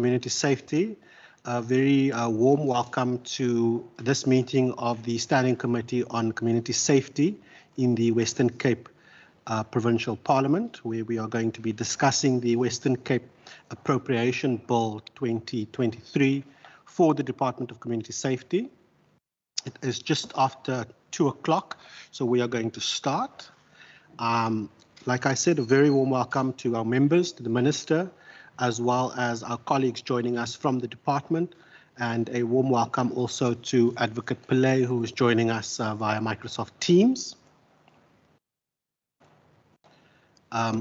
Community Safety. A very warm welcome to this meeting of the Standing Committee on Community Safety in the Western Cape Provincial Parliament, where we are going to be discussing the Western Cape Appropriation Bill 2023 for the Department of Community Safety. It is just after 2 o'clock, so we are going to start. Like I said, a very warm welcome to our members, to the Minister, as well as our colleagues joining us from the department, and a warm welcome also to Advocate Pillay, who is joining us via Microsoft Teams.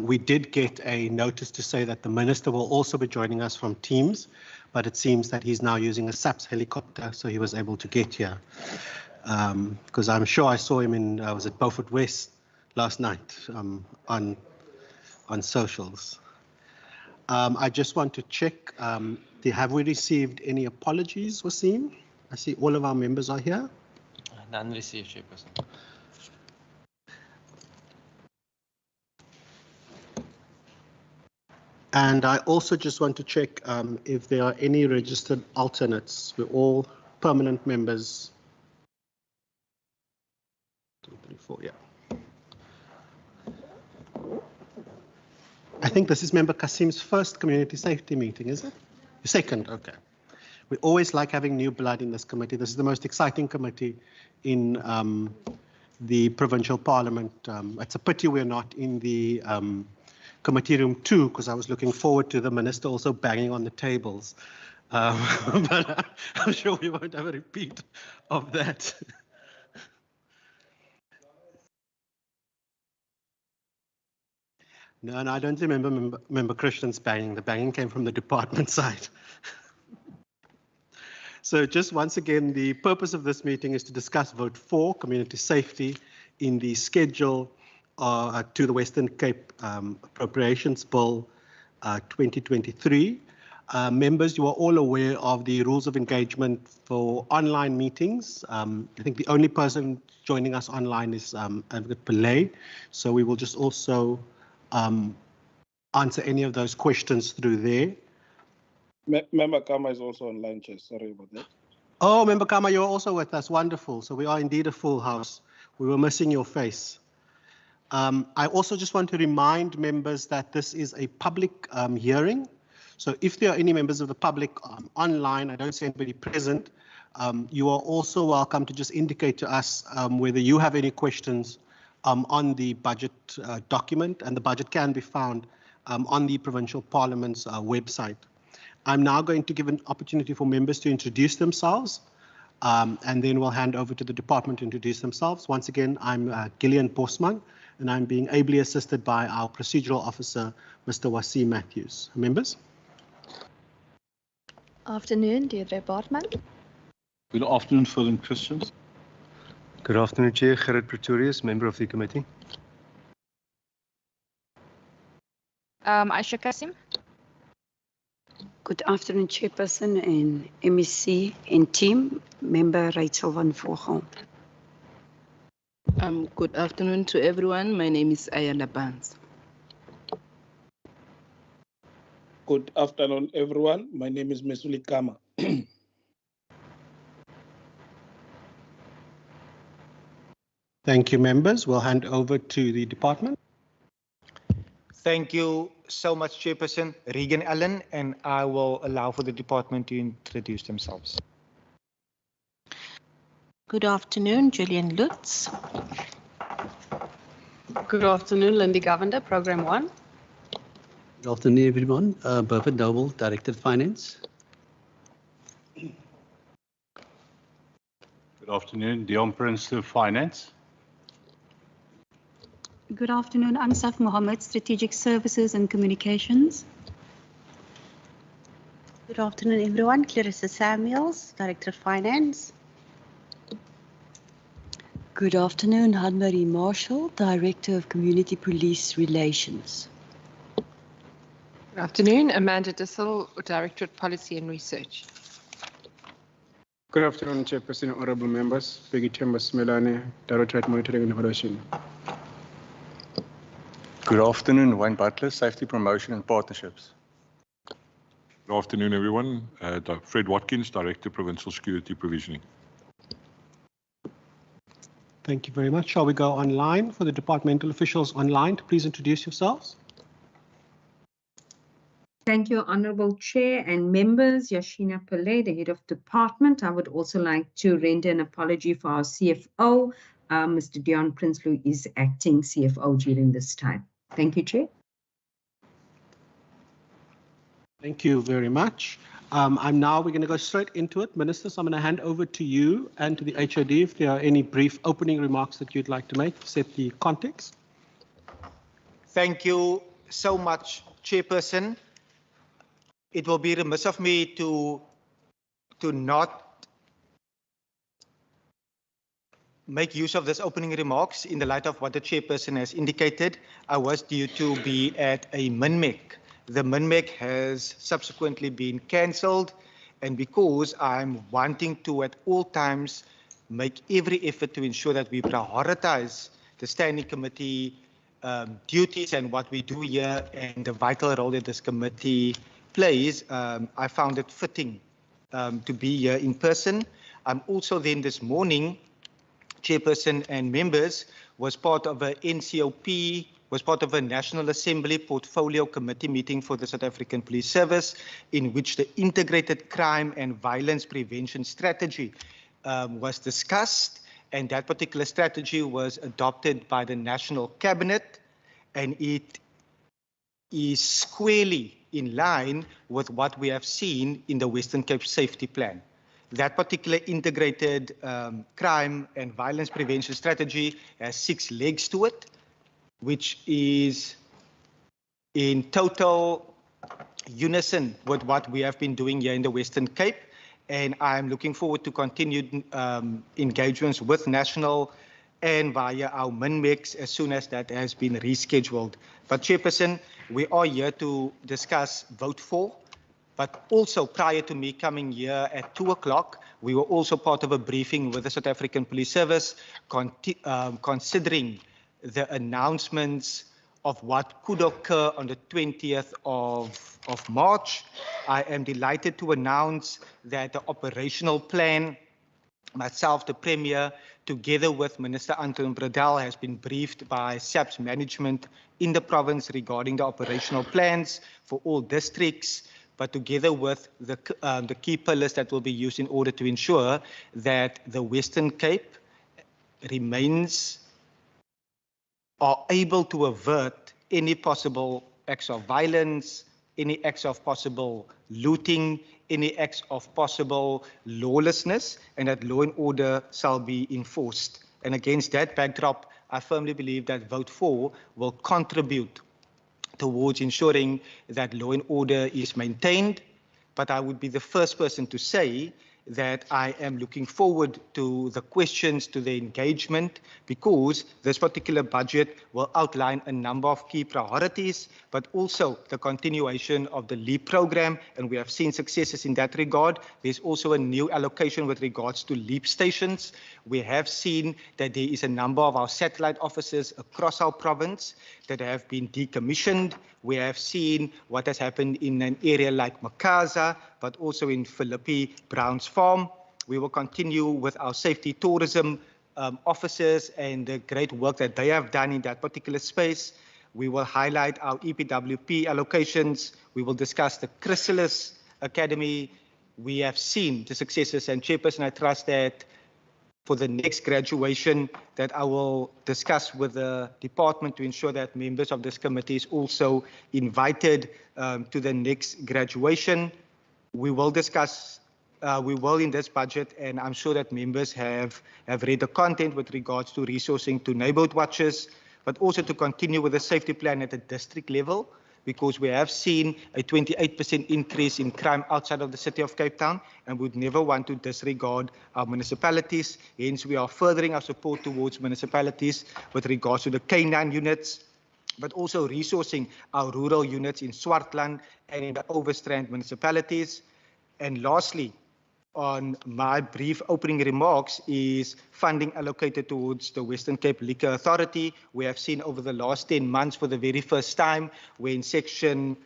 We did get a notice to say that the Minister will also be joining us from Teams, but it seems that he's now using a SAPS helicopter, so he was able to get here. Because I'm sure I saw him in, was it Beaufort West last night on socials. I just want to check, have we received any apologies, Wasim? I see all of our members are here. None received, Chairperson. And I also just want to check if there are any registered alternates. We're all permanent members. 2, 3, 4, yeah. I think this is Member Kasim's first community safety meeting, is it? Second, okay. We always like having new blood in this committee. This is the most exciting committee in the Provincial Parliament. It's a pity we're not in the Committee Room 2, because I was looking forward to the Minister also banging on the tables. But I'm sure we won't have a repeat of that. No, I don't remember Member Christian's banging. The banging came from the department side. So just once again, the purpose of this meeting is to discuss vote 4, community safety, in the schedule to the Western Cape Appropriations Bill 2023. Members, you are all aware of the rules of engagement for online meetings. I think the only person joining us online is Advocate Pillay. So we will just also answer any of those questions through there. Member Kama is also online, Chair. Sorry about that. Oh, Member Kama, you're also with us. Wonderful. So we are indeed a full house. We were missing your face. I also just want to remind members that this is a public hearing. So if there are any members of the public online, I don't see anybody present, you are also welcome to just indicate to us whether you have any questions on the budget document, and the budget can be found on the Provincial Parliament's website. I'm now going to give an opportunity for members to introduce themselves, and then we'll hand over to the department to introduce themselves. Once again, I'm Gillian Bosman, and I'm being ably assisted by our procedural officer, Mr. Wasim Matthews. Members? Afternoon, Deirdre Bartman. Good afternoon, Phil Christians. Good afternoon, Chair. Gerrit Pretorius, member of the committee. Aisha Kasim. Good afternoon, Chairperson and MEC and team. Member Rachel van Vogel. Good afternoon to everyone. My name is Ayala Barnes. Good afternoon, everyone. My name is Mesuli Kama. Thank you, members. We'll hand over to the department. Thank you so much, Chairperson. Regan Allen, and I will allow for the department to introduce themselves. Good afternoon, Julian Lutz. Good afternoon, Lindy Govender, Program 1. Good afternoon, everyone. Burford Noble, Director of Finance. Good afternoon, Dion Prince, Finance. Good afternoon, Ansaf Mohammed, Strategic Services and Communications. Good afternoon, everyone. Clarissa Samuels, Director of Finance. Good afternoon, Hanmarie Marshall, Director of Community Police Relations. Good afternoon, Amanda Dissel, Directorate Policy and Research. Good afternoon, Chairperson and honorable members. Peggy Chambers Melane, Directorate Monitoring and Evaluation. Good afternoon, Wayne Butler, Safety Promotion and Partnerships. Good afternoon, everyone. Fred Watkins, Director, Provincial Security Provisioning. Thank you very much. Shall we go online for the departmental officials online to please introduce yourselves? Thank you, Honourable Chair and members. Yashina Pillay, the Head of Department. I would also like to render an apology for our CFO. Mr. Dion Prinsloo is acting CFO during this time. Thank you, Chair. Thank you very much. We're going to go straight into it. Minister, so I'm going to hand over to you and to the HOD if there are any brief opening remarks that you'd like to make to set the context. Thank you so much, Chairperson. It will be remiss of me to not make use of this opening remarks in the light of what the Chairperson has indicated. I was due to be at a MINMEC. The MINMEC has subsequently been cancelled, and because I'm wanting to at all times make every effort to ensure that we prioritize the Standing Committee duties and what we do here and the vital role that this committee plays, I found it fitting to be here in person. I'm also then this morning, Chairperson and members, was part of a NCOP, was part of a National Assembly Portfolio Committee meeting for the South African Police Service, in which the Integrated Crime and Violence Prevention Strategy was discussed, and that particular strategy was adopted by the National Cabinet, and it is squarely in line with what we have seen in the Western Cape Safety Plan. That particular integrated crime and violence prevention strategy has 6 legs to it, which is in total unison with what we have been doing here in the Western Cape. And I'm looking forward to continued engagements with National and via our MINMECs as soon as that has been rescheduled. But Chairperson, we are here to discuss Vote For, but also prior to me coming here at 2 o'clock, we were also part of a briefing with the South African Police Service considering the announcements of what could occur on the 20th of March. I am delighted to announce that the operational plan, myself, the Premier, together with Minister Anton Bradel, has been briefed by SAP's management in the province regarding the operational plans for all districts, but together with the key pillars that will be used in order to ensure that the Western Cape are able to avert any possible acts of violence, any acts of possible looting, any acts of possible lawlessness, and that law and order shall be enforced. And against that backdrop, I firmly believe that Vote For will contribute towards ensuring that law and order is maintained. But I would be the first person to say that I am looking forward to the questions, to the engagement, because this particular budget will outline a number of key priorities, but also the continuation of the LEAP program, and we have seen successes in that regard. There's also a new allocation with regards to LEAP stations. We have seen that there is a number of our satellite offices across our province that have been decommissioned. We have seen what has happened in an area like Makaza, but also in Philippi, Browns Farm. We will continue with our safety tourism officers and the great work that they have done in that particular space. We will highlight our EPWP allocations. We will discuss the Chrysalis Academy. We have seen the successes, and Chairperson, I trust that for the next graduation that I will discuss with the department to ensure that members of this committee is also invited to the next graduation. We will discuss, we will in this budget, and I'm sure that members have read the content with regards to resourcing to neighborhood watches, but also to continue with the safety plan at the district level, because we have seen a 28% increase in crime outside of the city of Cape Town, and we would never want to disregard our municipalities. Hence, we are furthering our support towards municipalities with regards to the K9 units, but also resourcing our rural units in Swartland and in the Overstrand municipalities. And lastly, on my brief opening remarks is funding allocated towards the Western Cape Liquor Authority. We have seen over the last 10 months for the very first time when Section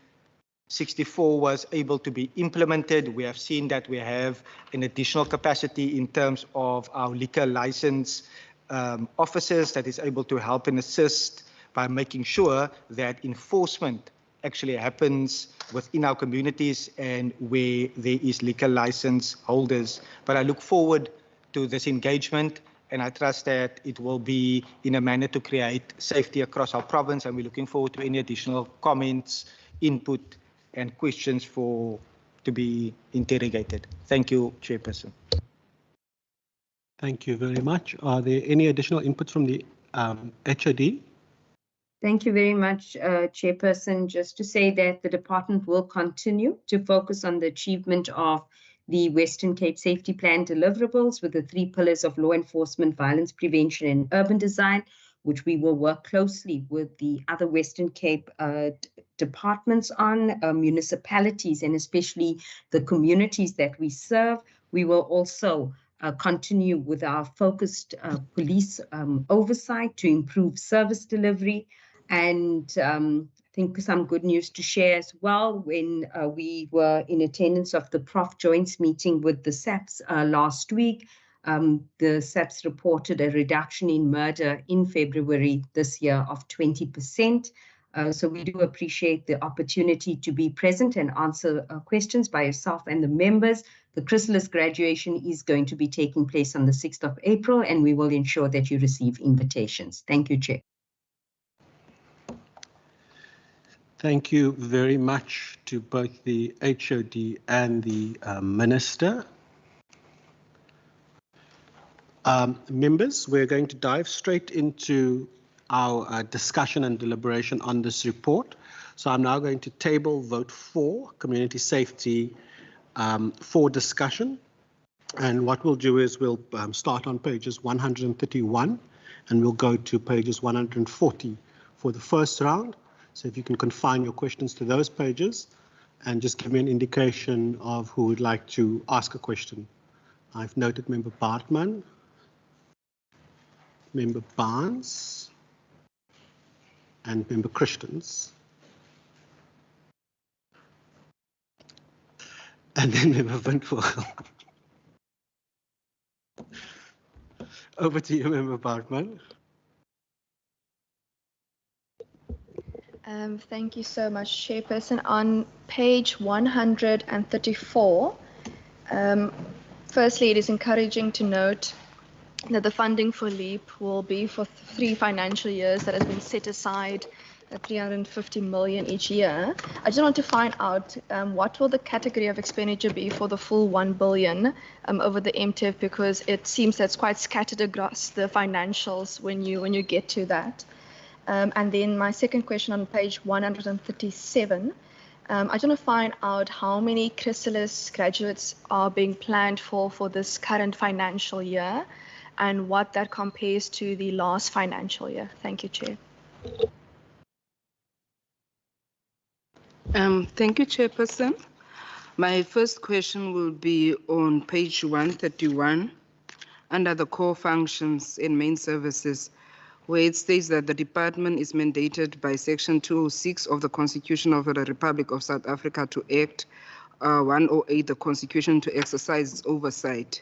64 was able to be implemented. We have seen that we have an additional capacity in terms of our liquor license officers that is able to help and assist by making sure that enforcement actually happens within our communities and where there is liquor license holders. But I look forward to this engagement, and I trust that it will be in a manner to create safety across our province, and we're looking forward to any additional comments, input, and questions to be interrogated. Thank you, Chairperson. Thank you very much. Are there any additional inputs from the HOD? Thank you very much, Chairperson. Just to say that the department will continue to focus on the achievement of the Western Cape Safety Plan deliverables with the 3 pillars of law enforcement, violence prevention, and urban design, which we will work closely with the other Western Cape departments on, municipalities, and especially the communities that we serve. We will also continue with our focused police oversight to improve service delivery. And I think some good news to share as well. When we were in attendance of the Prof Joints meeting with the SAPS last week, the SAPS reported a reduction in murder in February this year of 20%. So we do appreciate the opportunity to be present and answer questions by yourself and the members. The Chrysalis graduation is going to be taking place on the 6th of April, and we will ensure that you receive invitations. Thank you, Chair. Thank you very much to both the HOD and the Minister. Members, we're going to dive straight into our discussion and deliberation on this report. So I'm now going to table vote 4, community safety, for discussion. And what we'll do is we'll start on pages 131 and we'll go to pages 140 for the first round. So if you can confine your questions to those pages and just give me an indication of who would like to ask a question. I've noted Member Bartman, Member Barnes, and Member Christians. And then Member Windvogel. Over to you, Member Bartman. Thank you so much, Chairperson. On page 134, firstly, it is encouraging to note that the funding for LEAP will be for 3 financial years that has been set aside at 350 million each year. I just want to find out what will the category of expenditure be for the full 1 billion over the MTIF, because it seems that's quite scattered across the financials when you get to that. And then my second question on page 137, I just want to find out how many Chrysalis graduates are being planned for this current financial year and what that compares to the last financial year. Thank you, Chair. Thank you, Chairperson. My first question will be on page 131 under the core functions and main services, where it states that the department is mandated by Section 206 of the Constitution of the Republic of South Africa to Act 108, the Constitution, to exercise its oversight.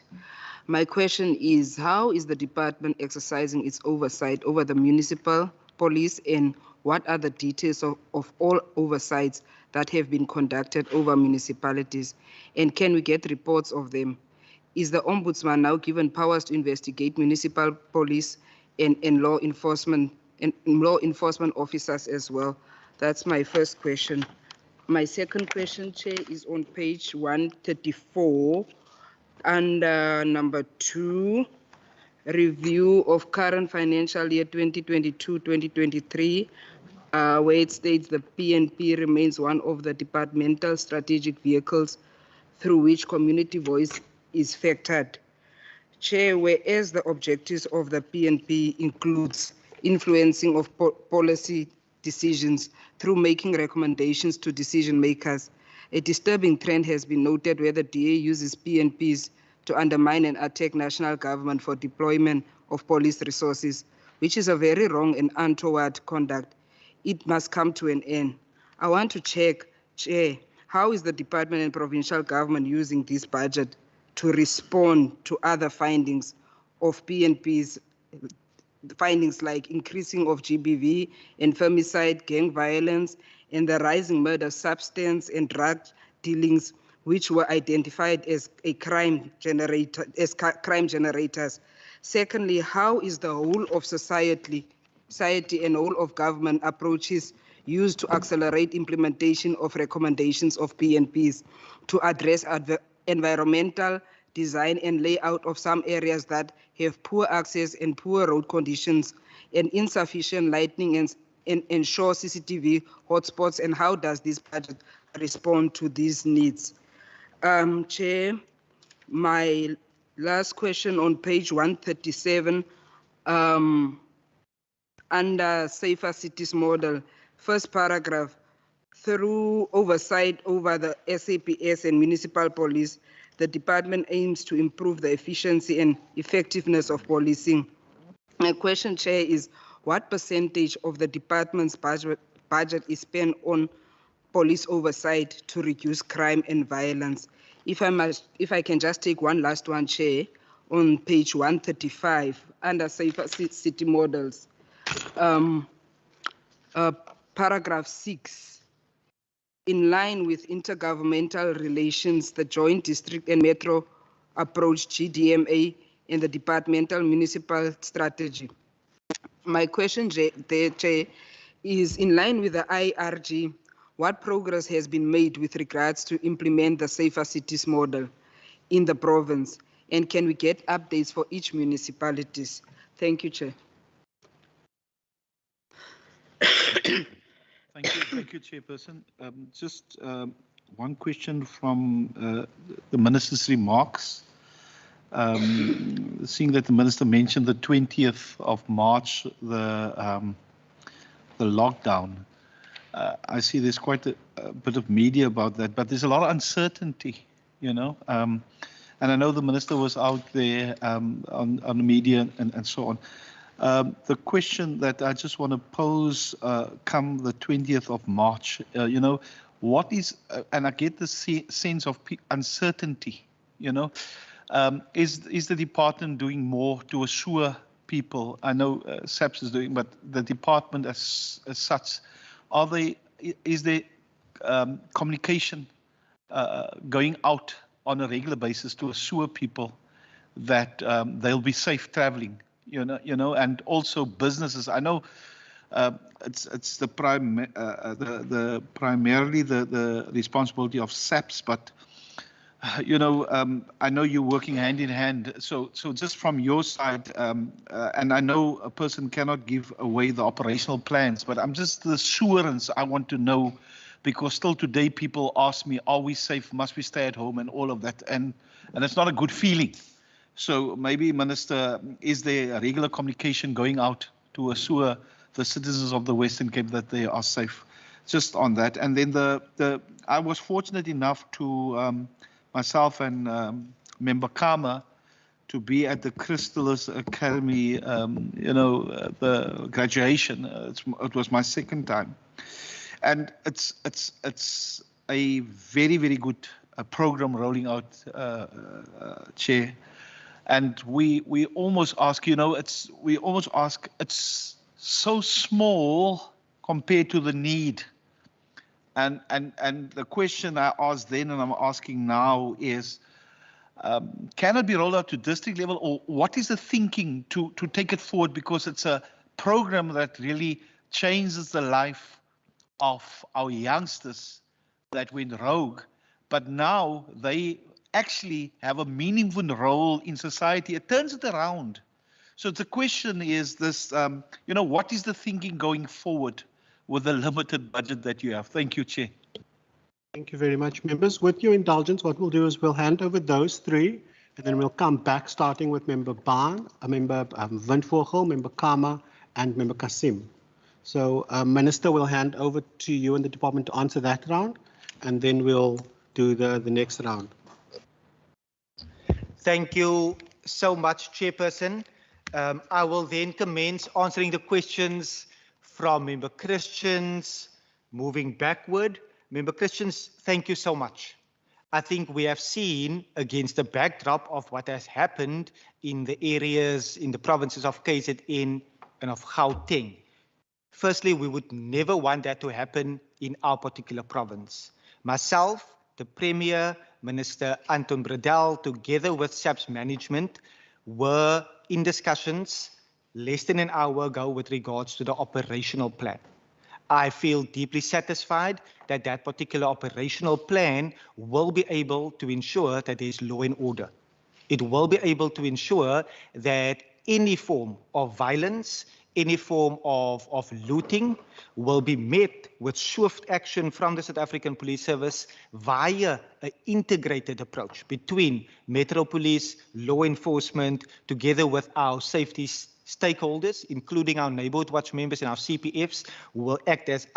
My question is, how is the department exercising its oversight over the municipal police, and what are the details of all oversights that have been conducted over municipalities, and can we get reports of them? Is the Ombudsman now given powers to investigate municipal police and law enforcement officers as well? That's my first question. My second question, Chair, is on page 134 under number 2, review of current financial year 2022-2023, where it states the PNP remains one of the departmental strategic vehicles through which community voice is factored. Chair, whereas the objectives of the PNP includes influencing of policy decisions through making recommendations to decision makers, a disturbing trend has been noted where the DA uses PNPs to undermine and attack national government for deployment of police resources, which is a very wrong and untoward conduct. It must come to an end. I want to check Chair, how is the department and provincial government using this budget to respond to other findings of PNP's findings like increasing of GBV, femicide, gang violence, and the rising murder, substance and drug dealings, which were identified as crime generators? Secondly, how is the whole of society and whole of government approaches used to accelerate implementation of recommendations of PNPs to address environmental design and layout of some areas that have poor access and poor road conditions and insufficient lighting and ensure CCTV hotspots, and how does this budget respond to these needs? Chair, my last question on page 137, under Safer Cities Model, first paragraph, through oversight over the SAPS and municipal police, the department aims to improve the efficiency and effectiveness of policing. My question, Chair, is what percentage of the department's budget is spent on police oversight to reduce crime and violence? If I can just take one last one, Chair, on page 135 under Safer City Models, paragraph 6. In line with intergovernmental relations, the Joint District and Metro Approach GDMA and the Departmental Municipal Strategy. My question, Chair, is in line with the IRG, what progress has been made with regards to implement the Safer Cities model in the province? And can we get updates for each municipalities? Thank you, Chair. Thank you, Chairperson. Just one question from the Minister's remarks. Seeing that the Minister mentioned the 20th of March, the lockdown. I see there's quite a bit of media about that, but there's a lot of uncertainty, you know. And I know the Minister was out there on the media and so on. The question that I just want to pose come the 20th of March, you know, what is, and I get the sense of uncertainty, you know, is the department doing more to assure people? I know SAPS is doing, but the department as such, is there communication going out on a regular basis to assure people that they'll be safe traveling? You know, and also businesses. I know it's the primarily the responsibility of SAPS, but you know, I know you're working hand in hand. So just from your side, and I know a person cannot give away the operational plans, but I'm just the assurance I want to know, because still today people ask me, are we safe? Must we stay at home and all of that? And it's not a good feeling. So maybe, Minister, is there a regular communication going out to assure the citizens of the Western Cape that they are safe? Just on that. And then I was fortunate enough to, myself and Member Kama, to be at the Chrysalis Academy, you know, the graduation. It was my second time. And it's a very, very good program rolling out, Chair. And we almost ask, you know, it's so small compared to the need. And the question I asked then and I'm asking now is, can it be rolled out to district level, or what is the thinking to take it forward? Because it's a program that really changes the life of our youngsters that went rogue, but now they actually have a meaningful role in society. It turns it around. So the question is this, you know, what is the thinking going forward with the limited budget that you have? Thank you, Chair. Thank you very much, members. With your indulgence, what we'll do is we'll hand over those three, and then we'll come back starting with Member Baan, Member Windvogel, Member Kama, and Member Kasim. So, Minister, we'll hand over to you and the department to answer that round, and then we'll do the next round. Thank you so much, Chairperson. I will then commence answering the questions from Member Christians, moving backward. Member Christians, thank you so much. I think we have seen, against the backdrop of what has happened in the areas, in the provinces of KZN and of Gauteng. Firstly, we would never want that to happen in our particular province. Myself, the Premier, Minister Anton Bredell, together with SAP's management, were in discussions less than an hour ago with regards to the operational plan. I feel deeply satisfied that that particular operational plan will be able to ensure that there is law and order. It will be able to ensure that any form of violence, any form of looting will be met with swift action from the South African Police Service via an integrated approach between Metro Police, law enforcement, together with our safety stakeholders, including our neighborhood watch members and our CPFs, who will act as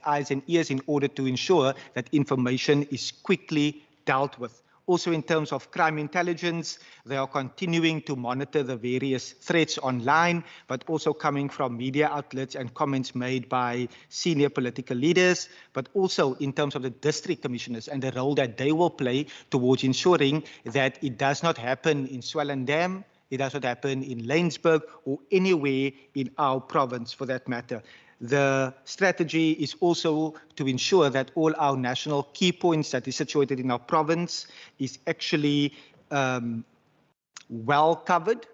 eyes and ears in order to ensure that information is quickly dealt with. Also, in terms of crime intelligence, they are continuing to monitor the various threats online, but also coming from media outlets and comments made by senior political leaders, but also in terms of the district commissioners and the role that they will play towards ensuring that it does not happen in Swellendam, it does not happen in Laingsburg or anywhere in our province for that matter. The strategy is also to ensure that all our national key points that is situated in our province is actually well covered,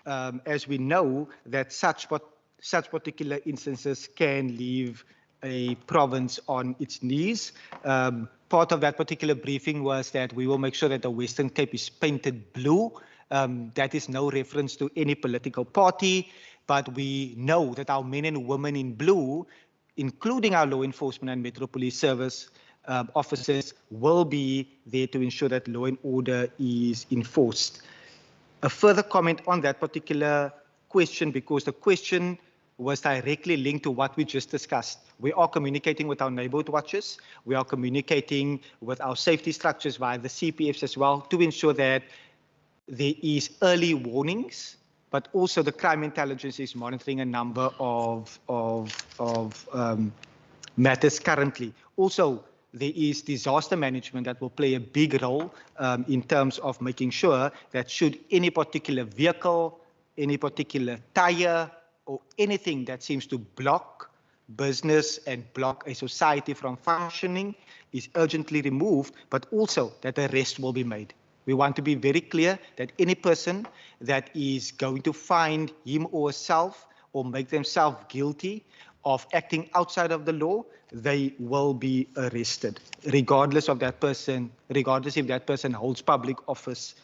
as we know that such particular instances can leave a province on its knees. Part of that particular briefing was that we will make sure that the Western Cape is painted blue. That is no reference to any political party, but we know that our men and women in blue, including our law enforcement and Metro Police Service officers, will be there to ensure that law and order is enforced. A further comment on that particular question, because the question was directly linked to what we just discussed. We are communicating with our neighborhood watches. We are communicating with our safety structures via the CPFs as well to ensure that there is early warnings, but also the crime intelligence is monitoring a number of matters currently. Also, there is disaster management that will play a big role in terms of making sure that should any particular vehicle, any particular tire, or anything that seems to block business and block a society from functioning is urgently removed, but also that arrest will be made. We want to be very clear that any person that is going to find him or herself or make themselves guilty of acting outside of the law, they will be arrested, regardless of that person, regardless if that person holds public office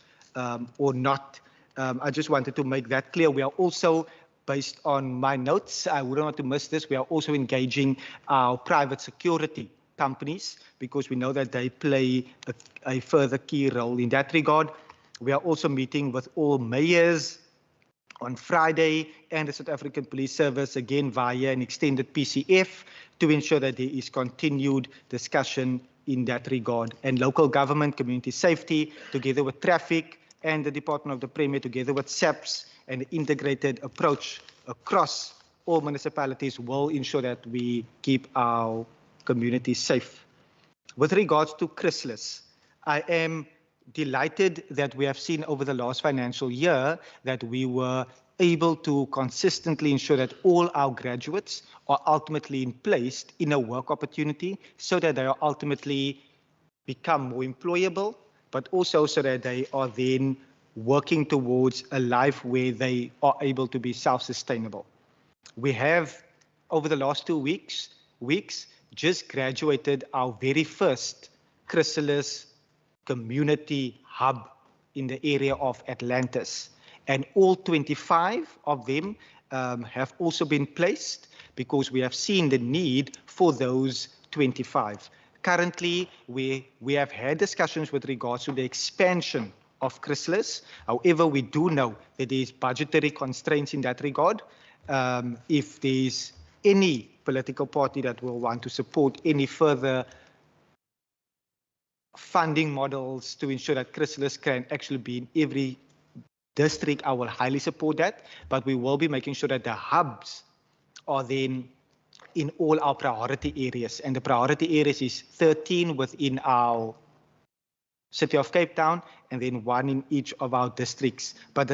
or not. I just wanted to make that clear. We are also, based on my notes, I wouldn't want to miss this, we are also engaging our private security companies because we know that they play a further key role in that regard. We are also meeting with all mayors on Friday and the South African Police Service, again via an extended PCF, to ensure that there is continued discussion in that regard. And local government, community safety, together with traffic and the Department of the Premier, together with SAPS, and the integrated approach across all municipalities will ensure that we keep our community safe. With regards to Chrysalis, I am delighted that we have seen over the last financial year that we were able to consistently ensure that all our graduates are ultimately placed in a work opportunity so that they are ultimately become more employable, but also so that they are then working towards a life where they are able to be self-sustainable. We have, over the last 2 weeks, just graduated our very first Chrysalis community hub in the area of Atlantis. And all 25 of them have also been placed because we have seen the need for those 25. Currently, we have had discussions with regards to the expansion of Chrysalis. However, we do know that there is budgetary constraints in that regard. If there's any political party that will want to support any further funding models to ensure that Chrysalis can actually be in every district, I will highly support that. But we will be making sure that the hubs are then in all our priority areas. And the priority areas is 13 within our City of Cape Town, and then 1 in each of our districts. But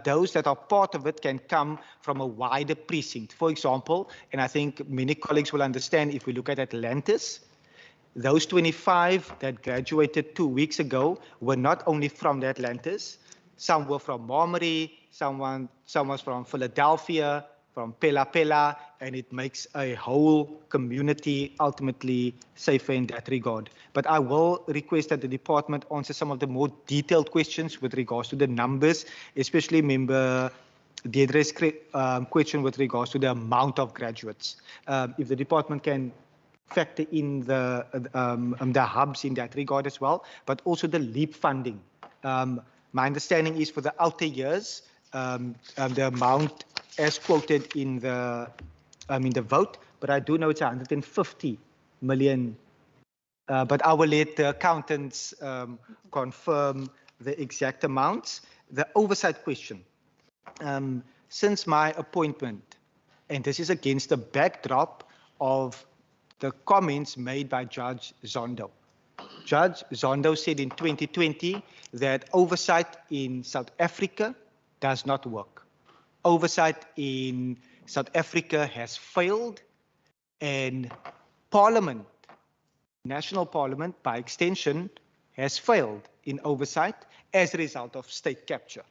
those that are part of it can come from a wider precinct. For example, and I think many colleagues will understand if we look at Atlantis, those 25 that graduated 2 weeks ago were not only from the Atlantis, some were from Marmarie, some was from Philadelphia, from Pela, and it makes a whole community ultimately safer in that regard. But I will request that the department answer some of the more detailed questions with regards to the numbers, especially Member Deidre's question with regards to the amount of graduates. If the department can factor in the hubs in that regard as well, but also the LEAP funding. My understanding is for the outer years, the amount as quoted in the vote, but I do know it's 150 million. But I will let the accountants confirm the exact amounts. The oversight question. Since my appointment, and this is against the backdrop of the comments made by Judge Zondo. Judge Zondo said in 2020 that oversight in South Africa does not work. Oversight in South Africa has failed, and Parliament, National Parliament, by extension, has failed in oversight as a result of state capture.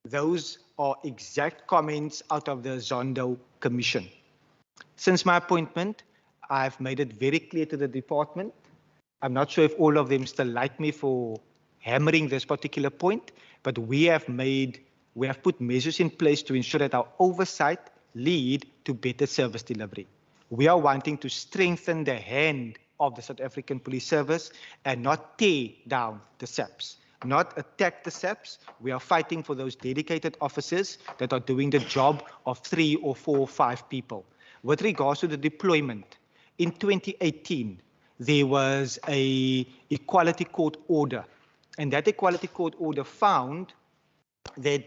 Those are exact comments out of the Zondo Commission. Since my appointment, I've made it very clear to the department. I'm not sure if all of them still like me for hammering this particular point, but we have put measures in place to ensure that our oversight lead to better service delivery. We are wanting to strengthen the hand of the South African Police Service and not tear down the SAPs, not attack the SAPs. We are fighting for those dedicated officers that are doing the job of 3 or 4 or 5 people. With regards to the deployment, in 2018, there was an Equality Court order, and that Equality Court order found that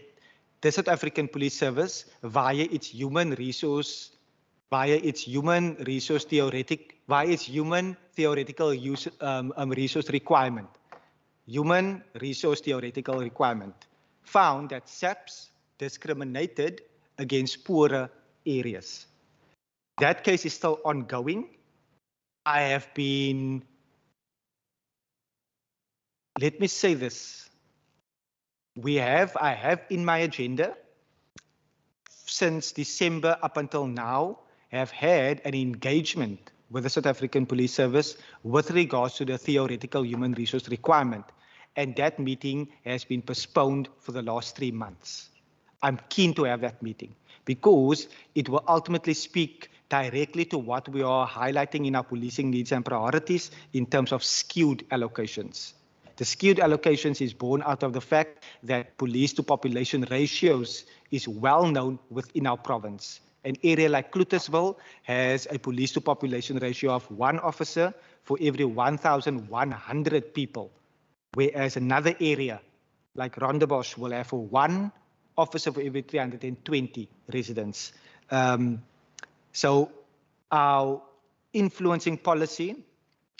the South African Police Service, via its human theoretical use resource requirement, found that SAPs discriminated against poorer areas. That case is still ongoing. Let me say this. I have in my agenda, since December up until now, have had an engagement with the South African Police Service with regards to the theoretical human resource requirement. And that meeting has been postponed for the last 3 months. I'm keen to have that meeting because it will ultimately speak directly to what we are highlighting in our policing needs and priorities in terms of skewed allocations. The skewed allocations is born out of the fact that police to population ratios is well known within our province. An area like Cluttersville has a police to population ratio of 1 officer for every 1,100 people, whereas another area like Rondebosch will have 1 officer for every 320 residents. So our influencing policy,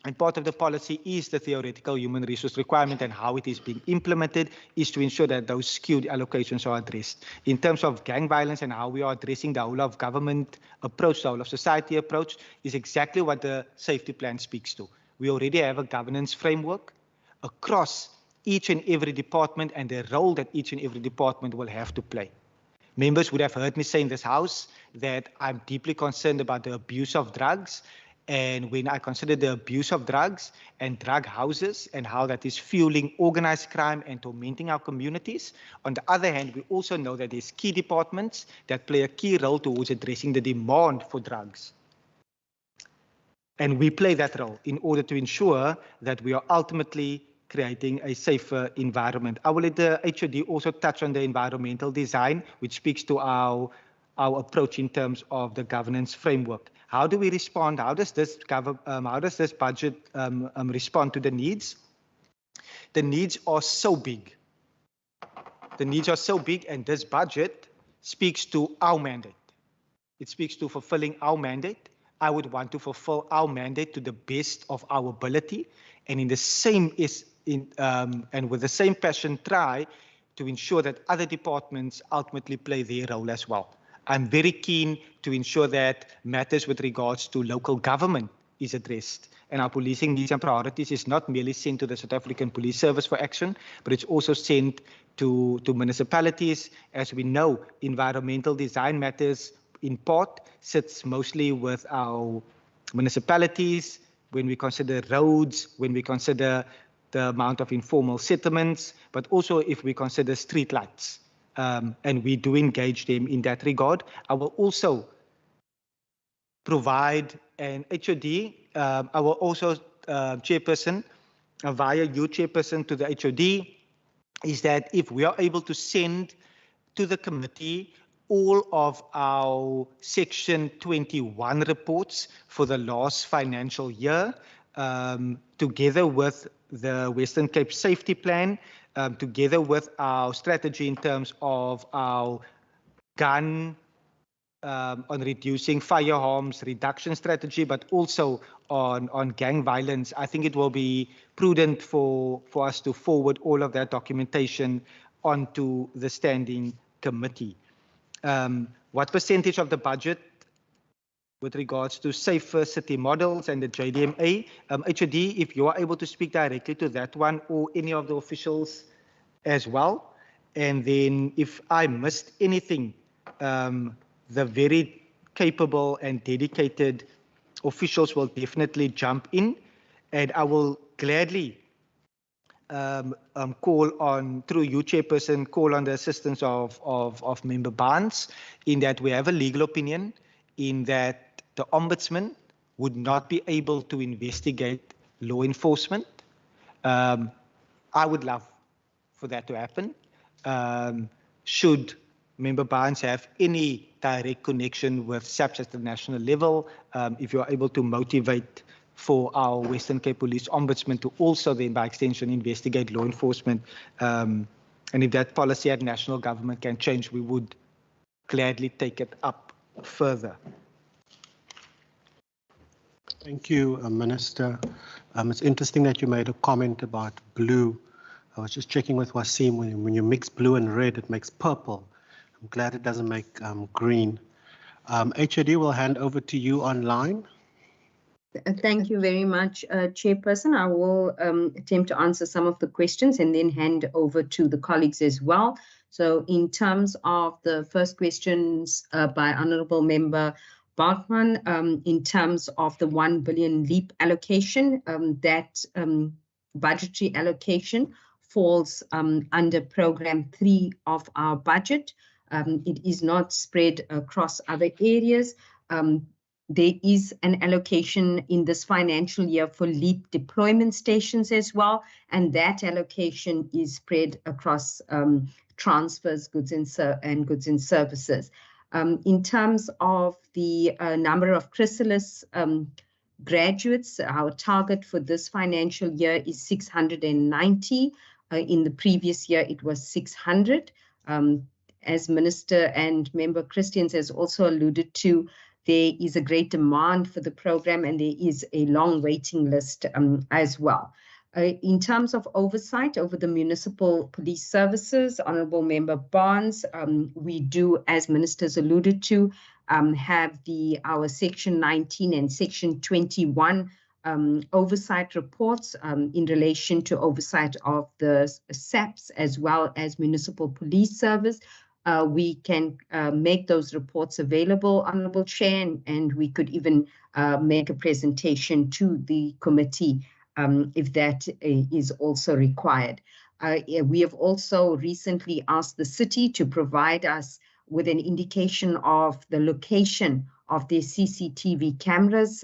and part of the policy is the theoretical human resource requirement, and how it is being implemented is to ensure that those skewed allocations are addressed. In terms of gang violence and how we are addressing the whole of government approach, the whole of society approach, is exactly what the safety plan speaks to. We already have a governance framework across each and every department and the role that each and every department will have to play. Members would have heard me say in this house that I'm deeply concerned about the abuse of drugs. And when I consider the abuse of drugs and drug houses and how that is fueling organized crime and tormenting our communities, on the other hand, we also know that there's key departments that play a key role towards addressing the demand for drugs. And we play that role in order to ensure that we are ultimately creating a safer environment. I will let the HOD also touch on the environmental design, which speaks to our approach in terms of the governance framework. How do we respond? How does this budget respond to the needs? The needs are so big. The needs are so big, and this budget speaks to our mandate. It speaks to fulfilling our mandate. I would want to fulfill our mandate to the best of our ability, and in the same and with the same passion, try to ensure that other departments ultimately play their role as well. I'm very keen to ensure that matters with regards to local government is addressed, and our policing needs and priorities is not merely sent to the South African Police Service for action, but it's also sent to municipalities. As we know, environmental design matters in part sits mostly with our municipalities. When we consider roads, when we consider the amount of informal settlements, but also if we consider streetlights, and we do engage them in that regard. I will also provide an HOD. I will also, Chairperson, via you, Chairperson, to the HOD, is that if we are able to send to the committee all of our Section 21 reports for the last financial year, together with the Western Cape Safety Plan, together with our strategy in terms of our gun, on reducing firearms reduction strategy, but also on gang violence, I think it will be prudent for us to forward all of that documentation onto the standing committee. What percentage of the budget with regards to safer city models and the JDMA? HOD, if you are able to speak directly to that one or any of the officials as well. And then if I missed anything, the very capable and dedicated officials will definitely jump in, and I will gladly call on, through you, Chairperson, call on the assistance of Member Barnes, in that we have a legal opinion in that the Ombudsman would not be able to investigate law enforcement. I would love for that to happen. Should Member Barnes have any direct connection with SAPS at the national level, if you are able to motivate for our Western Cape Police Ombudsman to also then by extension investigate law enforcement, and if that policy at national government can change, we would gladly take it up further. Thank you, Minister. It's interesting that you made a comment about blue. I was just checking with Wasim, when you mix blue and red, it makes purple. I'm glad it doesn't make green. HOD will hand over to you online. Thank you very much, Chairperson. I will attempt to answer some of the questions and then hand over to the colleagues as well. So in terms of the first questions by Honourable Member Bartman, in terms of the 1 billion LEAP allocation, that budgetary allocation falls under Programme 3 of our budget. It is not spread across other areas. There is an allocation in this financial year for LEAP deployment stations as well, and that allocation is spread across transfers, goods and goods and services. In terms of the number of chrysalis graduates, our target for this financial year is 690. In the previous year, it was 600. As Minister and Member Christians has also alluded to, there is a great demand for the program and there is a long waiting list as well. In terms of oversight over the municipal police services, Honourable Member Barnes, we do, as Ministers alluded to, have our Section 19 and Section 21 oversight reports in relation to oversight of the SAPS as well as municipal police service. We can make those reports available, Honourable Chair, and we could even make a presentation to the committee if that is also required. We have also recently asked the city to provide us with an indication of the location of their CCTV cameras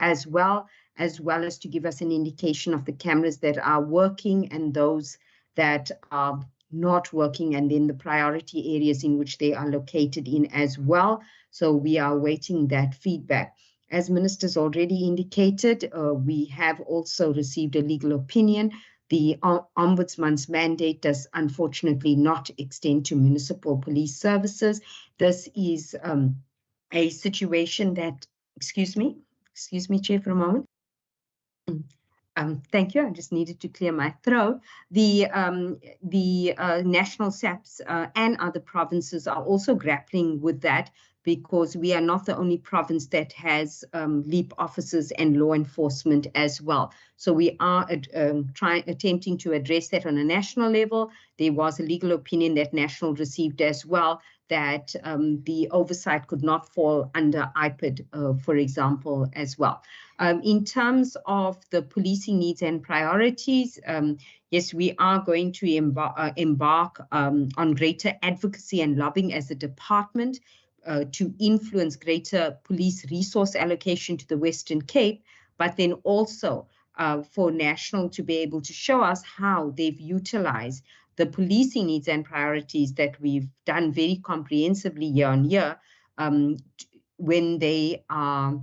as well as to give us an indication of the cameras that are working and those that are not working, and then the priority areas in which they are located in as well. So we are awaiting that feedback. As Ministers already indicated, we have also received a legal opinion. The Ombudsman's mandate does unfortunately not extend to municipal police services. This is a situation that Excuse me, Chair, for a moment. Thank you. I just needed to clear my throat. The national SAPs and other provinces are also grappling with that, because we are not the only province that has LEAP officers and law enforcement as well. So we are attempting to address that on a national level. There was a legal opinion that National received as well, that the oversight could not fall under IPID, for example, as well. In terms of the policing needs and priorities, yes, we are going to embark on greater advocacy and lobbying as a department to influence greater police resource allocation to the Western Cape, but then also for National to be able to show us how they've utilized the policing needs and priorities that we've done very comprehensively year on year when they are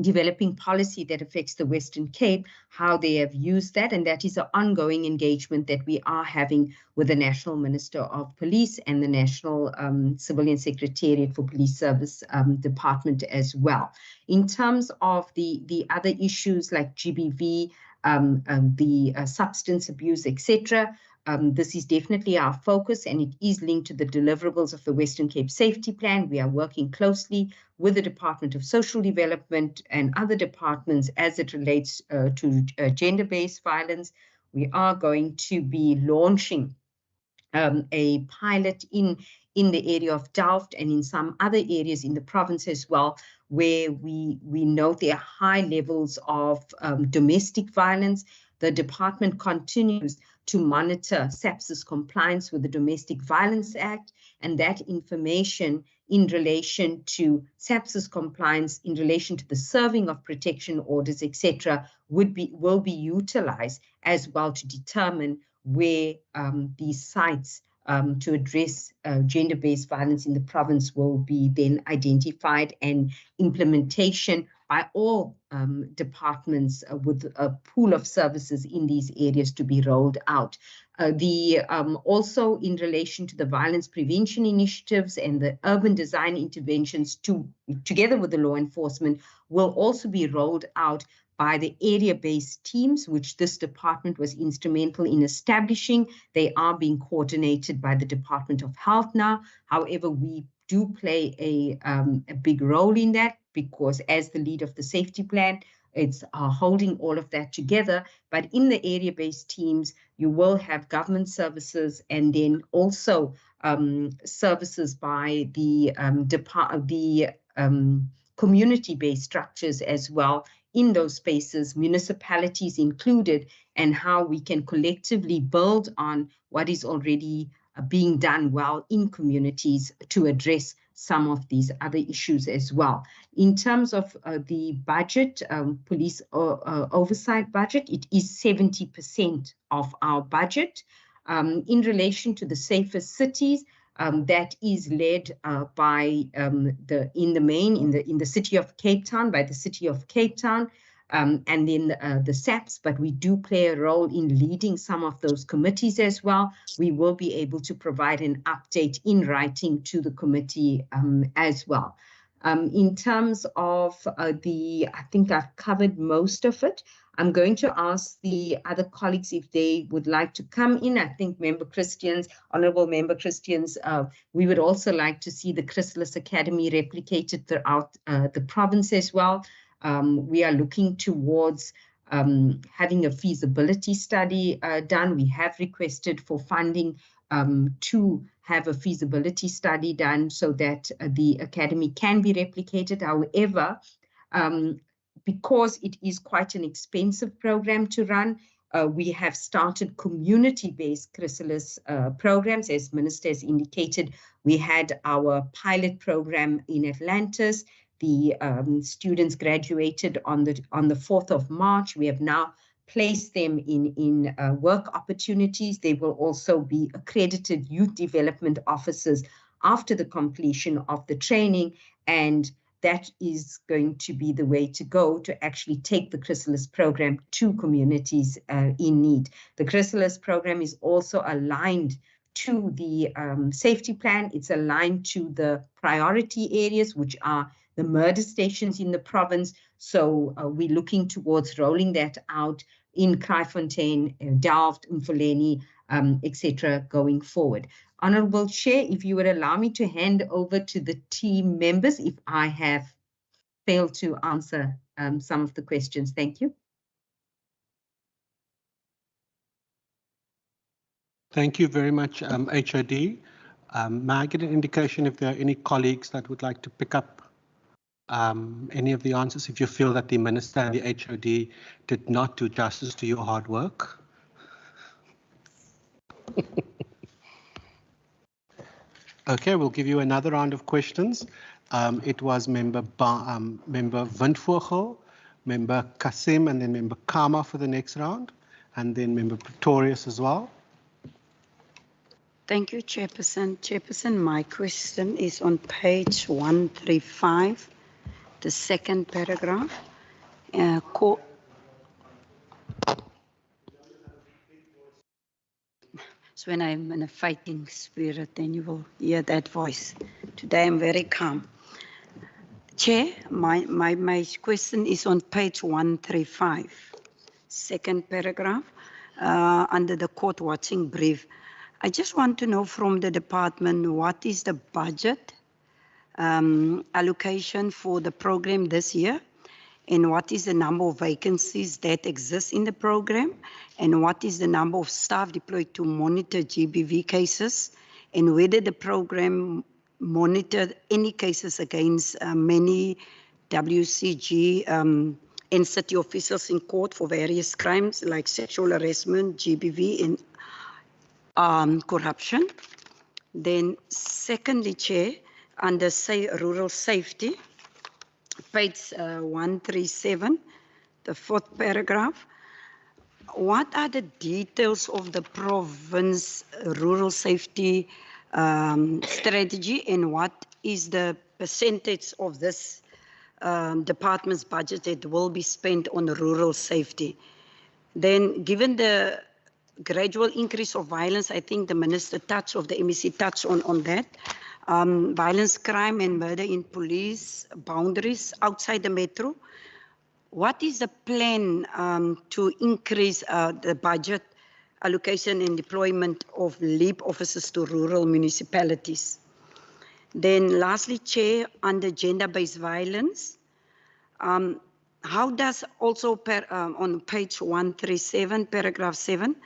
developing policy that affects the Western Cape, how they have used that. And that is an ongoing engagement that we are having with the National Minister of Police and the National Civilian Secretariat for Police Service Department as well. In terms of the other issues like GBV, the substance abuse, etc., this is definitely our focus, and it is linked to the deliverables of the Western Cape Safety Plan. We are working closely with the Department of Social Development and other departments as it relates to gender-based violence. We are going to be launching a pilot in the area of Delft and in some other areas in the province as well, where we know there are high levels of domestic violence. The department continues to monitor SAPS's compliance with the Domestic Violence Act, and that information in relation to SAPS's compliance in relation to the serving of protection orders, etc., will be utilized as well to determine where these sites to address gender-based violence in the province will be then identified, and implementation by all departments with a pool of services in these areas to be rolled out. Also in relation to the violence prevention initiatives and the urban design interventions together with the law enforcement will also be rolled out by the area-based teams, which this department was instrumental in establishing. They are being coordinated by the Department of Health now. However, we do play a big role in that, because as the lead of the safety plan, it's holding all of that together. But in the area-based teams, you will have government services and then also services by the community-based structures as well in those spaces, municipalities included, and how we can collectively build on what is already being done well in communities to address some of these other issues as well. In terms of the budget, police oversight budget, it is 70% of our budget. In relation to the safer cities, that is led by in the city of Cape Town, by the city of Cape Town, and then the SAPs, but we do play a role in leading some of those committees as well. We will be able to provide an update in writing to the committee as well. In terms of I think I've covered most of it. I'm going to ask the other colleagues if they would like to come in. I think Honourable Member Christians, we would also like to see the Chrysalis Academy replicated throughout the province as well. We are looking towards having a feasibility study done. We have requested for funding to have a feasibility study done so that the academy can be replicated. However, because it is quite an expensive program to run, we have started community-based Chrysalis programs. As Minister has indicated, we had our pilot program in Atlantis. The students graduated on the 4th of March. We have now placed them in work opportunities. They will also be accredited youth development officers after the completion of the training, and that is going to be the way to go to actually take the Chrysalis program to communities in need. The Chrysalis program is also aligned to the safety plan. It's aligned to the priority areas, which are the murder stations in the province. So we're looking towards rolling that out in Kraaifontein, Delft, Mfuleni, etc. going forward. Honorable Chair, if you would allow me to hand over to the team members if I have failed to answer some of the questions. Thank you. Thank you very much, HOD. May I get an indication if there are any colleagues that would like to pick up any of the answers if you feel that the Minister and the HOD did not do justice to your hard work? Okay, we'll give you another round of questions. It was Member Windvogel, Member Kasim, and then Member Kama for the next round, and then Member Pretorius as well. Thank you, Chairperson. Chairperson, my question is on page 135, the second paragraph. So when I'm in a fighting spirit, then you will hear that voice. Today I'm very calm. Chair, my question is on page 135, second paragraph, under the court watching brief. I just want to know from the department, what is the budget allocation for the program this year? And what is the number of vacancies that exist in the program? And what is the number of staff deployed to monitor GBV cases? And whether the program monitored any cases against many WCG and city officials in court for various crimes like sexual harassment, GBV, and corruption. Then secondly, Chair, under rural safety, page 137, the fourth paragraph, what are the details of the province rural safety strategy, and what is the percentage of this department's budget that will be spent on rural safety? Then, given the gradual increase of violence, I think the Minister touched, of the MEC touched on that. Violence, crime and murder in police boundaries outside the metro. What is the plan to increase the budget allocation and deployment of LEAP officers to rural municipalities? Then lastly, Chair, under gender-based violence, how does also on page 137, paragraph 7,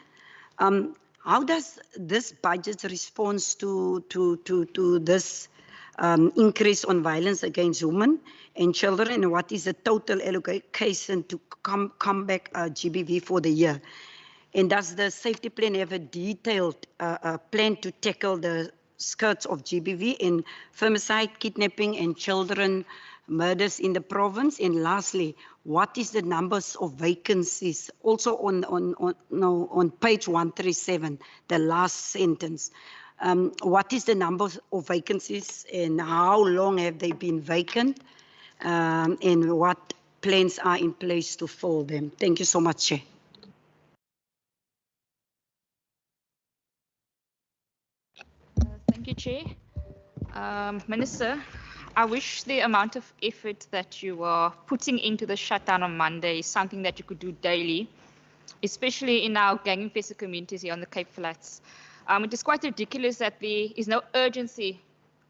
how does this budget respond to this increase on violence against women and children, and what is the total allocation to combat GBV for the year? And does the safety plan have a detailed plan to tackle the skirts of GBV and femicide, kidnapping and children murders in the province? And lastly, what is the numbers of vacancies? Also on page 137, the last sentence. What is the number of vacancies and how long have they been vacant? And what plans are in place to fill them? Thank you so much, Chair. Thank you, Chair. Minister, I wish the amount of effort that you are putting into the shutdown on Monday is something that you could do daily, especially in our gang-infested communities here on the Cape Flats. It is quite ridiculous that there is no urgency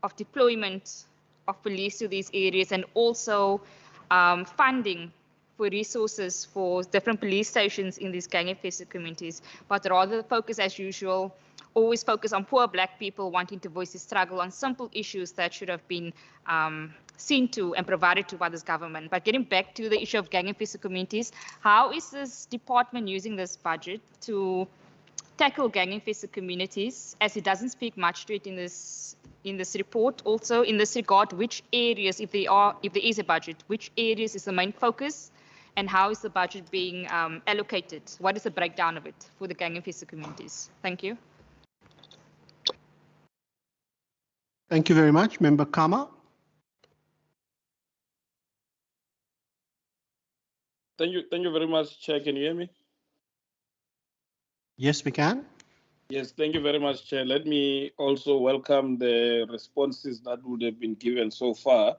of deployment of police to these areas and also funding for resources for different police stations in these gang-infested communities, but rather focus as usual, always focus on poor black people wanting to voice the struggle on simple issues that should have been seen to and provided to by this government. But getting back to the issue of gang-infested communities, how is this department using this budget to tackle gang-infested communities, as it doesn't speak much to it in this report? Also, in this regard, which areas, if there is a budget, which areas is the main focus, and how is the budget being allocated? What is the breakdown of it for the gang-infested communities? Thank you. Thank you very much. Member Kama. Thank you very much, Chair. Can you hear me? Yes, we can. Yes, thank you very much, Chair. Let me also welcome the responses that would have been given so far.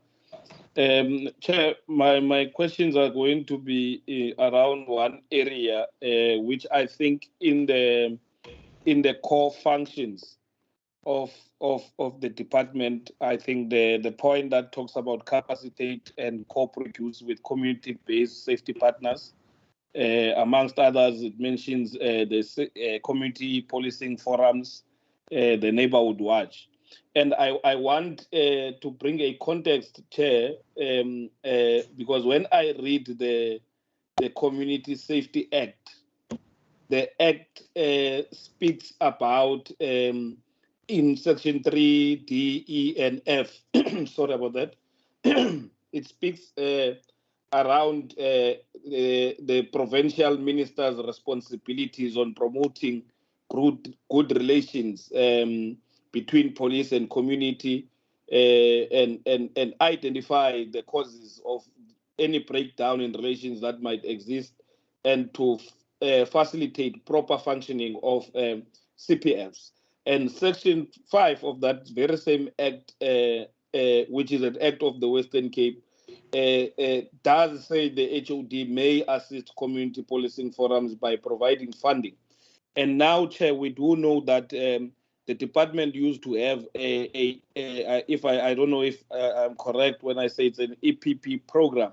Chair, my questions are going to be around one area, which I think in the core functions of the department, I think the point that talks about capacitate and co-produce with community-based safety partners, amongst others, it mentions the community policing forums, the neighborhood watch. And I want to bring a context, Chair, because when I read the Community Safety Act, the Act speaks about, in Section 3, D, E, and F, sorry about that, it speaks around the provincial minister's responsibilities on promoting good relations between police and community, and identify the causes of any breakdown in relations that might exist, and to facilitate proper functioning of CPFs. And Section 5 of that very same act, which is an act of the Western Cape, does say the HOD may assist community policing forums by providing funding. And now, Chair, we do know that the department used to have if I don't know if I'm correct when I say it's an EPP program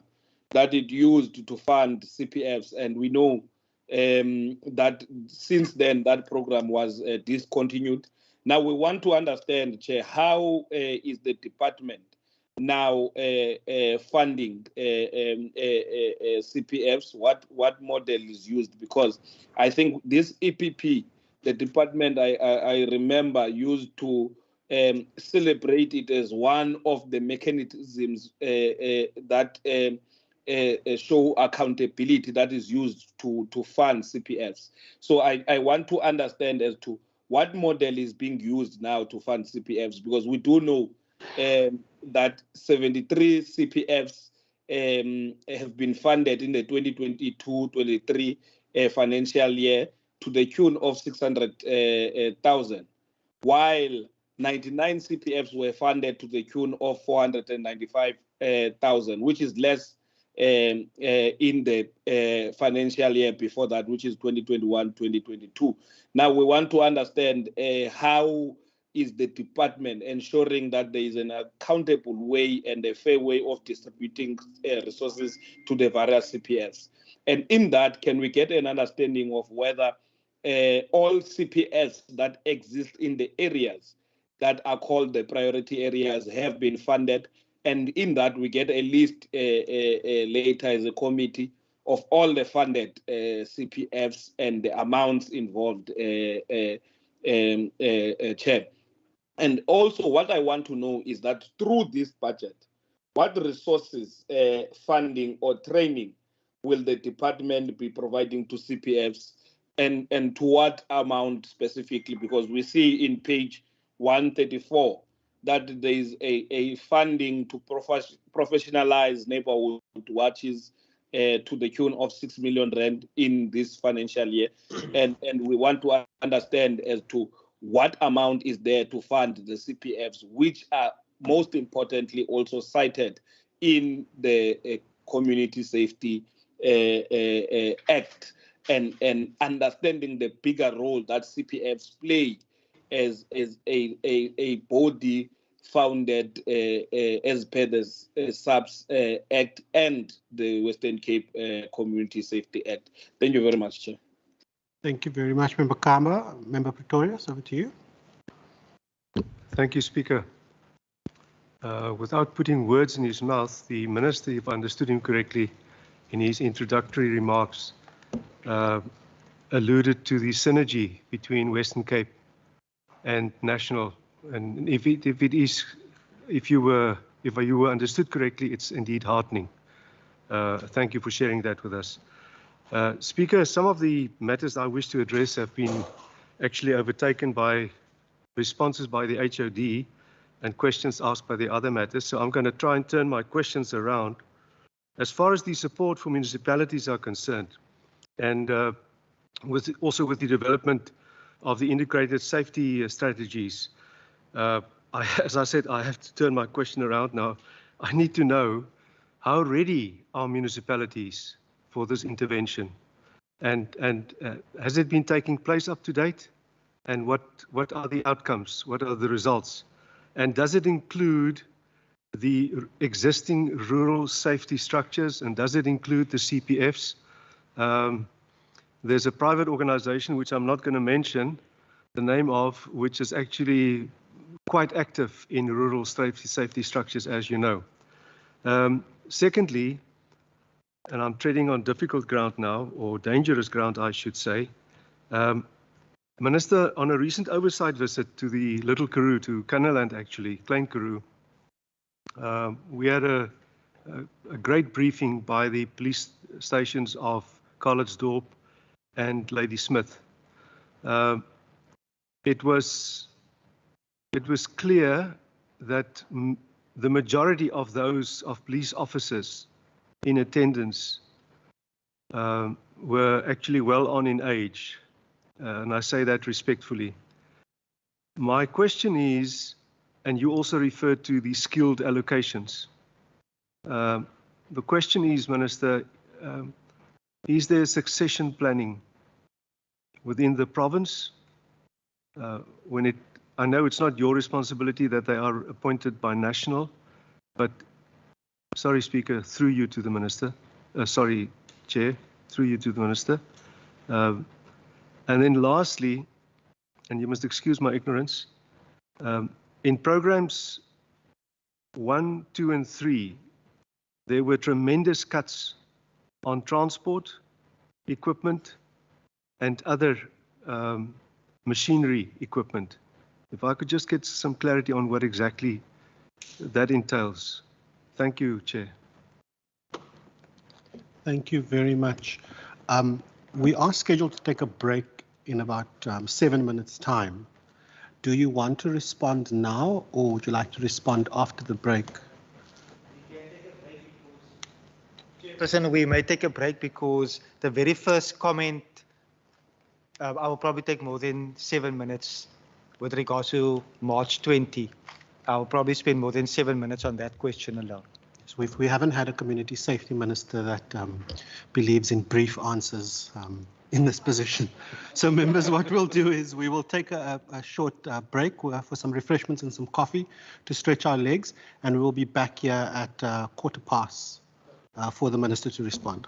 that it used to fund CPFs, and we know that since then that program was discontinued. Now we want to understand, Chair, how is the department now funding CPFs? What model is used? Because I think this EPP, the department I remember used to celebrate it as one of the mechanisms that show accountability that is used to fund CPFs. So I want to understand as to what model is being used now to fund CPFs, because we do know that 73 CPFs have been funded in the 2022-23 financial year to the tune of 600,000, while 99 CPFs were funded to the tune of 495,000, which is less in the financial year before that, which is 2021-2022. Now we want to understand how is the department ensuring that there is an accountable way and a fair way of distributing resources to the various CPFs. And in that, can we get an understanding of whether all CPFs that exist in the areas that are called the priority areas have been funded? And in that, we get a list later as a committee of all the funded CPFs and the amounts involved, Chair. And also what I want to know is that through this budget, what resources, funding or training will the department be providing to CPFs, and to what amount specifically? Because we see in page 134 that there is a funding to professionalize neighborhood watches to the tune of 6 million rand in this financial year. And we want to understand as to what amount is there to fund the CPFs, which are most importantly also cited in the Community Safety Act, and understanding the bigger role that CPFs play as a body founded as per the SAPS Act and the Western Cape Community Safety Act. Thank you very much, Chair. Thank you very much, Member Kama. Member Pretorius, over to you. Thank you, Speaker. Without putting words in his mouth, the Minister, if I understood him correctly, in his introductory remarks, alluded to the synergy between Western Cape and national. And if you were understood correctly, it's indeed heartening. Thank you for sharing that with us. Speaker, some of the matters I wish to address have been actually overtaken by responses by the HOD and questions asked by the other matters. So I'm going to try and turn my questions around. As far as the support for municipalities are concerned, and also with the development of the integrated safety strategies, as I said, I have to turn my question around now. I need to know how ready are municipalities for this intervention, and has it been taking place up to date, and what are the outcomes, what are the results, and does it include the existing rural safety structures, and does it include the CPFs? There's a private organization which I'm not going to mention the name of, which is actually quite active in rural safety structures, as you know. Secondly, and I'm treading on difficult ground now, or dangerous ground, I should say. Minister, on a recent oversight visit to the Little Karoo, to Kannaland actually, Klein Karoo, we had a great briefing by the police stations of Carlitsdorp and Ladysmith. It was clear that the majority of those police officers in attendance were actually well on in age, and I say that respectfully. My question is, and you also referred to the skilled allocations. The question is, Minister, is there succession planning within the province? I know it's not your responsibility that they are appointed by national, but sorry, Speaker, through you to the Minister. Sorry, Chair, through you to the Minister. And then lastly, and you must excuse my ignorance, in programs 1, 2, and 3, there were tremendous cuts on transport, equipment, and other machinery equipment. If I could just get some clarity on what exactly that entails. Thank you, Chair. Thank you very much. We are scheduled to take a break in about 7 minutes' time. Do you want to respond now, or would you like to respond after the break? Chairperson, we may take a break because the very first comment, I will probably take more than 7 minutes with regards to March 20. I'll probably spend more than 7 minutes on that question alone. So we haven't had a community safety minister that believes in brief answers in this position. So members, what we'll do is we will take a short break for some refreshments and some coffee to stretch our legs, and we will be back here at 15:15 for the minister to respond.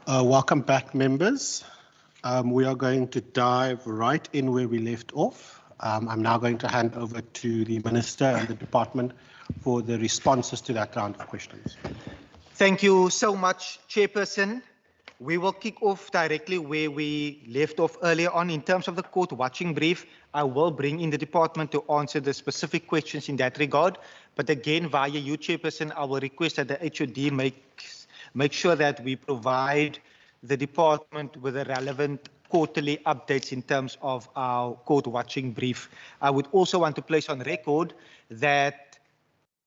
Welcome back, members. We are going to dive right in where we left off. I'm now going to hand over to the Minister and the Department for the responses to that round of questions. Thank you so much, Chairperson. We will kick off directly where we left off earlier on. In terms of the court watching brief, I will bring in the department to answer the specific questions in that regard. But again, via you, Chairperson, I will request that the HOD make sure that we provide the department with the relevant quarterly updates in terms of our court watching brief. I would also want to place on record that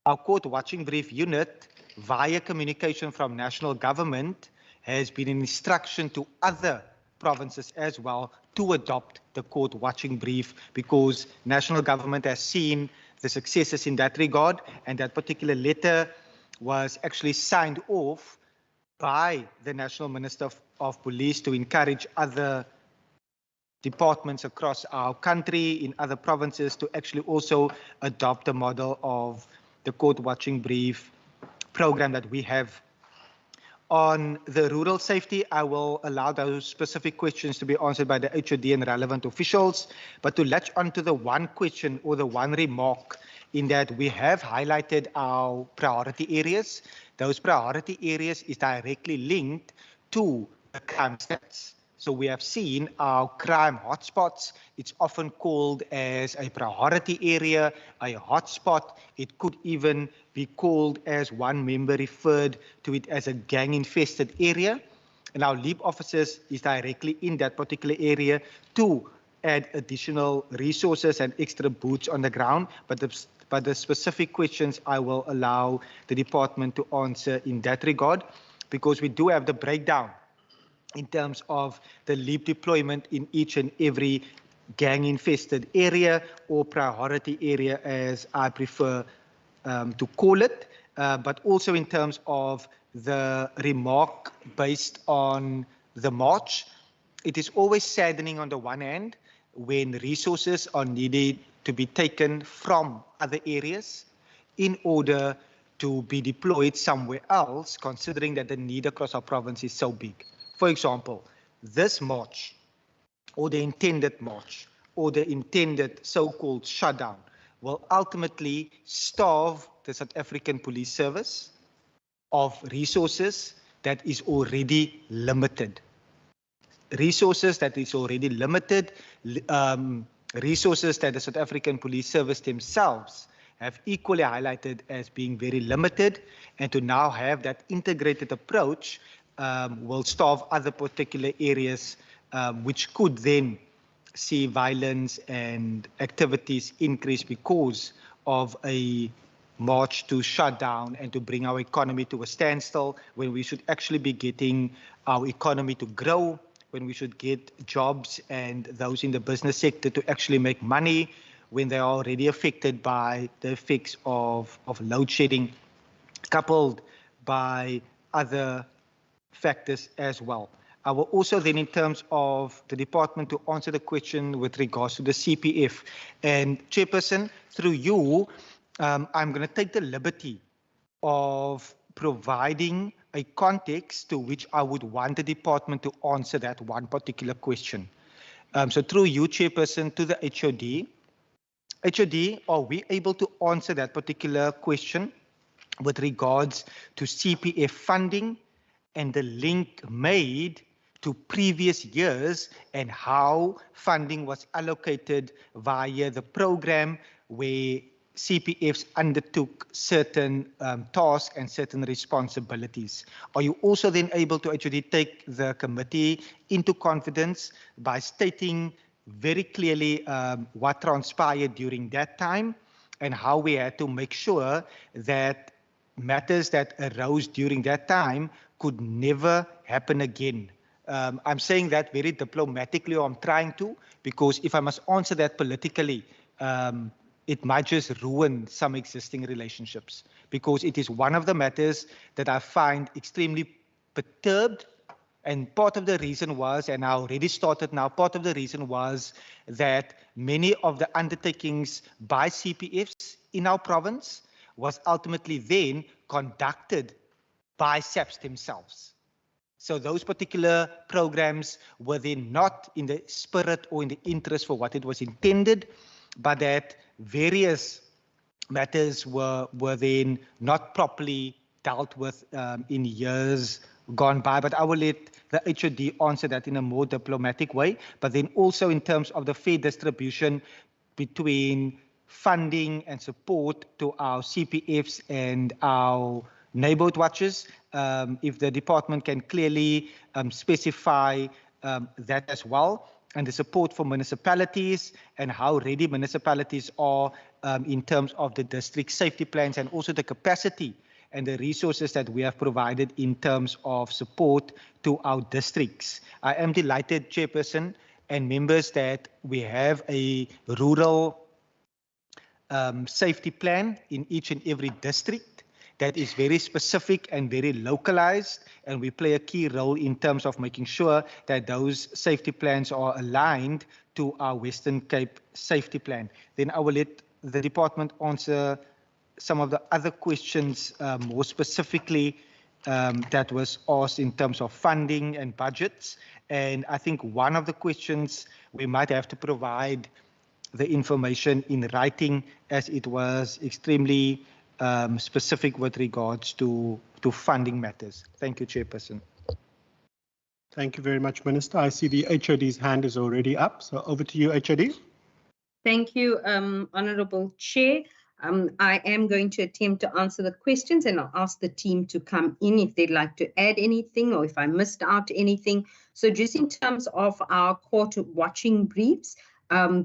our court watching brief unit, via communication from national government, has been an instruction to other provinces as well to adopt the court watching brief, because national government has seen the successes in that regard, and that particular letter was actually signed off by the National Minister of Police to encourage other departments across our country in other provinces to actually also adopt a model of the court watching brief program that we have. On the rural safety, I will allow those specific questions to be answered by the HOD and relevant officials. But to latch onto the one question or the one remark, in that we have highlighted our priority areas. Those priority areas is directly linked to the crime stats. So we have seen our crime hotspots. It's often called as a priority area, a hotspot. It could even be called, as one member referred to it, as a gang-infested area. And our LEAP officers is directly in that particular area to add additional resources and extra boots on the ground. But the specific questions I will allow the department to answer in that regard, because we do have the breakdown in terms of the LEAP deployment in each and every gang-infested area or priority area, as I prefer to call it, but also in terms of the remark based on the march. It is always saddening on the one hand when resources are needed to be taken from other areas in order to be deployed somewhere else, considering that the need across our province is so big. For example, this march, or the intended march, or the intended so-called shutdown, will ultimately starve the South African Police Service of resources that is already limited. Resources that is already limited, resources that the South African Police Service themselves have equally highlighted as being very limited, and to now have that integrated approach will starve other particular areas, which could then see violence and activities increase because of a march to shut down and to bring our economy to a standstill, when we should actually be getting our economy to grow, when we should get jobs and those in the business sector to actually make money, when they are already affected by the effects of load shedding, coupled by other factors as well. I will also then, in terms of the department, to answer the question with regards to the CPF. And Chairperson, through you, I'm going to take the liberty of providing a context to which I would want the department to answer that one particular question. So through you, Chairperson, to the HOD. HOD, are we able to answer that particular question with regards to CPF funding and the link made to previous years and how funding was allocated via the program where CPFs undertook certain tasks and certain responsibilities? Are you also then able to actually take the committee into confidence by stating very clearly what transpired during that time and how we had to make sure that matters that arose during that time could never happen again? I'm saying that very diplomatically, or I'm trying to, because if I must answer that politically, it might just ruin some existing relationships, because it is one of the matters that I find extremely perturbed. And part of the reason was, and I already started now, part of the reason was that many of the undertakings by CPFs in our province was ultimately then conducted by SAPs themselves. So those particular programs were then not in the spirit or in the interest for what it was intended, but that various matters were then not properly dealt with in years gone by. But I will let the HOD answer that in a more diplomatic way. But then also in terms of the fair distribution between funding and support to our CPFs and our neighborhood watches, if the department can clearly specify that as well, and the support for municipalities and how ready municipalities are in terms of the district safety plans, and also the capacity and the resources that we have provided in terms of support to our districts. I am delighted, Chairperson and members, that we have a rural safety plan in each and every district that is very specific and very localized, and we play a key role in terms of making sure that those safety plans are aligned to our Western Cape safety plan. Then I will let the department answer some of the other questions more specifically that was asked in terms of funding and budgets. And I think one of the questions we might have to provide the information in writing, as it was extremely specific with regards to funding matters. Thank you, Chairperson. Thank you very much, Minister. I see the HOD's hand is already up. So over to you, HOD. Thank you, Honourable Chair. I am going to attempt to answer the questions, and I'll ask the team to come in if they'd like to add anything or if I missed out anything. So just in terms of our court watching briefs,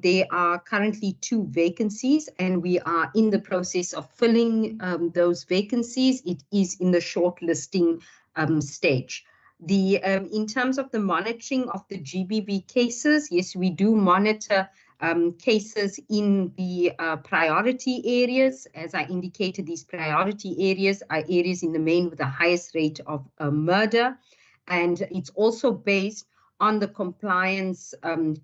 there are currently 2 vacancies, and we are in the process of filling those vacancies. It is in the shortlisting stage. In terms of the monitoring of the GBV cases, yes, we do monitor cases in the priority areas. As I indicated, these priority areas are areas in the main with the highest rate of murder, and it's also based on the compliance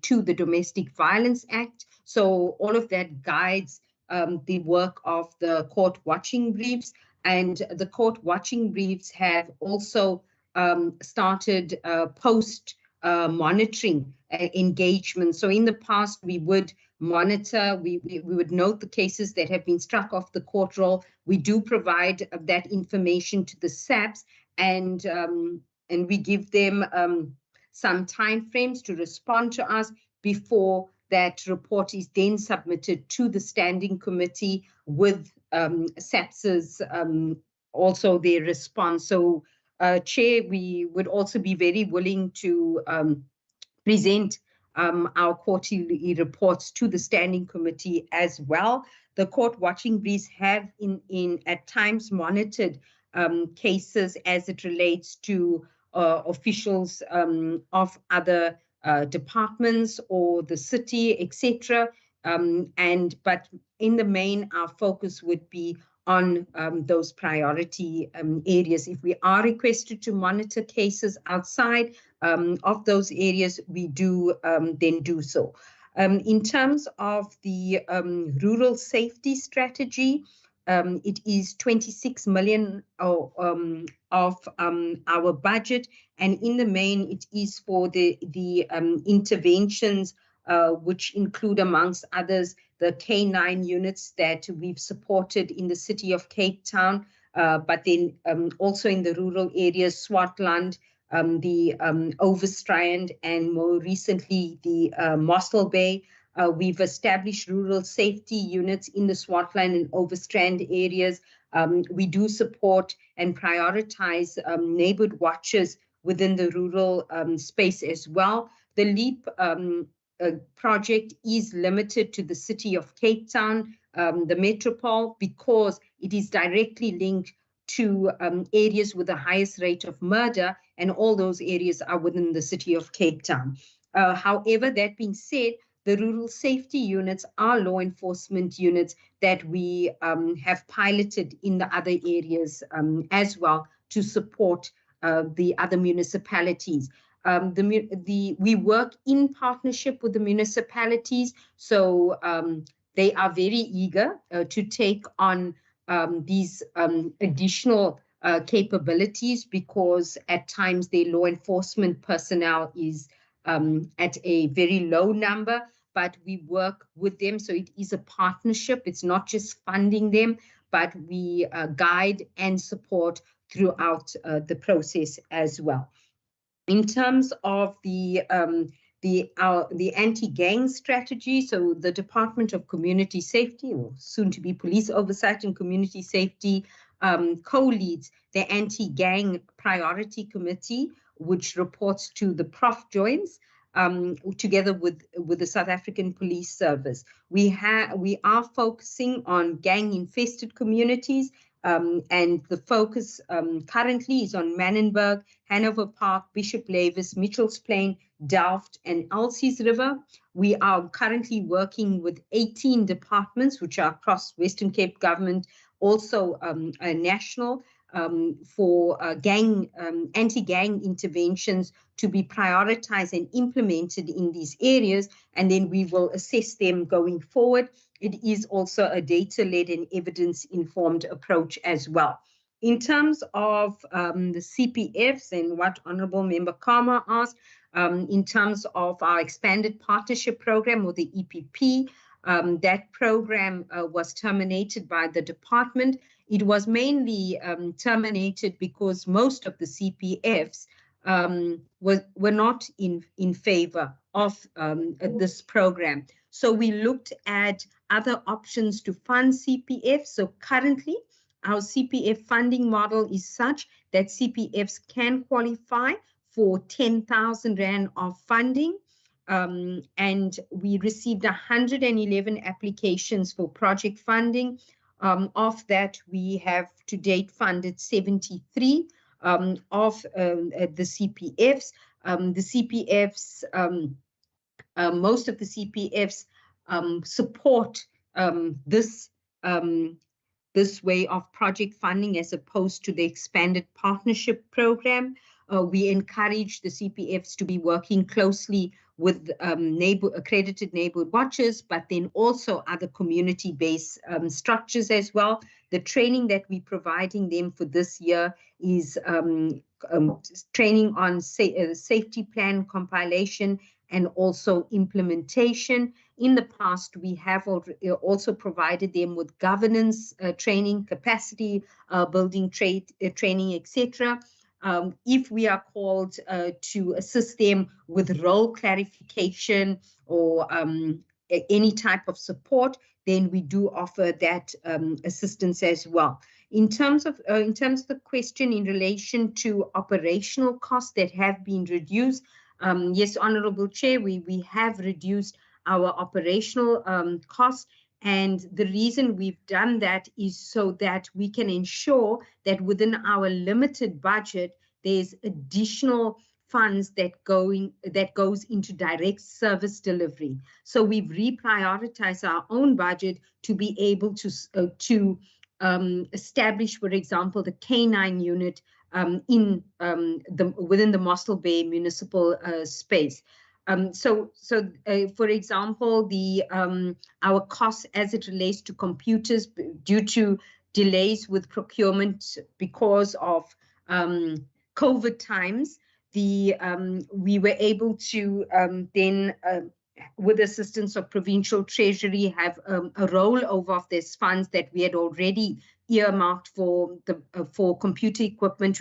to the Domestic Violence Act. So all of that guides the work of the court watching briefs, and the court watching briefs have also started post monitoring engagement. So in the past, we would monitor, we would note the cases that have been struck off the court roll. We do provide that information to the SAPs, and we give them some timeframes to respond to us before that report is then submitted to the standing committee with SAPS's also their response. So Chair, we would also be very willing to present our quarterly reports to the standing committee as well. The court watching briefs have at times monitored cases as it relates to officials of other departments or the city, etc. But in the main, our focus would be on those priority areas. If we are requested to monitor cases outside of those areas, we do then do so. In terms of the rural safety strategy, it is 26 million of our budget, and in the main, it is for the interventions which include, amongst others, the K9 units that we've supported in the city of Cape Town, but then also in the rural areas, Swartland, the Overstrand, and more recently the Mossel Bay. We've established rural safety units in the Swartland and Overstrand areas. We do support and prioritize neighborhood watches within the rural space as well. The LEAP project is limited to the city of Cape Town, the metropole, because it is directly linked to areas with the highest rate of murder, and all those areas are within the city of Cape Town. However, that being said, the rural safety units are law enforcement units that we have piloted in the other areas as well to support the other municipalities. We work in partnership with the municipalities, so they are very eager to take on these additional capabilities, because at times their law enforcement personnel is at a very low number, but we work with them. So it is a partnership. It's not just funding them, but we guide and support throughout the process as well. In terms of the anti-gang strategy, so the Department of Community Safety, or soon to be Police Oversight and Community Safety, co-leads the Anti-Gang Priority Committee, which reports to the Prof Joins, together with the South African Police Service. We are focusing on gang-infested communities, and the focus currently is on Manenberg, Hanover Park, Bishop Lavis, Mitchell's Plain, Delft, and Elsie's River. We are currently working with 18 departments, which are across Western Cape government, also national, for anti-gang interventions to be prioritized and implemented in these areas, and then we will assess them going forward. It is also a data-led and evidence-informed approach as well. In terms of the CPFs and what Honorable Member Kama asked, in terms of our expanded partnership program, or the EPP, that program was terminated by the department. It was mainly terminated because most of the CPFs were not in favor of this program. So we looked at other options to fund CPF. So currently, our CPF funding model is such that CPFs can qualify for 10,000 Rand of funding. And we received 111 applications for project funding. Of that, we have to date funded 73 of the CPFs. Most of the CPFs support this way of project funding as opposed to the expanded partnership program. We encourage the CPFs to be working closely with accredited neighborhood watchers, but then also other community-based structures as well. The training that we're providing them for this year is training on safety plan compilation and also implementation. In the past, we have also provided them with governance training, capacity building training, etc. If we are called to assist them with role clarification or any type of support, then we do offer that assistance as well. In terms of the question in relation to operational costs that have been reduced, yes, Honourable Chair, we have reduced our operational costs. And the reason we've done that is so that we can ensure that within our limited budget, there's additional funds that goes into direct service delivery. So we've reprioritized our own budget to be able to establish, for example, the K9 unit within the Mossel Bay municipal space. For example, our costs as it relates to computers due to delays with procurement because of COVID times, we were able to then, with assistance of Provincial Treasury, have a rollover of these funds that we had already earmarked for computer equipment,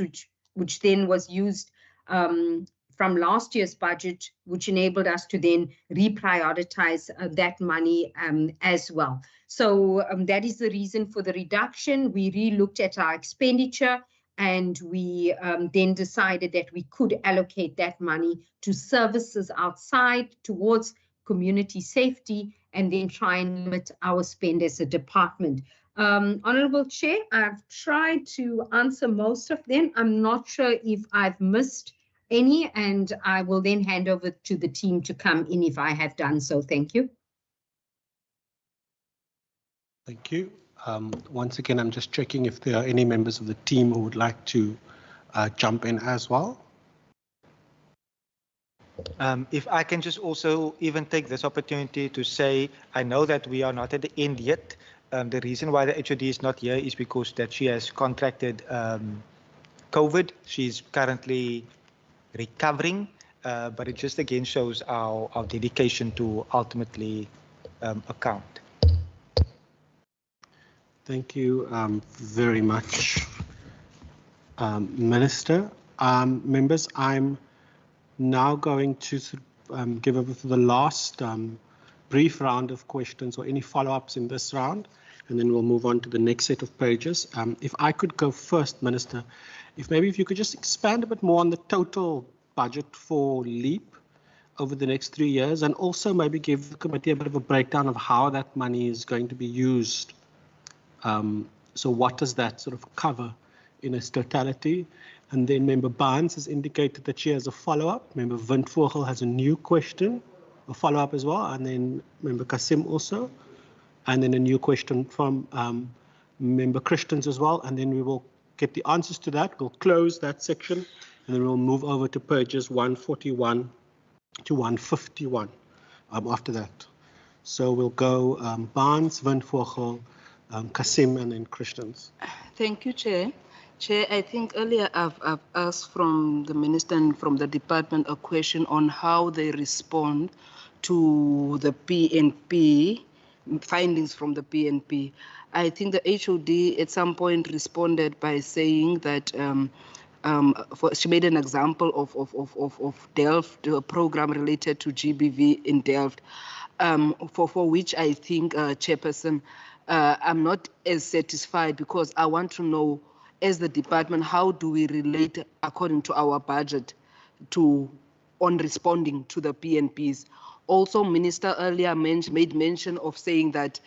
which then was used from last year's budget, which enabled us to then reprioritize that money as well. So that is the reason for the reduction. We re-looked at our expenditure, and we then decided that we could allocate that money to services outside towards community safety, and then try and limit our spend as a department. Honourable Chair, I've tried to answer most of them. I'm not sure if I've missed any, and I will then hand over to the team to come in if I have done so. Thank you. Thank you. Once again, I'm just checking if there are any members of the team who would like to jump in as well. If I can just also even take this opportunity to say, I know that we are not at the end yet. The reason why the HOD is not here is because that she has contracted COVID. She's currently recovering, but it just again shows our dedication to ultimately account. Thank you very much, Minister. Members, I'm now going to give over to the last brief round of questions or any follow-ups in this round, and then we'll move on to the next set of pages. If I could go first, Minister, if you could just expand a bit more on the total budget for LEAP over the next 3 years, and also maybe give the committee a bit of a breakdown of how that money is going to be used. So what does that sort of cover in its totality? And then Member Barnes has indicated that she has a follow-up. Member Windvogel has a new question, a follow-up as well, and then Member Kasim also, and then a new question from Member Christians as well, and then we will get the answers to that. We'll close that section, and then we'll move over to pages 141 to 151 after that. So we'll go Barnes, Windvogel, Kasim, and then Christians. Thank you, Chair. Chair, I think earlier I've asked from the Minister and from the department a question on how they respond to the PNP, findings from the PNP. I think the HOD at some point responded by saying that she made an example of Delft, a program related to GBV in Delft, for which I think, Chairperson, I'm not as satisfied, because I want to know, as the department, how do we relate according to our budget on responding to the PNPs? Also, Minister earlier made mention of saying that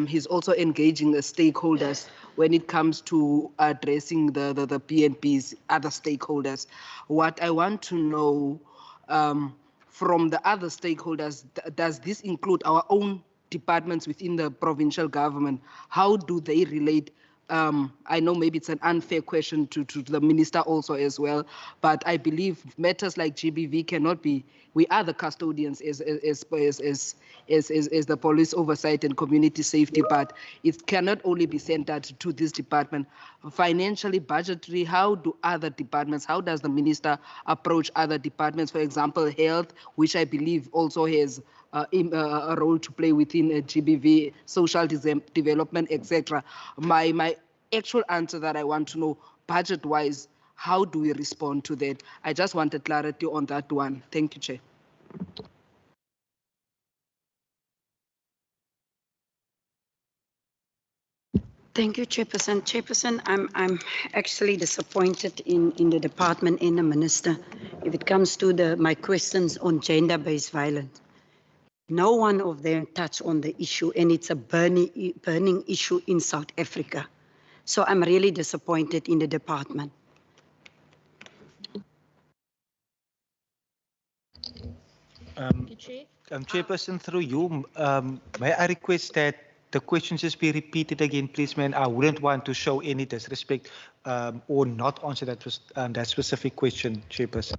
he's also engaging the stakeholders when it comes to addressing the PNPs, other stakeholders. What I want to know from the other stakeholders, does this include our own departments within the provincial government? How do they relate? I know maybe it's an unfair question to the minister also as well, but I believe matters like GBV cannot be, we are the custodians as the police oversight and community safety, but it cannot only be centered to this department. Financially, budgetary, how do other departments, how does the minister approach other departments? For example, health, which I believe also has a role to play within GBV, social development, etc. My actual answer that I want to know, budget-wise, how do we respond to that? I just wanted clarity on that one. Thank you, Chair. Thank you, Chairperson. Chairperson, I'm actually disappointed in the department and the minister if it comes to my questions on gender-based violence. No one of them touched on the issue, and it's a burning issue in South Africa. So I'm really disappointed in the department. Chairperson, through you, may I request that the questions just be repeated again, please, man? I wouldn't want to show any disrespect or not answer that specific question, Chairperson.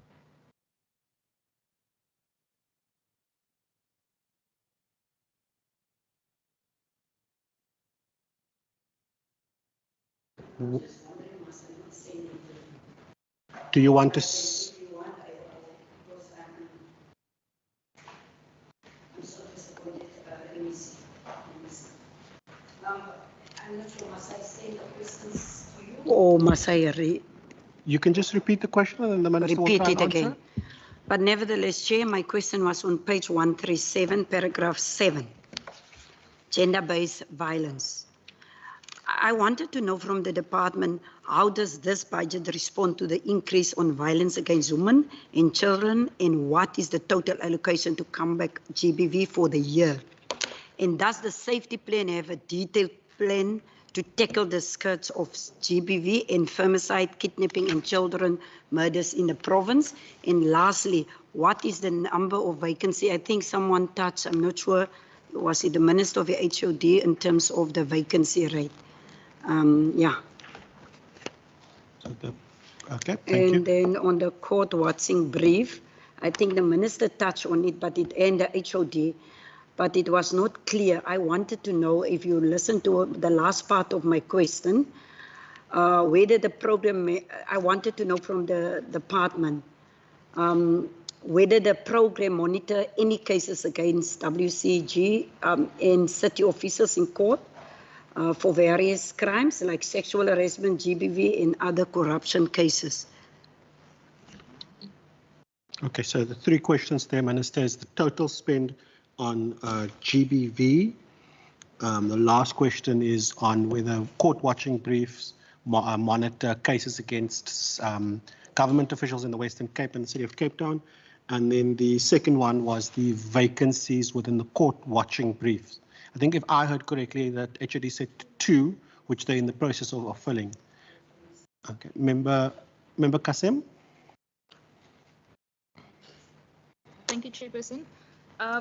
Do you want to? I'm not sure, must I send the questions to you? Or must I You can just repeat the question and then the minister will try and answer again. But nevertheless, Chair, my question was on page 137, paragraph 7, gender-based violence. I wanted to know from the department, how does this budget respond to the increase on violence against women and children, and what is the total allocation to combat GBV for the year? And does the safety plan have a detailed plan to tackle the skirts of GBV and femicide, kidnapping and children murders in the province? And lastly, what is the number of vacancy? I think someone touched, I'm not sure, was it the Minister of the HOD in terms of the vacancy rate? Yeah. Okay, thank you. And then on the court watching brief, I think the Minister touched on it, but and the HOD, but it was not clear. I wanted to know, if you listened to the last part of my question, whether the program, I wanted to know from the department, whether the program monitor any cases against WCG and city officers in court for various crimes like sexual harassment, GBV, and other corruption cases. Okay, so the three questions there, Minister, is the total spend on GBV. The last question is on whether court watching briefs monitor cases against government officials in the Western Cape and the City of Cape Town. And then the second one was the vacancies within the court watching briefs. I think if I heard correctly that HOD said 2, which they're in the process of filling. Okay, Member Kasim? Thank you, Chairperson.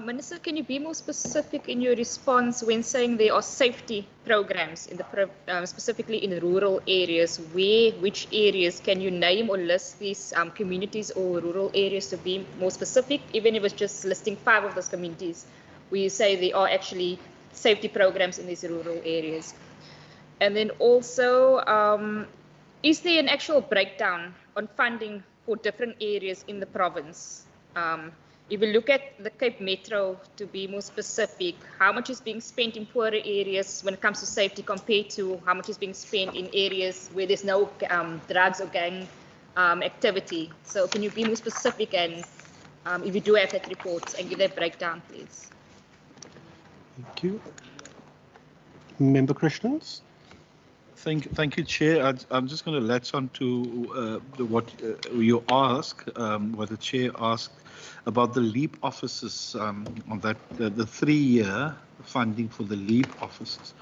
Minister, can you be more specific in your response when saying there are safety programs in the specifically in rural areas? Which areas can you name or list these communities or rural areas to be more specific? Even if it's just listing 5 of those communities, where you say there are actually safety programs in these rural areas. And then also, is there an actual breakdown on funding for different areas in the province? If we look at the Cape Metro, to be more specific, how much is being spent in poorer areas when it comes to safety compared to how much is being spent in areas where there's no drugs or gang activity? So can you be more specific, and if you do have that report, and give that breakdown, please? Thank you. Member Christians? Thank you, Chair. I'm just going to latch on to what you asked, what the Chair asked about the LEAP offices, on that the 3-year funding for the LEAP offices.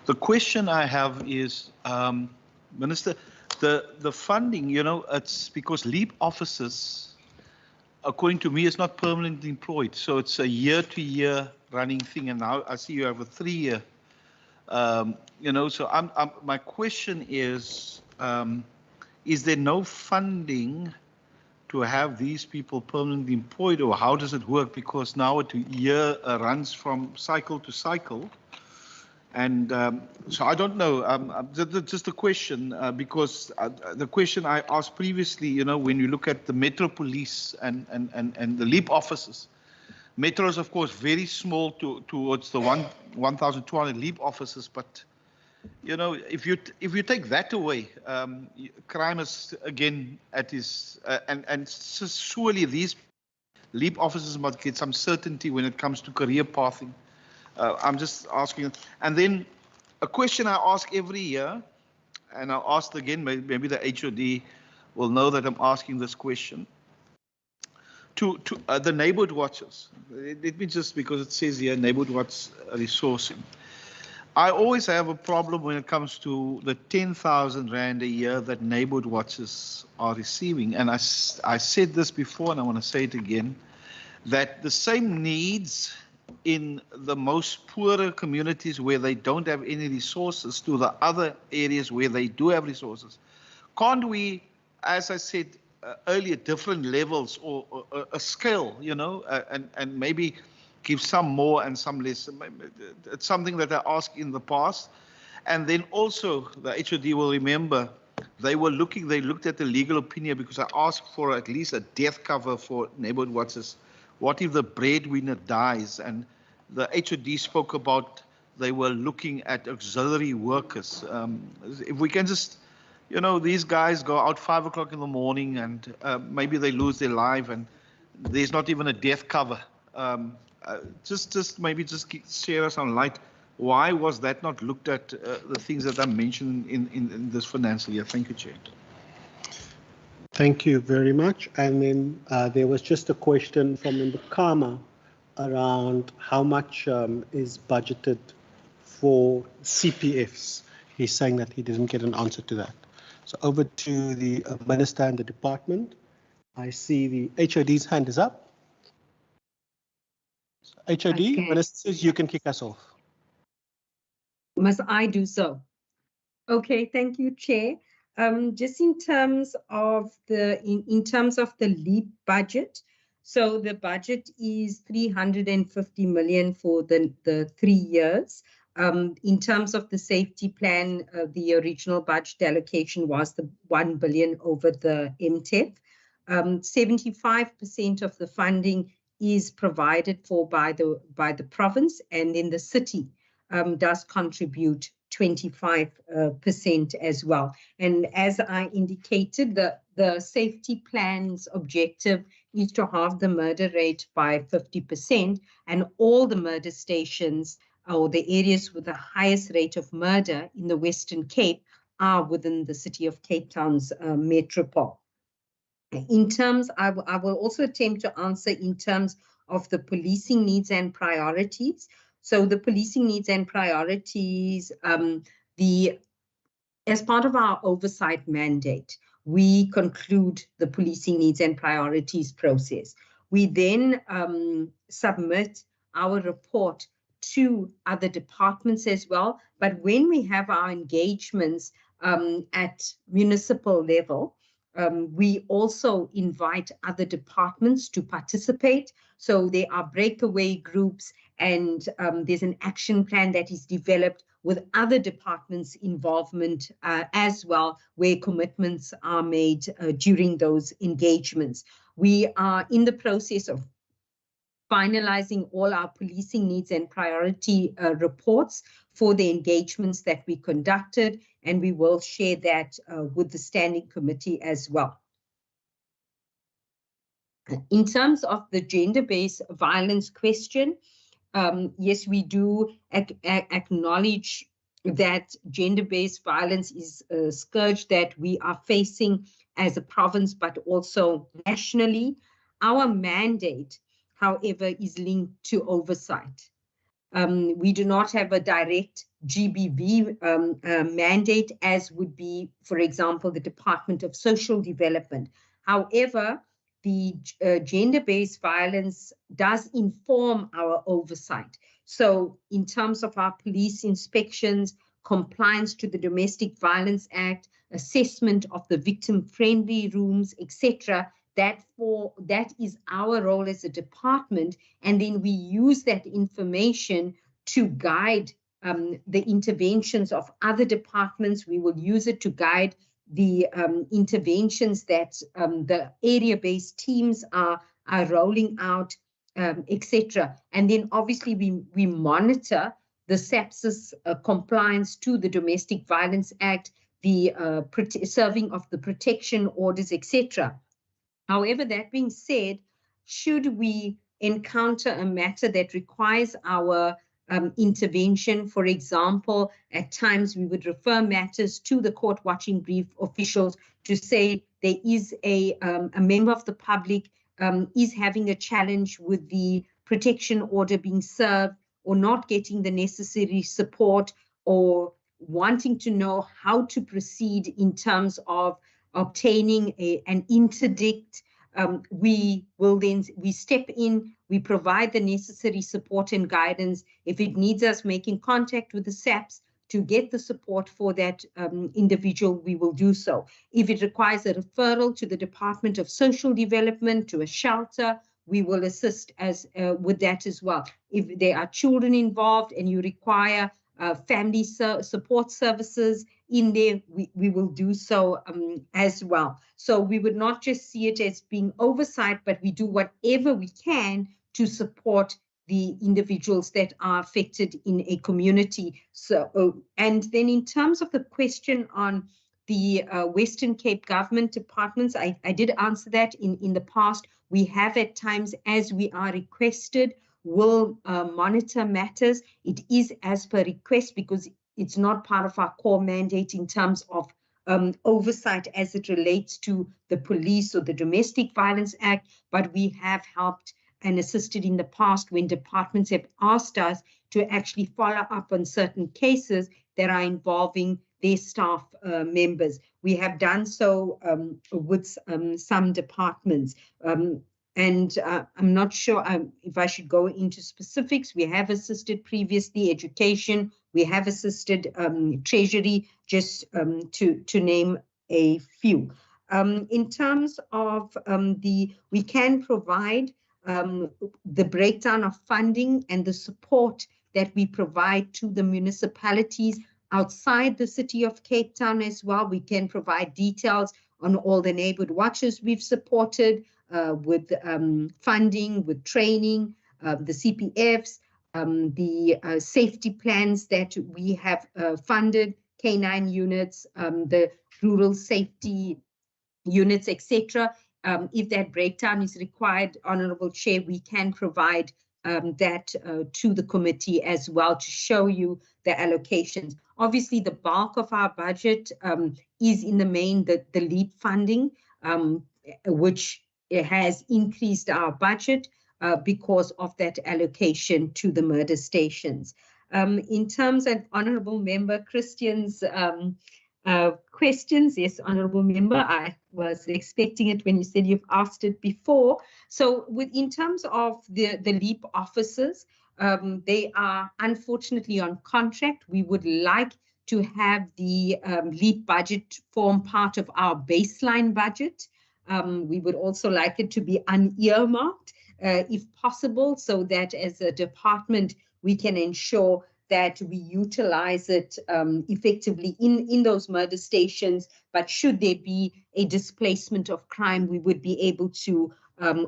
The question I have is, Minister, the funding, you know, it's because LEAP offices, according to me, is not permanently employed. So it's a year-to-year running thing. And now I see you have a 3-year. You know, so my question is there no funding to have these people permanently employed, or how does it work? Because now a year runs from cycle to cycle. And so I don't know, just a question, because the question I asked previously, you know, when you look at the Metro Police and the LEAP offices, Metro is, of course, very small towards the 1,200 LEAP officers, but you know, if you take that away, crime is again at its and surely these LEAP officers must get some certainty when it comes to career pathing. I'm just asking, and then a question I ask every year, and I'll ask again. Maybe the HOD will know that I'm asking this question. To the neighborhood watchers, let me just, because it says here neighborhood watch resourcing. I always have a problem when it comes to the 10,000 Rand a year that neighborhood watchers are receiving. And I said this before, and I want to say it again, that the same needs in the most poorer communities where they don't have any resources to the other areas where they do have resources. Can't we, as I said earlier, different levels or a scale, you know, and maybe give some more and some less? It's something that I asked in the past. And then also the HOD will remember they looked at the legal opinion, because I asked for at least a death cover for neighborhood watchers. What if the breadwinner dies? And the HOD spoke about they were looking at auxiliary workers. If we can just, you know, these guys go out 5 o'clock in the morning and maybe they lose their life and there's not even a death cover. Just maybe just share us some light. Why was that not looked at, the things that I mentioned in this financial year? Thank you, Chair. Thank you very much. And then there was just a question from Member Kama around how much is budgeted for CPFs. He's saying that he didn't get an answer to that. So over to the Minister and the Department. I see the HOD's hand is up. So HOD, Okay. Minister says you can kick us off. Must I do so? Okay, thank you, Chair. Just in terms of the LEAP budget, so the budget is 350 million for the 3 years. In terms of the safety plan, the original budget allocation was the 1 billion over the MTEF. 75% of the funding is provided for by the province, and then the city does contribute 25% as well. And as I indicated, the safety plan's objective is to halve the murder rate by 50%, and all the murder stations or the areas with the highest rate of murder in the Western Cape are within the city of Cape Town's metropole. In terms, I will also attempt to answer in terms of the policing needs and priorities. So the policing needs and priorities, as part of our oversight mandate, we conclude the policing needs and priorities process. We then submit our report to other departments as well. But when we have our engagements at municipal level, we also invite other departments to participate. So there are breakaway groups, and there's an action plan that is developed with other departments' involvement as well, where commitments are made during those engagements. We are in the process of finalizing all our policing needs and priority reports for the engagements that we conducted, and we will share that with the standing committee as well. In terms of the gender-based violence question, yes, we do acknowledge that gender-based violence is a scourge that we are facing as a province, but also nationally. Our mandate, however, is linked to oversight. We do not have a direct GBV mandate, as would be, for example, the Department of Social Development. However, the gender-based violence does inform our oversight. So in terms of our police inspections, compliance to the Domestic Violence Act, assessment of the victim-friendly rooms, etc., that is our role as a department, and then we use that information to guide the interventions of other departments. We will use it to guide the interventions that the area-based teams are rolling out, etc. And then obviously we monitor the SAPS's compliance to the Domestic Violence Act, the serving of the protection orders, etc. However, that being said, should we encounter a matter that requires our intervention, for example, at times we would refer matters to the court watching brief officials to say there is a member of the public is having a challenge with the protection order being served, or not getting the necessary support, or wanting to know how to proceed in terms of obtaining an interdict. We step in, we provide the necessary support and guidance. If it needs us making contact with the SAPS to get the support for that individual, we will do so. If it requires a referral to the Department of Social Development, to a shelter, we will assist with that as well. If there are children involved and you require family support services in there, we will do so as well. So we would not just see it as being oversight, but we do whatever we can to support the individuals that are affected in a community. So, and then in terms of the question on the Western Cape government departments, I did answer that in the past. We have at times, as we are requested, will monitor matters. It is as per request, because it's not part of our core mandate in terms of oversight as it relates to the police or the Domestic Violence Act, but we have helped and assisted in the past when departments have asked us to actually follow up on certain cases that are involving their staff members. We have done so with some departments. And I'm not sure if I should go into specifics. We have assisted previously education. We have assisted Treasury, just to name a few. In terms of we can provide the breakdown of funding and the support that we provide to the municipalities outside the city of Cape Town as well. We can provide details on all the neighborhood watches we've supported with funding, with training, the CPFs, the safety plans that we have funded, K9 units, the rural safety units, etc. If that breakdown is required, Honorable Chair, we can provide that to the committee as well to show you the allocations. Obviously, the bulk of our budget is in the main the LEAP funding, which has increased our budget because of that allocation to the murder stations. In terms of Honourable Member Christian's questions, yes, Honourable Member, I was expecting it when you said you've asked it before. So in terms of the LEAP officers, they are unfortunately on contract. We would like to have the LEAP budget form part of our baseline budget. We would also like it to be unearmarked if possible, so that as a department we can ensure that we utilize it effectively in those murder stations. But should there be a displacement of crime, we would be able to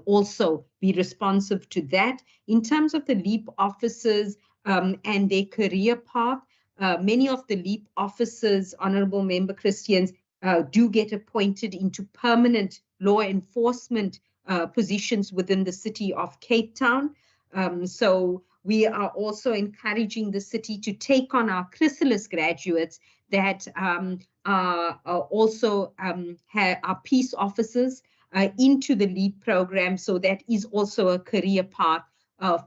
also be responsive to that. In terms of the LEAP officers and their career path, many of the LEAP officers, Honourable Member Christians, do get appointed into permanent law enforcement positions within the city of Cape Town. So we are also encouraging the city to take on our chrysalis graduates that are also are peace officers into the LEAP program. So that is also a career path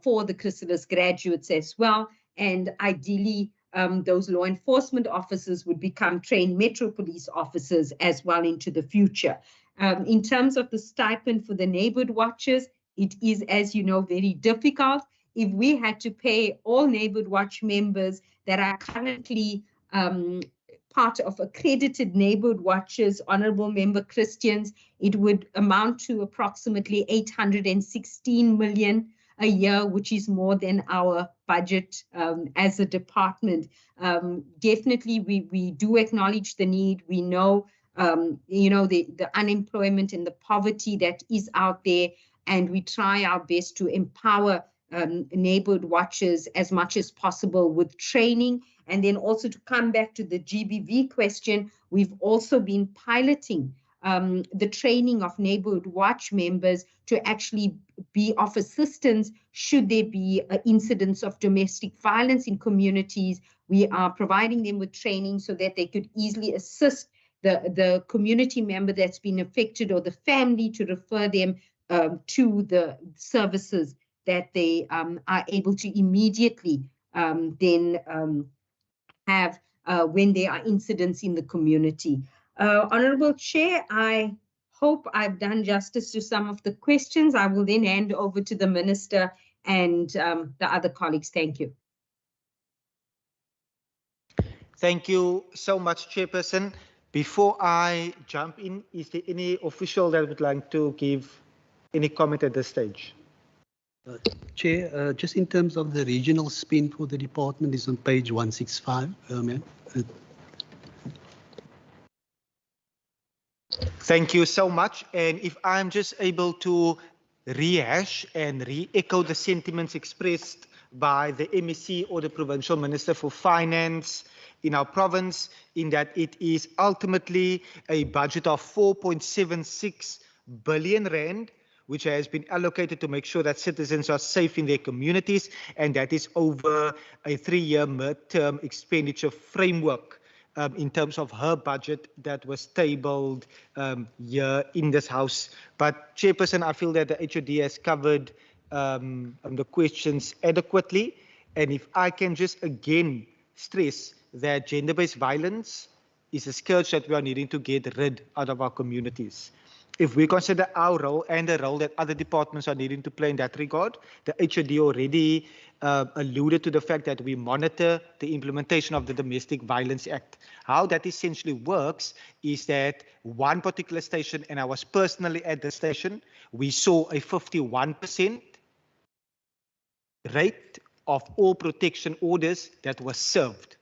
for the chrysalis graduates as well. And ideally, those law enforcement officers would become trained Metro Police officers as well into the future. In terms of the stipend for the neighborhood watchers, it is, as you know, very difficult. If we had to pay all neighborhood watch members that are currently part of accredited neighborhood watchers, Honourable Member Christians, it would amount to approximately 816 million a year, which is more than our budget as a department. Definitely, we do acknowledge the need. We know, you know, the unemployment and the poverty that is out there, and we try our best to empower neighborhood watchers as much as possible with training. And then also to come back to the GBV question, we've also been piloting the training of neighborhood watch members to actually be of assistance should there be incidents of domestic violence in communities. We are providing them with training so that they could easily assist the community member that's been affected or the family to refer them to the services that they are able to immediately then have when there are incidents in the community. Honourable Chair, I hope I've done justice to some of the questions. I will then hand over to the Minister and the other colleagues. Thank you. Thank you so much, Chairperson. Before I jump in, is there any official that would like to give any comment at this stage? Chair, just in terms of the regional spin for the department is on page 165, ma'am. Thank you so much. And if I'm just able to rehash and re-echo the sentiments expressed by the MEC or the Provincial Minister for Finance in our province, in that it is ultimately a budget of 4.76 billion rand, which has been allocated to make sure that citizens are safe in their communities, and that is over a 3-year midterm expenditure framework in terms of her budget that was tabled here in this House. But Chairperson, I feel that the HOD has covered the questions adequately, and if I can just again stress that gender-based violence is a scourge that we are needing to get rid out of our communities. If we consider our role and the role that other departments are needing to play in that regard, the HOD already alluded to the fact that we monitor the implementation of the Domestic Violence Act. How that essentially works is that one particular station, and I was personally at the station, we saw a 51% rate of all protection orders that were served.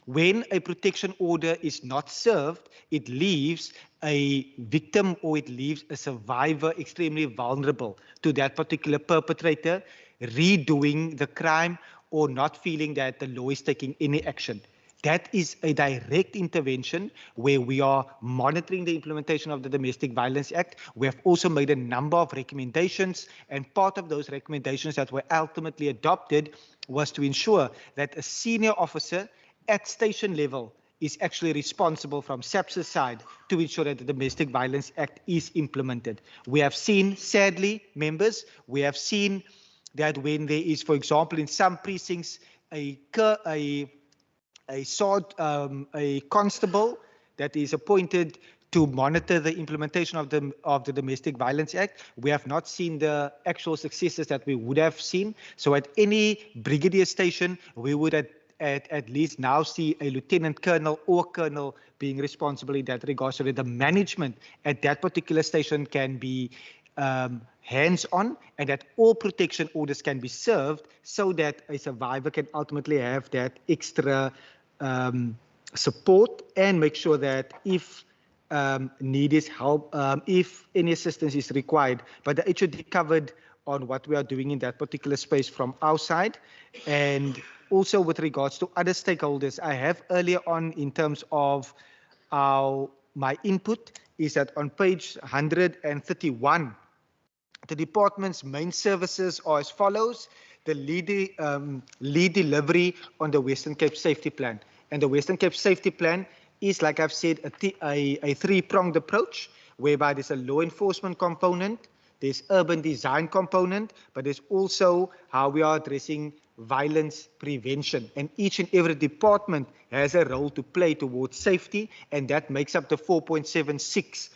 When a protection order is not served, it leaves a victim or it leaves a survivor extremely vulnerable to that particular perpetrator redoing the crime or not feeling that the law is taking any action. That is a direct intervention where we are monitoring the implementation of the Domestic Violence Act. We have also made a number of recommendations, and part of those recommendations that were ultimately adopted was to ensure that a senior officer at station level is actually responsible from SAPS's side to ensure that the Domestic Violence Act is implemented. We have seen, sadly, members, we have seen that when there is, for example, in some precincts, a constable that is appointed to monitor the implementation of the Domestic Violence Act, we have not seen the actual successes that we would have seen. So at any brigadier station, we would at least now see a lieutenant colonel or colonel being responsible in that regard, so that the management at that particular station can be hands-on and that all protection orders can be served so that a survivor can ultimately have that extra support and make sure that if need is help, if any assistance is required. But the HOD covered on what we are doing in that particular space from our side. And also with regards to other stakeholders, I have earlier on in terms of my input is that on page 131, the department's main services are as follows. The lead delivery on the Western Cape Safety Plan. And the Western Cape Safety Plan is, like I've said, a three-pronged approach, whereby there's a law enforcement component, there's urban design component, but there's also how we are addressing violence prevention. And each and every department has a role to play towards safety, and that makes up the 4.76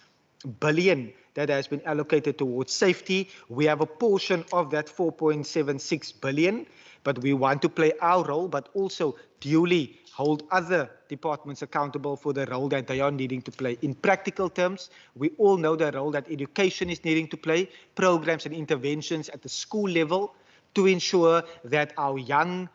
billion that has been allocated towards safety. We have a portion of that 4.76 billion, but we want to play our role, but also duly hold other departments accountable for the role that they are needing to play. In practical terms, we all know the role that education is needing to play, programs and interventions at the school level to ensure that our young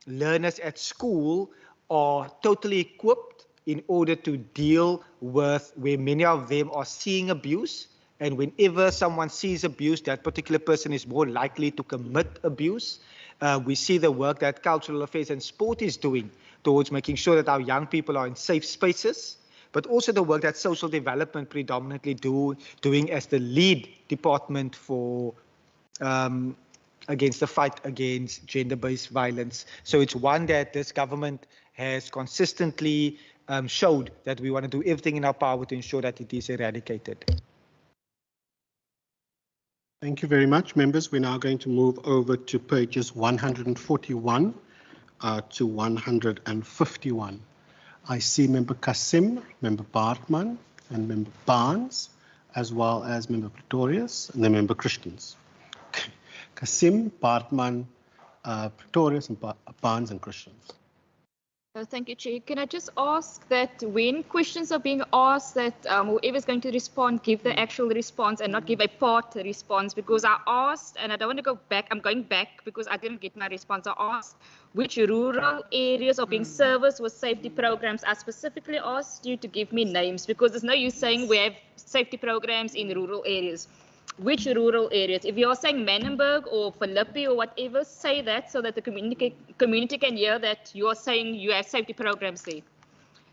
learners at school are totally equipped in order to deal with where many of them are seeing abuse. And whenever someone sees abuse, that particular person is more likely to commit abuse. We see the work that Cultural Affairs and Sport is doing towards making sure that our young people are in safe spaces, but also the work that Social Development predominantly doing as the lead department for against the fight against gender-based violence. So it's one that this government has consistently showed that we want to do everything in our power to ensure that it is eradicated. Thank you very much, members. We're now going to move over to pages 141 to 151. I see Member Kasim, Member Bartman, and Member Barnes, as well as Member Pretorius and the Member Christians. Okay. Kasim, Bartman, Pretorius, and Barnes and Christians. Thank you, Chair. Can I just ask that when questions are being asked, that whoever is going to respond, give the actual response and not give a part response, because I asked, and I don't want to go back, I'm going back because I didn't get my response. I asked which rural areas are being serviced with safety programs. I specifically asked you to give me names because there's no use saying we have safety programs in rural areas. Which rural areas? If you're saying Manenberg or Philippi or whatever, say that so that the community can hear that you are saying you have safety programs there.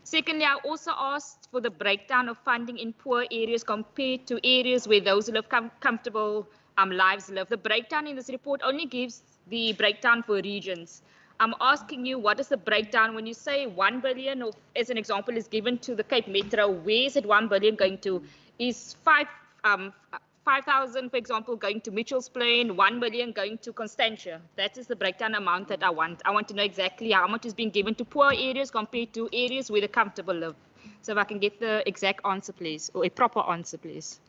Secondly, I also asked for the breakdown of funding in poor areas compared to areas where those who live comfortable lives live. The breakdown in this report only gives the breakdown for regions. I'm asking you, what is the breakdown when you say 1 billion, or as an example, is given to the Cape Metro? Where is it 1 billion going to? Is 5,000, for example, going to Mitchell's Plain, 1 million going to Constantia? That is the breakdown amount that I want. I want to know exactly how much is being given to poor areas compared to areas where the comfortable live. So if I can get the exact answer, please, or a proper answer, please.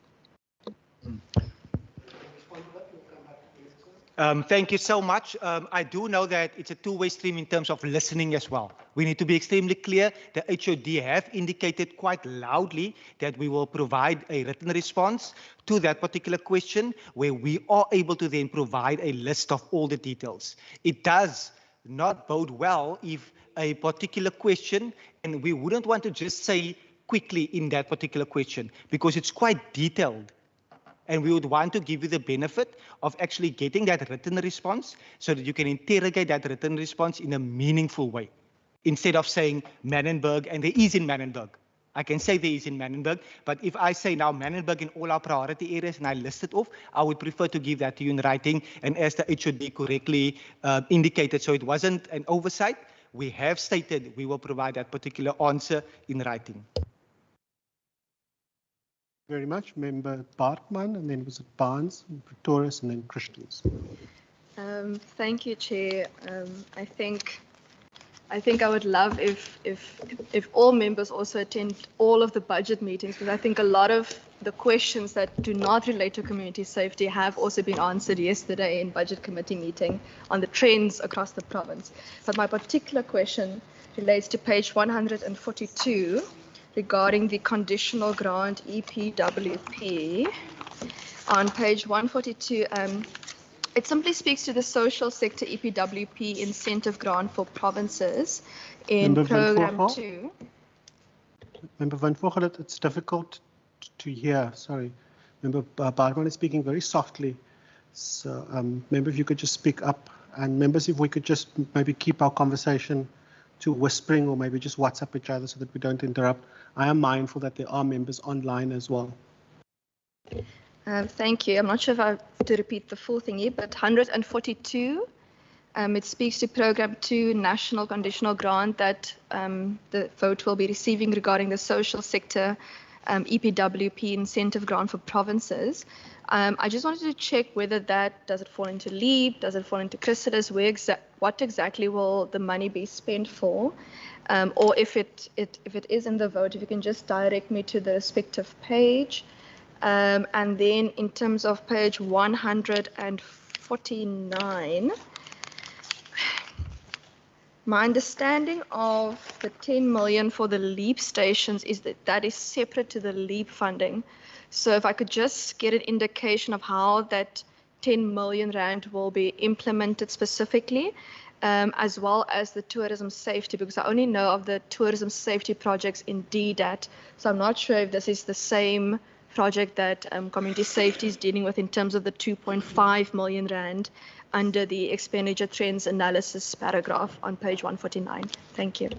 Thank you so much. I do know that it's a two-way stream in terms of listening as well. We need to be extremely clear. The HOD have indicated quite loudly that we will provide a written response to that particular question where we are able to then provide a list of all the details. It does not bode well if a particular question, and we wouldn't want to just say quickly in that particular question because it's quite detailed. And we would want to give you the benefit of actually getting that written response so that you can interrogate that written response in a meaningful way. Instead of saying Manenberg, and there is in Manenberg. I can say there is in Manenberg, but if I say now Manenberg in all our priority areas and I list it off, I would prefer to give that to you in writing. And as the HOD correctly indicated, so it wasn't an oversight, we have stated we will provide that particular answer in writing. Very much. Member Bartman, and then was it Barnes, Pretorius, and then Christians. Thank you, Chair. I think I would love if all members also attend all of the budget meetings, because I think a lot of the questions that do not relate to community safety have also been answered yesterday in budget committee meeting on the trends across the province. But my particular question relates to page 142. Regarding the conditional grant EPWP. On page 142, it simply speaks to the social sector EPWP incentive grant for provinces in program 2. Member Van Vogel, it's difficult to hear, sorry. Member Barman is speaking very softly. So, member, if you could just speak up, and members, if we could just maybe keep our conversation to whispering or maybe just WhatsApp each other so that we don't interrupt. I am mindful that there are members online as well. Thank you. I'm not sure if I have to repeat the full thing here, but 142, it speaks to Program 2 National Conditional Grant that the vote will be receiving regarding the social sector EPWP incentive grant for provinces. I just wanted to check whether does it fall into LEAP, does it fall into Chrysalis, what exactly will the money be spent for, or if it is in the vote, if you can just direct me to the respective page. And then in terms of page 149, my understanding of the 10 million for the LEAP stations is that is separate to the LEAP funding. So if I could just get an indication of how that 10 million rand will be implemented specifically, as well as the tourism safety, because I only know of the tourism safety projects in DDAT. So I'm not sure if this is the same project that community safety is dealing with in terms of the 2.5 million rand under the expenditure trends analysis paragraph on page 149. Thank you.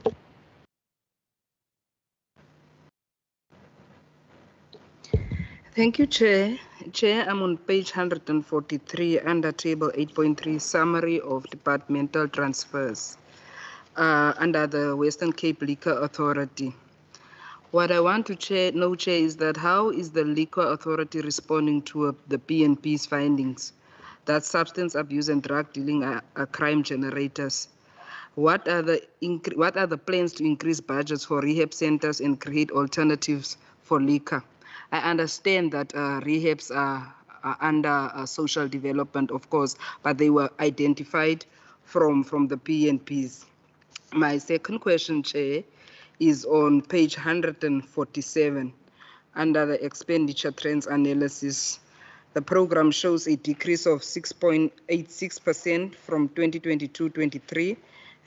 Thank you, Chair. Chair, I'm on page 143 under table 8.3, summary of departmental transfers under the Western Cape Liquor Authority. What I want to know, Chair, is that how is the Liquor Authority responding to the PNP's findings that substance abuse and drug dealing are crime generators? What are the plans to increase budgets for rehab centers and create alternatives for liquor? I understand that rehabs are under social development, of course, but they were identified from the PNPs. My second question, Chair, is on page 147 under the expenditure trends analysis. The program shows a decrease of 6.86% from 2022-23,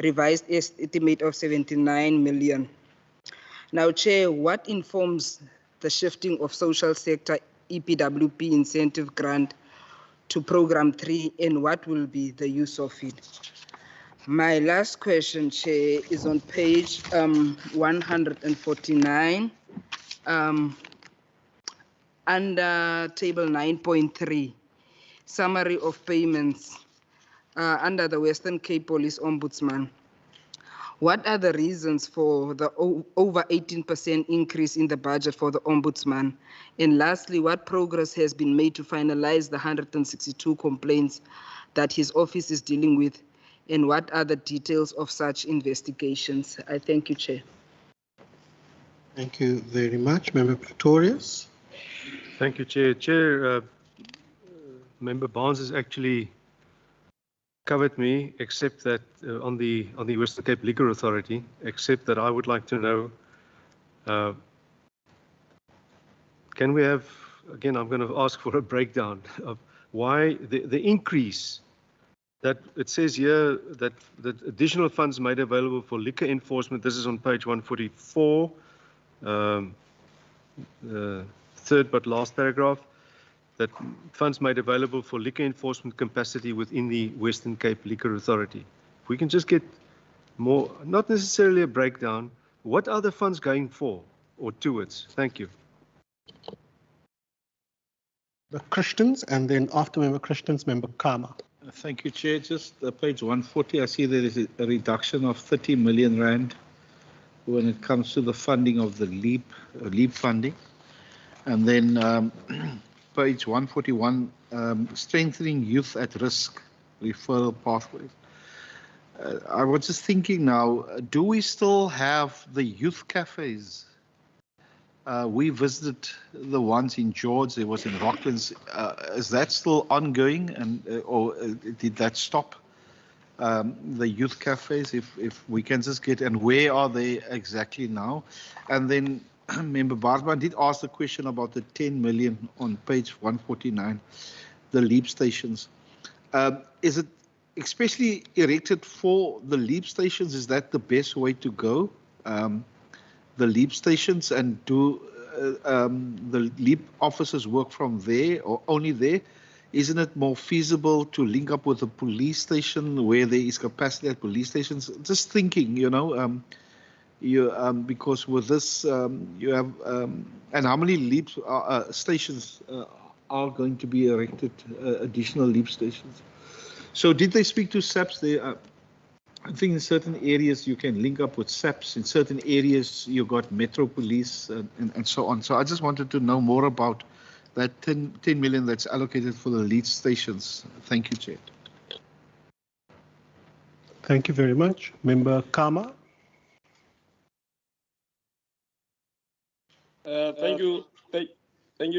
revised estimate of 79 million. Now, Chair, what informs the shifting of social sector EPWP incentive grant to program 3, and what will be the use of it? My last question, Chair, is on page 149 under table 9.3, summary of payments under the Western Cape Police Ombudsman. What are the reasons for the over 18% increase in the budget for the Ombudsman? And lastly, what progress has been made to finalize the 162 complaints that his office is dealing with? And what are the details of such investigations? I thank you, Chair. Thank you very much. Member Pretorius. Thank you, Chair. Chair, Member Barnes has actually covered me, except that on the Western Cape Liquor Authority, except that I would like to know, can we have, again, I'm going to ask for a breakdown of why the increase that it says here that additional funds made available for liquor enforcement. This is on page 144, third but last paragraph, that funds made available for liquor enforcement capacity within the Western Cape Liquor Authority. If we can just get more, not necessarily a breakdown, what are the funds going for or towards? Thank you. The Christians, and then after Member Christians, Member Kama. Thank you, Chair. Just page 140, I see there is a reduction of 30 million rand when it comes to the funding of the LEAP funding. And then page 141, strengthening youth at risk referral pathways. I was just thinking now, do we still have the youth cafes? We visited the ones in George, there was in Rocklands. Is that still ongoing, and or did that stop? The youth cafes, if we can just get, and where are they exactly now? And then Member Barsman did ask the question about the 10 million on page 149, the LEAP stations. Is it especially erected for the LEAP stations? Is that the best way to go? The LEAP stations, and do the LEAP officers work from there or only there? Isn't it more feasible to link up with a police station where there is capacity at police stations? Just thinking, you know, because with this you have, and how many LEAP stations are going to be erected, additional LEAP stations? So did they speak to SAPS there? I think in certain areas you can link up with SAPS. In certain areas you got Metro Police and so on. So I just wanted to know more about that 10 million that's allocated for the lead stations. Thank you, Chair. Thank you very much. Member Kama. Thank you,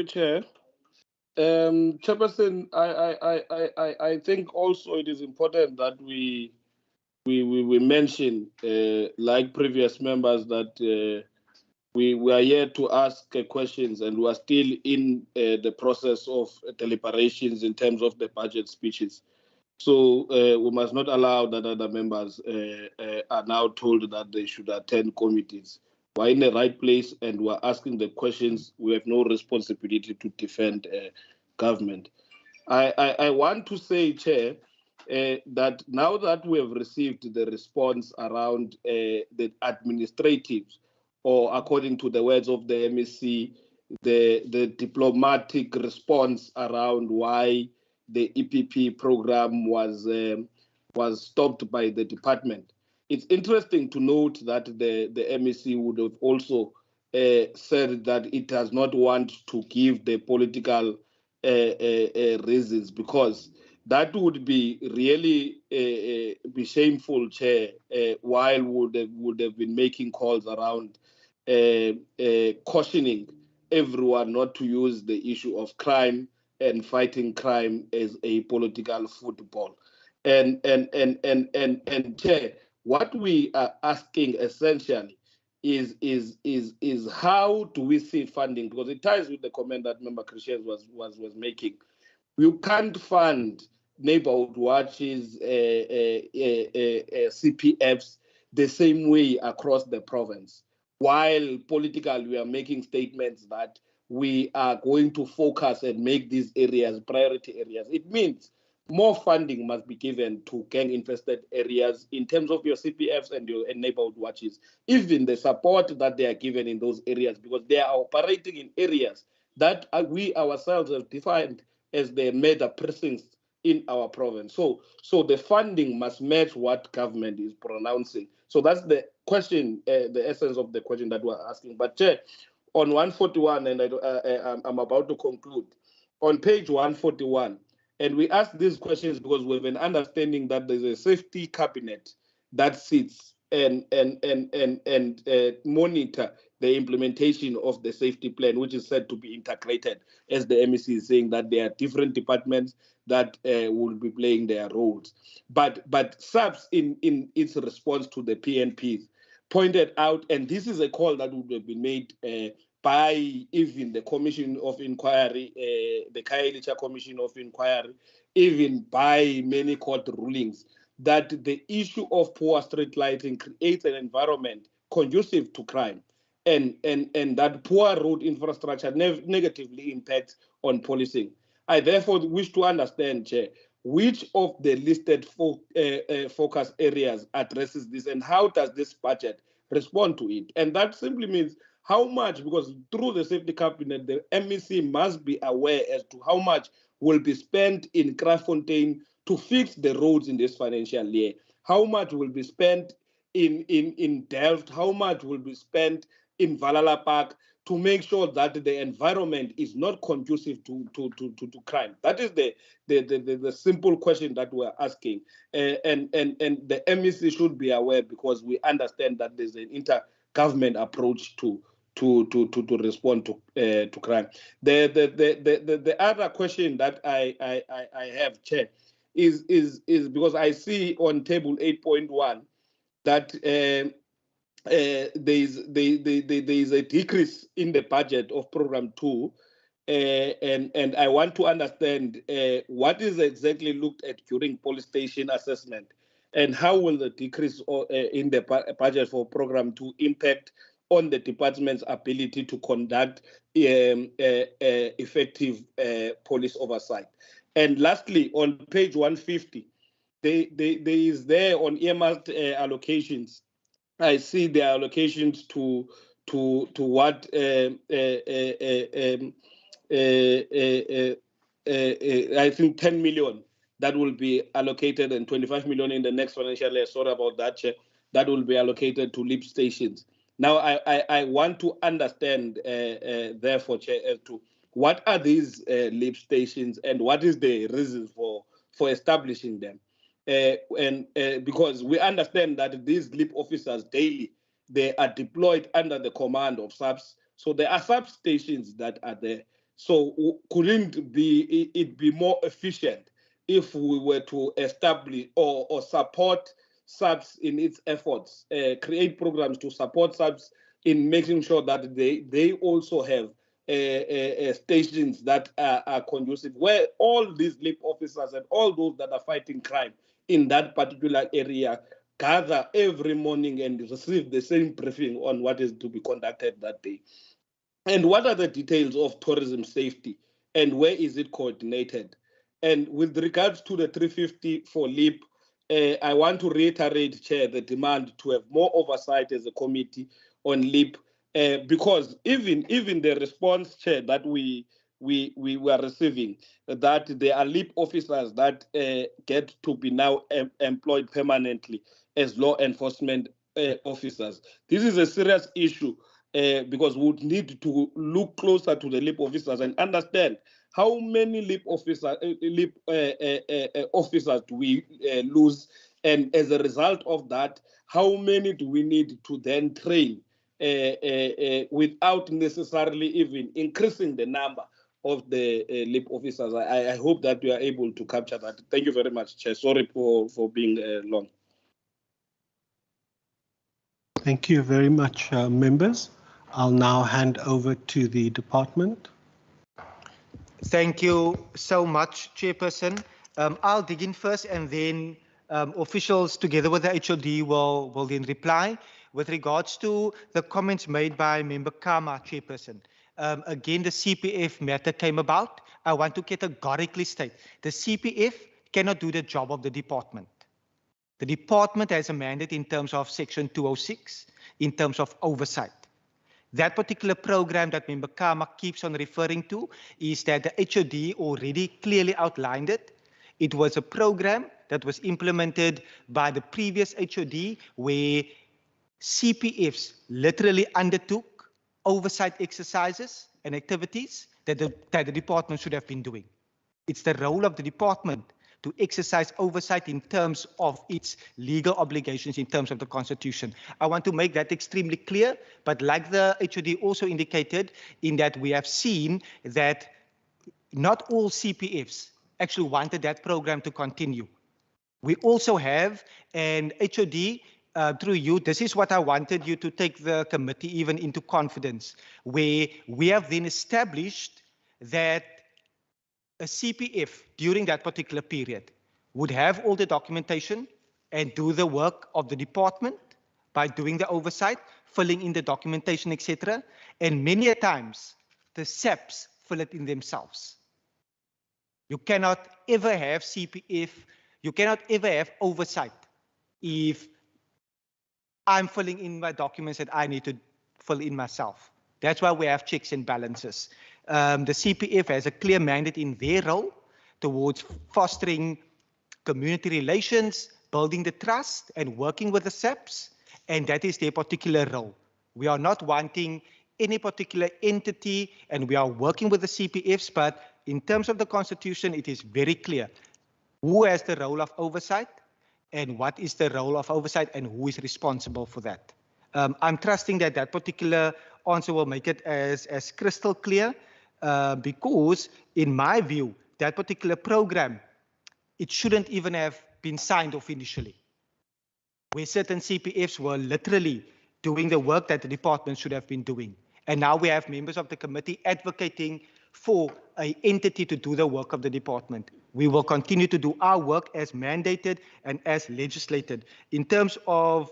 Chair. Chairperson, I think also it is important that we mention, like previous members, that we are here to ask questions, and we are still in the process of deliberations in terms of the budget speeches. So we must not allow that other members are now told that they should attend committees. We're in the right place and we're asking the questions. We have no responsibility to defend government. I want to say, Chair, that now that we have received the response around the administratives, or according to the words of the MEC, the diplomatic response around why the EPP program was stopped by the department. It's interesting to note that the MEC would have also said that it does not want to give the political reasons, because that would be really be shameful, Chair, while would have been making calls around cautioning everyone not to use the issue of crime and fighting crime as a political football. And Chair, what we are asking essentially is how do we see funding? Because it ties with the comment that Member Christians was making. You can't fund neighborhood watches, CPFs the same way across the province. While politically we are making statements that we are going to focus and make these areas priority areas, it means more funding must be given to gang-infested areas in terms of your CPFs and your neighborhood watches, even the support that they are given in those areas, because they are operating in areas that we ourselves have defined as the major precincts in our province. So the funding must match what government is pronouncing. So that's the question, the essence of the question that we're asking. But Chair, on 141, and I'm about to conclude, on page 141, and we ask these questions because we have an understanding that there's a safety cabinet that sits and monitor the implementation of the safety plan, which is said to be integrated, as the MEC is saying that there are different departments, that will be playing their roles. But SAPS in its response to the PNPs pointed out, and this is a call that would have been made by even the Commission of Inquiry, the Khayelitsha Commission of Inquiry, even by many court rulings, that the issue of poor street lighting creates an environment conducive to crime, and that poor road infrastructure negatively impacts on policing. I therefore wish to understand, Chair, which of the listed focus areas addresses this, and how does this budget respond to it? And that simply means how much, because through the safety cabinet, the MEC must be aware as to how much will be spent in Kraaifontein to fix the roads in this financial year, how much will be spent in Delft, how much will be spent in Valhalla Park, to make sure that the environment is not conducive to crime. That is the simple question that we're asking, and the MEC should be aware, because we understand that there's an intergovernment approach to respond to crime. The other question that I have, Chair, is because I see on table 8.1 that there is a decrease in the budget of program 2, and I want to understand what is exactly looked at during police station assessment, and how will the decrease in the budget for program 2 impact on the department's ability to conduct effective police oversight. And lastly, on page 150, there is there on earmarked allocations. I see the allocations to what I think 10 million that will be allocated, and 25 million in the next financial year. Sorry about that, Chair. That will be allocated to LIP stations. Now, I want to understand, therefore, Chair, as to what are these LIP stations, and what is the reason for establishing them? Because we understand that these LIP officers daily, they are deployed under the command of SAPS. So there are substations that are there. So couldn't it be more efficient if we were to establish or support SAPS in its efforts, create programs to support SAPS in making sure that they also have stations that are conducive, where all these LIP officers and all those that are fighting crime in that particular area gather every morning and receive the same briefing on what is to be conducted that day. And what are the details of tourism safety, and where is it coordinated? And with regards to the 350 for LIP, I want to reiterate, Chair, the demand to have more oversight as a committee on LIP, because even the response, Chair, that we were receiving, that there are LIP officers that get to be now employed permanently as law enforcement officers. This is a serious issue, because we would need to look closer to the LIP officers and understand how many LIP officers do we lose, and as a result of that, how many do we need to then train without necessarily even increasing the number of the LIP officers? I hope that we are able to capture that. Thank you very much, Chair. Sorry for being long. Thank you very much, members. I'll now hand over to the department. Thank you so much, Chairperson. I'll dig in first, and then officials together with the HOD will then reply. With regards to the comments made by Member Kama, Chairperson, again, the CPF matter came about. I want to categorically state the CPF cannot do the job of the department. The department has a mandate in terms of Section 206, in terms of oversight. That particular program that Member Kama keeps on referring to is that the HOD already clearly outlined it. It was a program that was implemented by the previous HOD, where CPFs literally undertook oversight exercises and activities that the department should have been doing. It's the role of the department to exercise oversight in terms of its legal obligations, in terms of the Constitution. I want to make that extremely clear, but like the HOD also indicated, in that we have seen that not all CPFs actually wanted that program to continue. We also have an HOD through you. This is what I wanted you to take the committee even into confidence, where we have then established that a CPF during that particular period would have all the documentation and do the work of the department by doing the oversight, filling in the documentation, etc. And many a times, the SAPs fill it in themselves. You cannot ever have CPF, you cannot ever have oversight if I'm filling in my documents that I need to fill in myself. That's why we have checks and balances. The CPF has a clear mandate in their role towards fostering community relations, building the trust, and working with the SAPs, and that is their particular role. We are not wanting any particular entity, and we are working with the CPFs, but in terms of the Constitution, it is very clear who has the role of oversight and what is the role of oversight and who is responsible for that. I'm trusting that that particular answer will make it as crystal clear because, in my view, that particular program, it shouldn't even have been signed off initially, where certain CPFs were literally doing the work that the department should have been doing. And now we have members of the committee advocating for an entity to do the work of the department. We will continue to do our work as mandated and as legislated. In terms of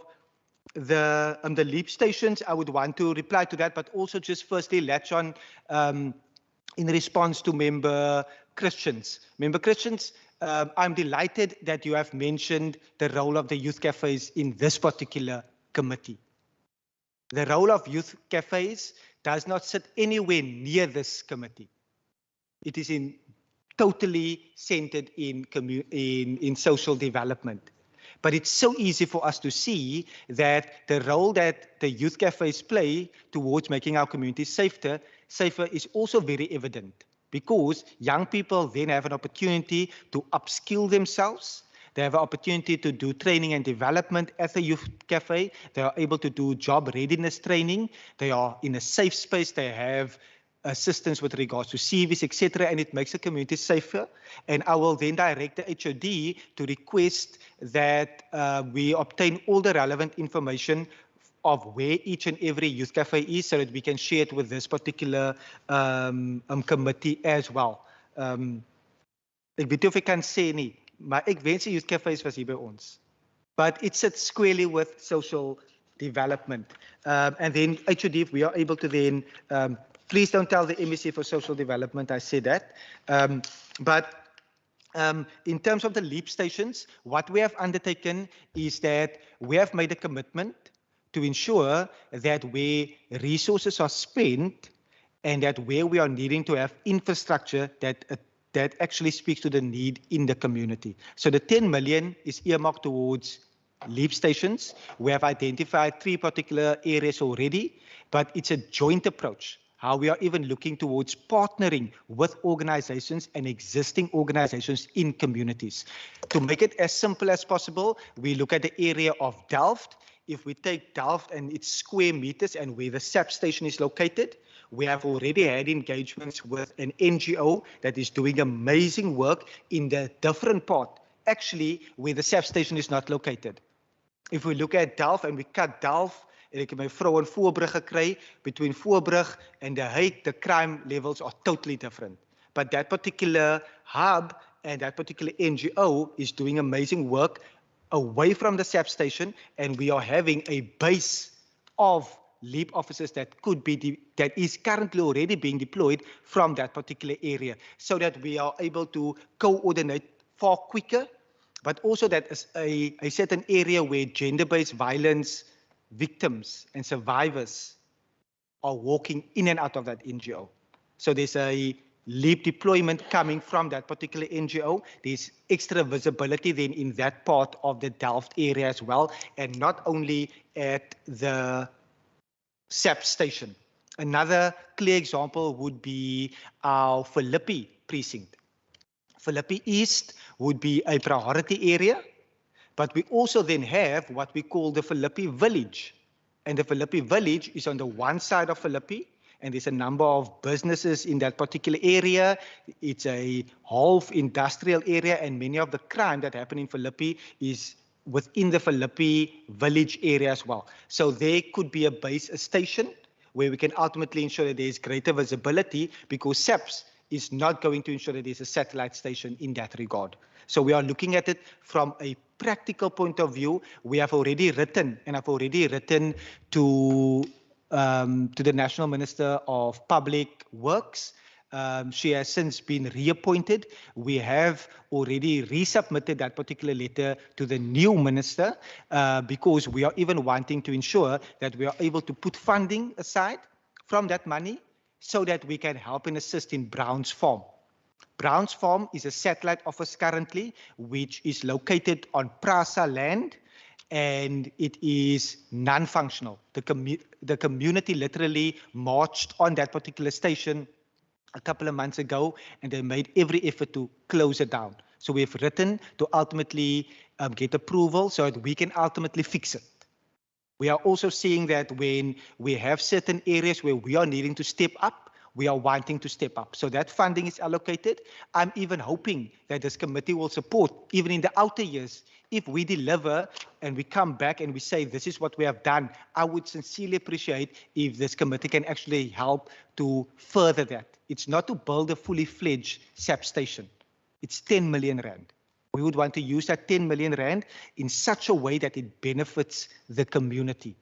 the LEAP stations, I would want to reply to that, but also just firstly latch on in response to Member Christians. Member Christians, I'm delighted that you have mentioned the role of the youth cafes in this particular committee. The role of youth cafes does not sit anywhere near this committee. It is totally centered in social development. But it's so easy for us to see that the role that the youth cafes play towards making our communities safer is also very evident, because young people then have an opportunity to upskill themselves. They have an opportunity to do training and development at the youth cafe. They are able to do job readiness training. They are in a safe space. They have assistance with regards to CVs, etc., and it makes the community safer. And I will then direct the HOD to request that we obtain all the relevant information of where each and every youth cafe is, so that we can share it with this particular committee as well. Ek weet nie of ek kan sê nie, maar ek wens die youth cafes was hier by ons. But it sits squarely with social development. And then HOD, if we are able to then, please don't tell the MEC for social development, I said that. But in terms of the LEAP stations, what we have undertaken is that we have made a commitment to ensure that where resources are spent and that where we are needing to have infrastructure that actually speaks to the need in the community. So the 10 million is earmarked towards LEAP stations. We have identified 3 particular areas already, but it's a joint approach. How we are even looking towards partnering with organizations and existing organizations in communities. To make it as simple as possible, we look at the area of Delft. If we take Delft and its square meters and where the SAP station is located, we have already had engagements with an NGO that is doing amazing work in the different part, actually, where the SAP station is not located. If we look at Delft and we cut Delft, en ek het my vrou in Voorbrug gekry, between Voorbrug and the Hague, the crime levels are totally different. But that particular hub and that particular NGO is doing amazing work away from the SAP station, and we are having a base of LEAP officers that is currently already being deployed from that particular area, so that we are able to coordinate far quicker, but also that is a certain area where gender-based violence victims and survivors are walking in and out of that NGO. So there's a LEAP deployment coming from that particular NGO. There's extra visibility then in that part of the Delft area as well, and not only at the SAP station. Another clear example would be our Philippi precinct. Philippi East would be a priority area, but we also then have what we call the Philippi Village. And the Philippi Village is on the one side of Philippi, and there's a number of businesses in that particular area. It's a half industrial area, and many of the crime that happen in Philippi is within the Philippi village area as well. So there could be a station where we can ultimately ensure that there's greater visibility, because SAPS is not going to ensure that there's a satellite station in that regard. So we are looking at it from a practical point of view. We have already written, and I've already written to the National Minister of Public Works. She has since been reappointed. We have already resubmitted that particular letter to the new minister because we are even wanting to ensure that we are able to put funding aside from that money so that we can help and assist in Brown's Farm. Brown's Farm is a satellite office currently, which is located on Prasa land, and it is non-functional. The community literally marched on that particular station a couple of months ago, and they made every effort to close it down. So we've written to ultimately get approval so that we can ultimately fix it. We are also seeing that when we have certain areas where we are needing to step up, we are wanting to step up. So that funding is allocated. I'm even hoping that this committee will support, even in the outer years, if we deliver and we come back and we say this is what we have done. I would sincerely appreciate if this committee can actually help to further that. It's not to build a fully fledged SAP station. It's 10 million rand. We would want to use that 10 million rand in such a way that it benefits the community.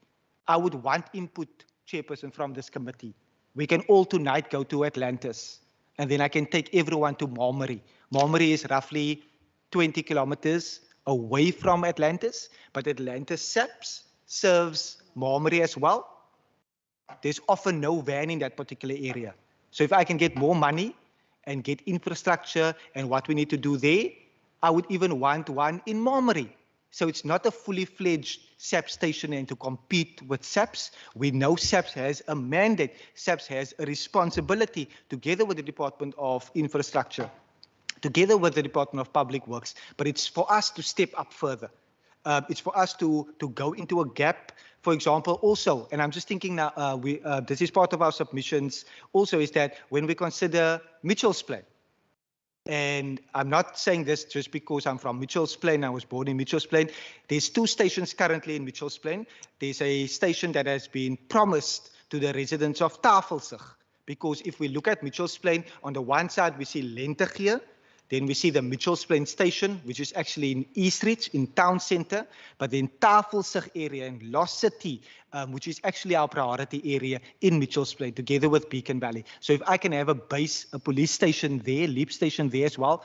I would want input, Chairperson, from this committee. We can all tonight go to Atlantis, and then I can take everyone to Marmary. Marmary is roughly 20 kilometers away from Atlantis, but Atlantis SAPS serves Marmary as well. There's often no van in that particular area. So if I can get more money and get infrastructure and what we need to do there, I would even want one in Marmary. So it's not a fully fledged SAPS station and to compete with SAPS. We know SAPS has a mandate. SAPS has a responsibility together with the Department of Infrastructure, together with the Department of Public Works. But it's for us to step up further. It's for us to go into a gap. For example, also, and I'm just thinking now, this is part of our submissions also, is that when we consider Mitchell's Plain, and I'm not saying this just because I'm from Mitchell's Plain. I was born in Mitchell's Plain. There's 2 stations currently in Mitchell's Plain. There's a station that has been promised to the residents of Tafelsig. Because if we look at Mitchell's Plain, on the one side we see Lentegeur, then we see the Mitchell's Plain station, which is actually in Eastridge, in town center, but then Tafelsig area in Lost City, which is actually our priority area in Mitchell's Plain, together with Beacon Valley. So if I can have a police station there, LEAP station there as well,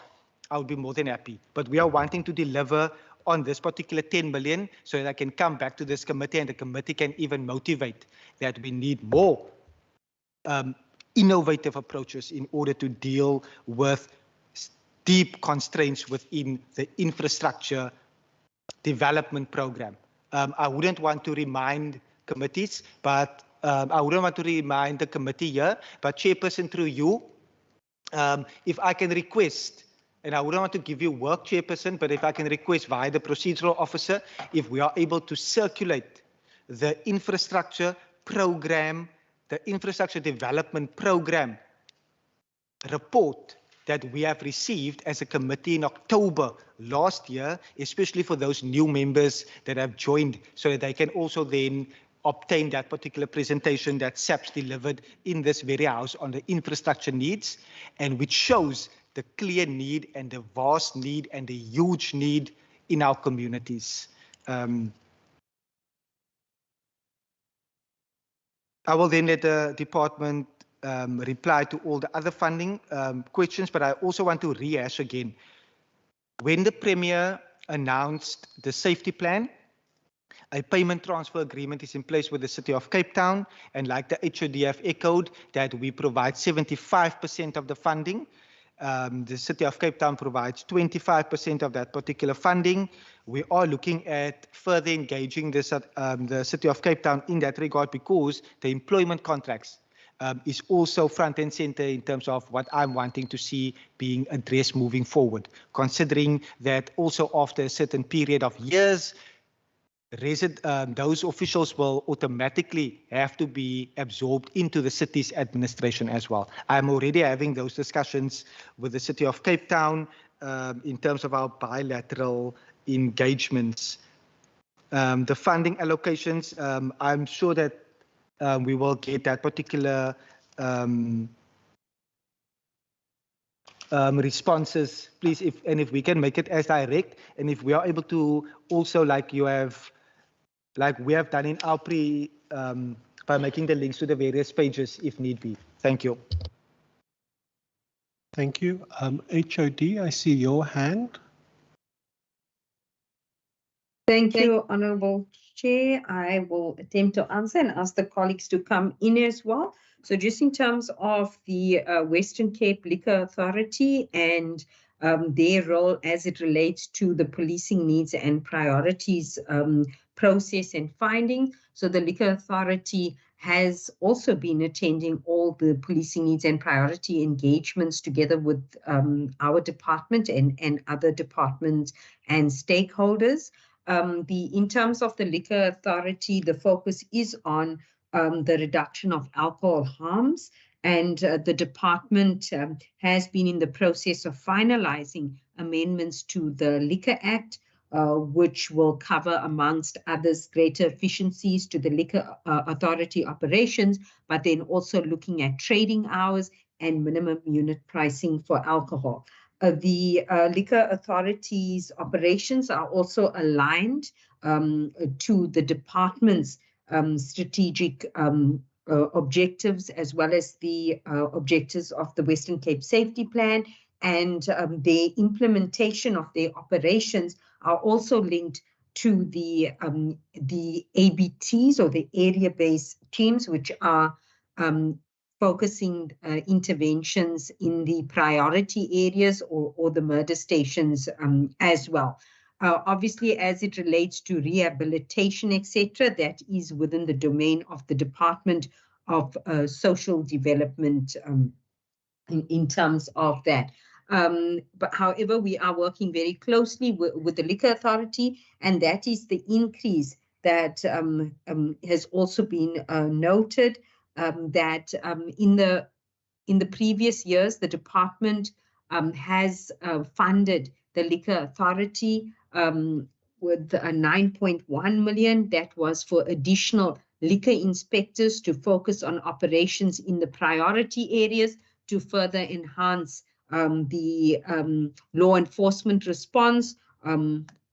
I would be more than happy. But we are wanting to deliver on this particular 10 million so that I can come back to this committee and the committee can even motivate that we need more innovative approaches in order to deal with deep constraints within the infrastructure development program. I wouldn't want to remind committees, but I wouldn't want to remind the committee here, but Chairperson, through you, if I can request, and I wouldn't want to give you work, Chairperson, but if I can request via the procedural officer, if we are able to circulate the infrastructure program, the infrastructure development program report that we have received as a committee in October last year, especially for those new members that have joined, so that they can also then obtain that particular presentation that SAPS delivered in this very house on the infrastructure needs, and which shows the clear need and the vast need and the huge need in our communities. I will then let the department reply to all the other funding questions, but I also want to rehash again. When the Premier announced the safety plan, a payment transfer agreement is in place with the City of Cape Town, and like the HODF echoed that we provide 75% of the funding. The City of Cape Town provides 25% of that particular funding. We are looking at further engaging the City of Cape Town in that regard, because the employment contracts is also front and center in terms of what I'm wanting to see being addressed moving forward, considering that also after a certain period of years, those officials will automatically have to be absorbed into the city's administration as well. I'm already having those discussions with the City of Cape Town in terms of our bilateral engagements. The funding allocations, I'm sure that we will get that particular responses, please, if we can make it as direct, and if we are able to also, like we have done in our by making the links to the various pages if need be. Thank you. Thank you. HOD, I see your hand. Thank you, Honourable Chair. I will attempt to answer and ask the colleagues to come in as well. So just in terms of the Western Cape Liquor Authority and their role as it relates to the policing needs and priorities process and finding. So the Liquor Authority has also been attending all the policing needs and priority engagements together with our department and other departments and stakeholders. In terms of the Liquor Authority, the focus is on the reduction of alcohol harms, and the department has been in the process of finalizing amendments to the Liquor Act, which will cover, amongst others, greater efficiencies to the Liquor Authority operations, but then also looking at trading hours and minimum unit pricing for alcohol. The Liquor Authority's operations are also aligned to the department's strategic objectives, as well as the objectives of the Western Cape Safety Plan, and the implementation of their operations are also linked to the ABTs, or the area-based teams, which are focusing interventions in the priority areas or the murder stations as well. Obviously, as it relates to rehabilitation, etc., that is within the domain of the Department of Social Development in terms of that. But however, we are working very closely with the Liquor Authority, and that is the increase that has also been noted, that in the previous years, the department has funded the Liquor Authority with 9.1 million. That was for additional liquor inspectors to focus on operations in the priority areas to further enhance the law enforcement response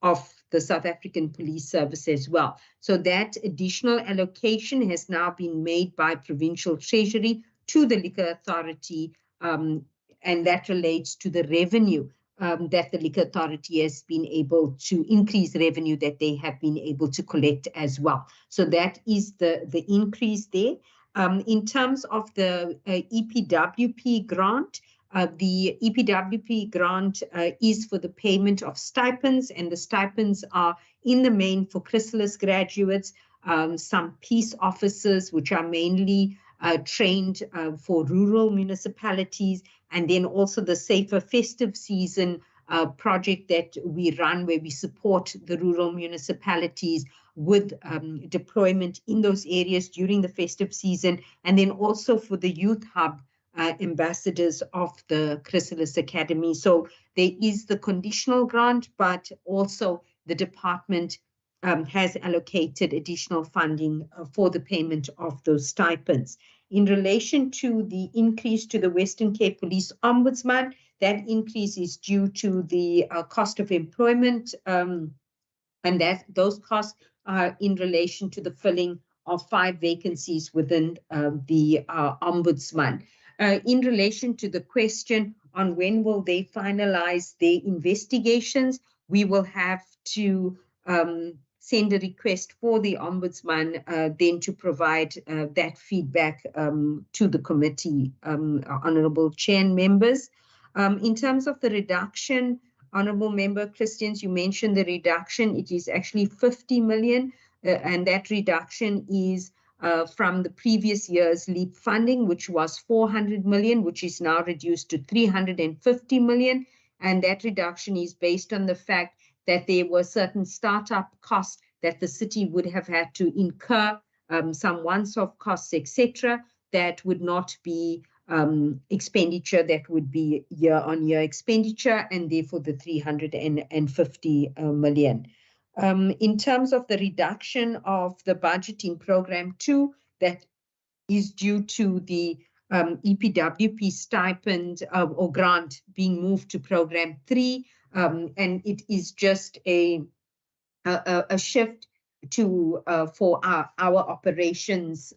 of the South African Police Service as well. So that additional allocation has now been made by Provincial Treasury to the Liquor Authority, and that relates to the revenue that the Liquor Authority has been able to increase revenue that they have been able to collect as well. So that is the increase there. In terms of the EPWP grant, the EPWP grant is for the payment of stipends, and the stipends are in the main for chrysalis graduates, some peace officers, which are mainly trained for rural municipalities, and then also the Safer Festive Season project that we run, where we support the rural municipalities with deployment in those areas during the festive season, and then also for the Youth Hub ambassadors of the Chrysalis Academy. So there is the conditional grant, but also the department has allocated additional funding for the payment of those stipends. In relation to the increase to the Western Cape Police Ombudsman, that increase is due to the cost of employment, and that those costs are in relation to the filling of 5 vacancies within the Ombudsman. In relation to the question on when will they finalize their investigations, we will have to send a request for the Ombudsman then to provide that feedback to the committee, Honourable Chair and members. In terms of the reduction, Honourable Member Christians, you mentioned the reduction. It is actually 50 million, and that reduction is from the previous year's LEAP funding, which was 400 million, which is now reduced to 350 million. And that reduction is based on the fact that there were certain startup costs that the city would have had to incur some once-off costs, etc., that would not be expenditure, that would be year-on-year expenditure, and therefore the 350 million. In terms of the reduction of the budget in Program 2, that is due to the EPWP stipend or grant being moved to Program 3, and it is just a shift to for our operations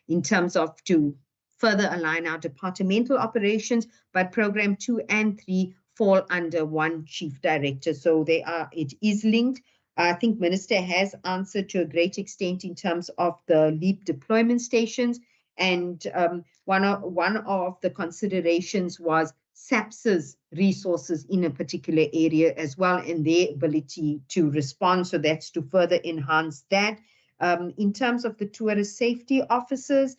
in terms of to further align our departmental operations, but Program 2 and 3 fall under one chief director, so it is linked. I think Minister has answered to a great extent in terms of the LEAP deployment stations, and one of the considerations was SAPS's resources in a particular area as well, and their ability to respond. So that's to further enhance that. In terms of the tourist safety officers,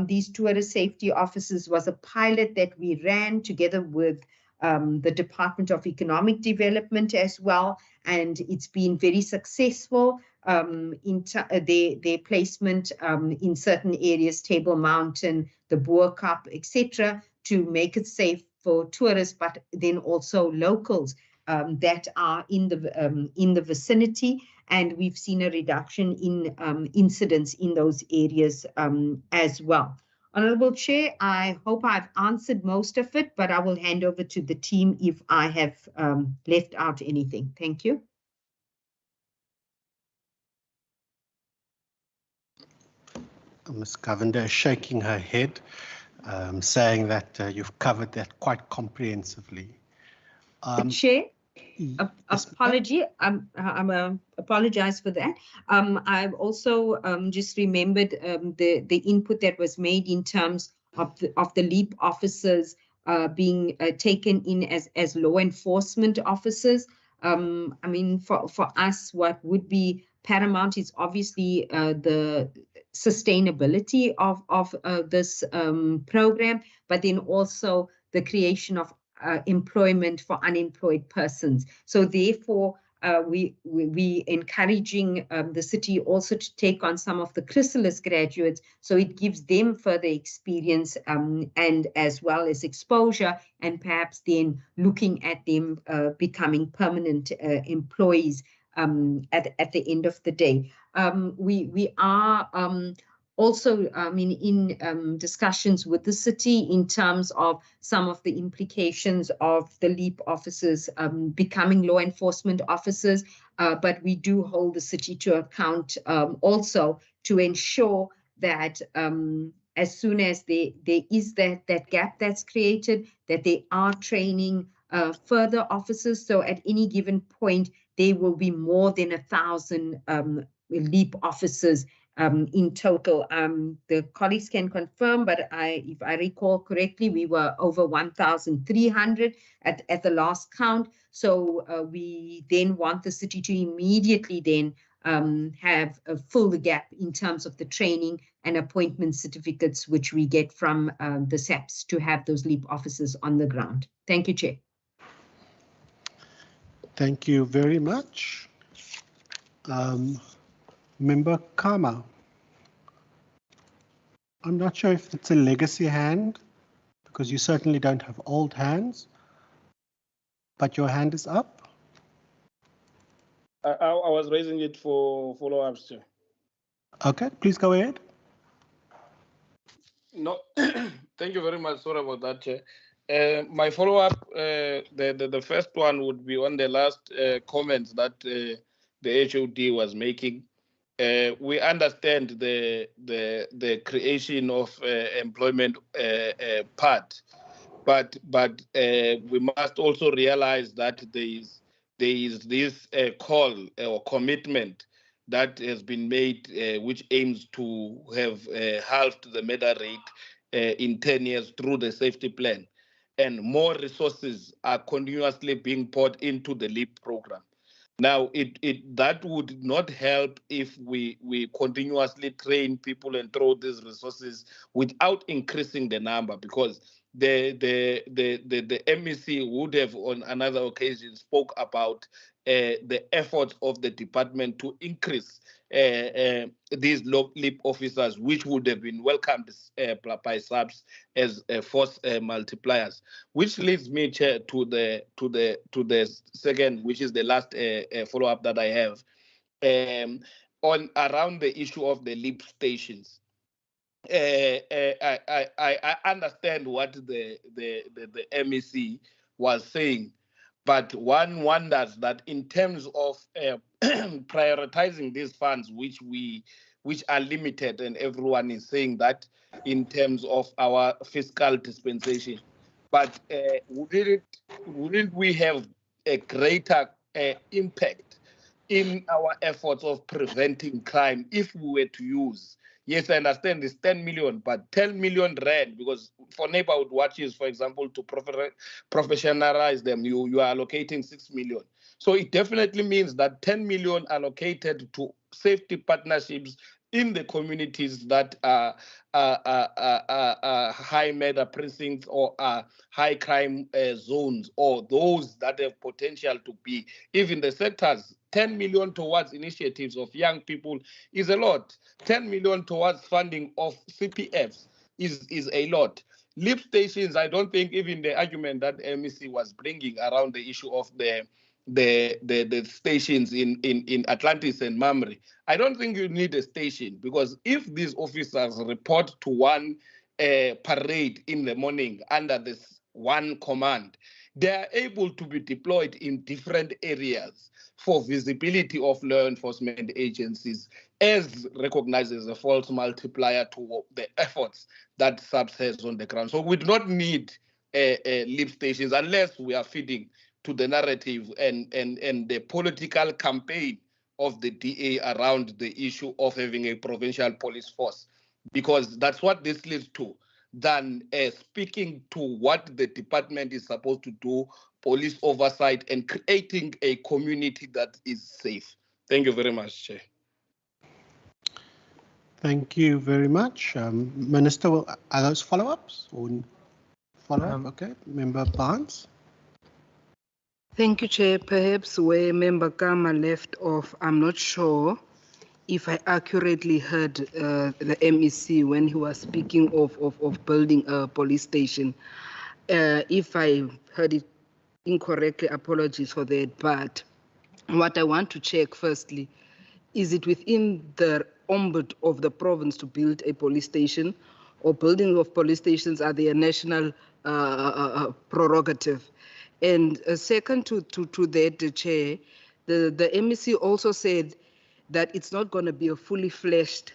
these tourist safety officers was a pilot that we ran together with the Department of Economic Development as well, and it's been very successful in their placement in certain areas, Table Mountain, the Boer Cup, etc., to make it safe for tourists, but then also locals that are in the vicinity. And we've seen a reduction in incidents in those areas as well. Honourable Chair, I hope I've answered most of it, but I will hand over to the team if I have left out anything. Thank you. Ms. Govender is shaking her head, saying that you've covered that quite comprehensively. Chair, apology. I'm apologize for that. I've also just remembered the input that was made in terms of the LEAP officers being taken in as law enforcement officers. I mean, for us, what would be paramount is obviously the sustainability of this program, but then also the creation of employment for unemployed persons. So therefore, we encouraging the city also to take on some of the chrysalis graduates, so it gives them further experience and as well as exposure, and perhaps then looking at them becoming permanent employees at the end of the day. We are also, I mean, in discussions with the city in terms of some of the implications of the LEAP officers becoming law enforcement officers, but we do hold the city to account also to ensure that as soon as there is that gap that's created, that they are training further officers. So at any given point, there will be more than 1,000 LEAP officers in total. The colleagues can confirm, but if I recall correctly, we were over 1,300 at the last count. So we then want the city to immediately then have a full gap in terms of the training and appointment certificates, which we get from the SAPs to have those LEAP officers on the ground. Thank you, Chair. Thank you very much. Member Kama. I'm not sure if it's a legacy hand, because you certainly don't have old hands, but your hand is up. I was raising it for follow-ups, Chair. Okay, please go ahead. No, thank you very much. Sorry about that, Chair. My follow-up, the first one would be on the last comments that the HOD was making. We understand the creation of employment part, but we must also realize that there is this call or commitment that has been made, which aims to have halved the murder rate in 10 years through the safety plan, and more resources are continuously being poured into the LEAP program. Now, that would not help if we continuously train people and throw these resources without increasing the number, because the MEC would have on another occasion spoke about the efforts of the department to increase these LEAP officers, which would have been welcomed by SAPS as force multipliers. Which leads me, Chair, to the second, which is the last follow-up that I have, on around the issue of the LEAP stations. I understand what the MEC was saying, but one wonders that in terms of prioritizing these funds, which are limited, and everyone is saying that in terms of our fiscal dispensation, but wouldn't we have a greater impact in our efforts of preventing crime if we were to use? Yes, I understand it's 10 million, but 10 million rand, because for neighborhood watches, for example, to professionalize them, you are allocating 6 million. So it definitely means that 10 million allocated to safety partnerships in the communities that are high murder precincts or high crime zones, or those that have potential to be even the sectors. 10 million towards initiatives of young people is a lot. 10 million towards funding of CPFs is a lot. LEAP stations, I don't think even the argument that MEC was bringing around the issue of the stations in Atlantis and Mamre, I don't think you need a station, because if these officers report to one parade in the morning under this one command, they are able to be deployed in different areas for visibility of law enforcement agencies, as recognized as a false multiplier to the efforts that SAPS has on the ground. So we do not need LEAP stations unless we are feeding to the narrative and the political campaign of the DA around the issue of having a provincial police force, because that's what this leads to, than speaking to what the department is supposed to do, police oversight, and creating a community that is safe. Thank you very much, Chair. Thank you very much. Minister, are those follow-ups? Or follow-up? Okay. Member Barnes. Thank you, Chair. Perhaps where Member Kama left off, I'm not sure if I accurately heard the MEC when he was speaking of building a police station. If I heard it incorrectly, apologies for that. But what I want to check firstly, is it within the ombud of the province to build a police station, or building of police stations are their national prerogative? And second to that, Chair, the MEC also said that it's not going to be a fully fleshed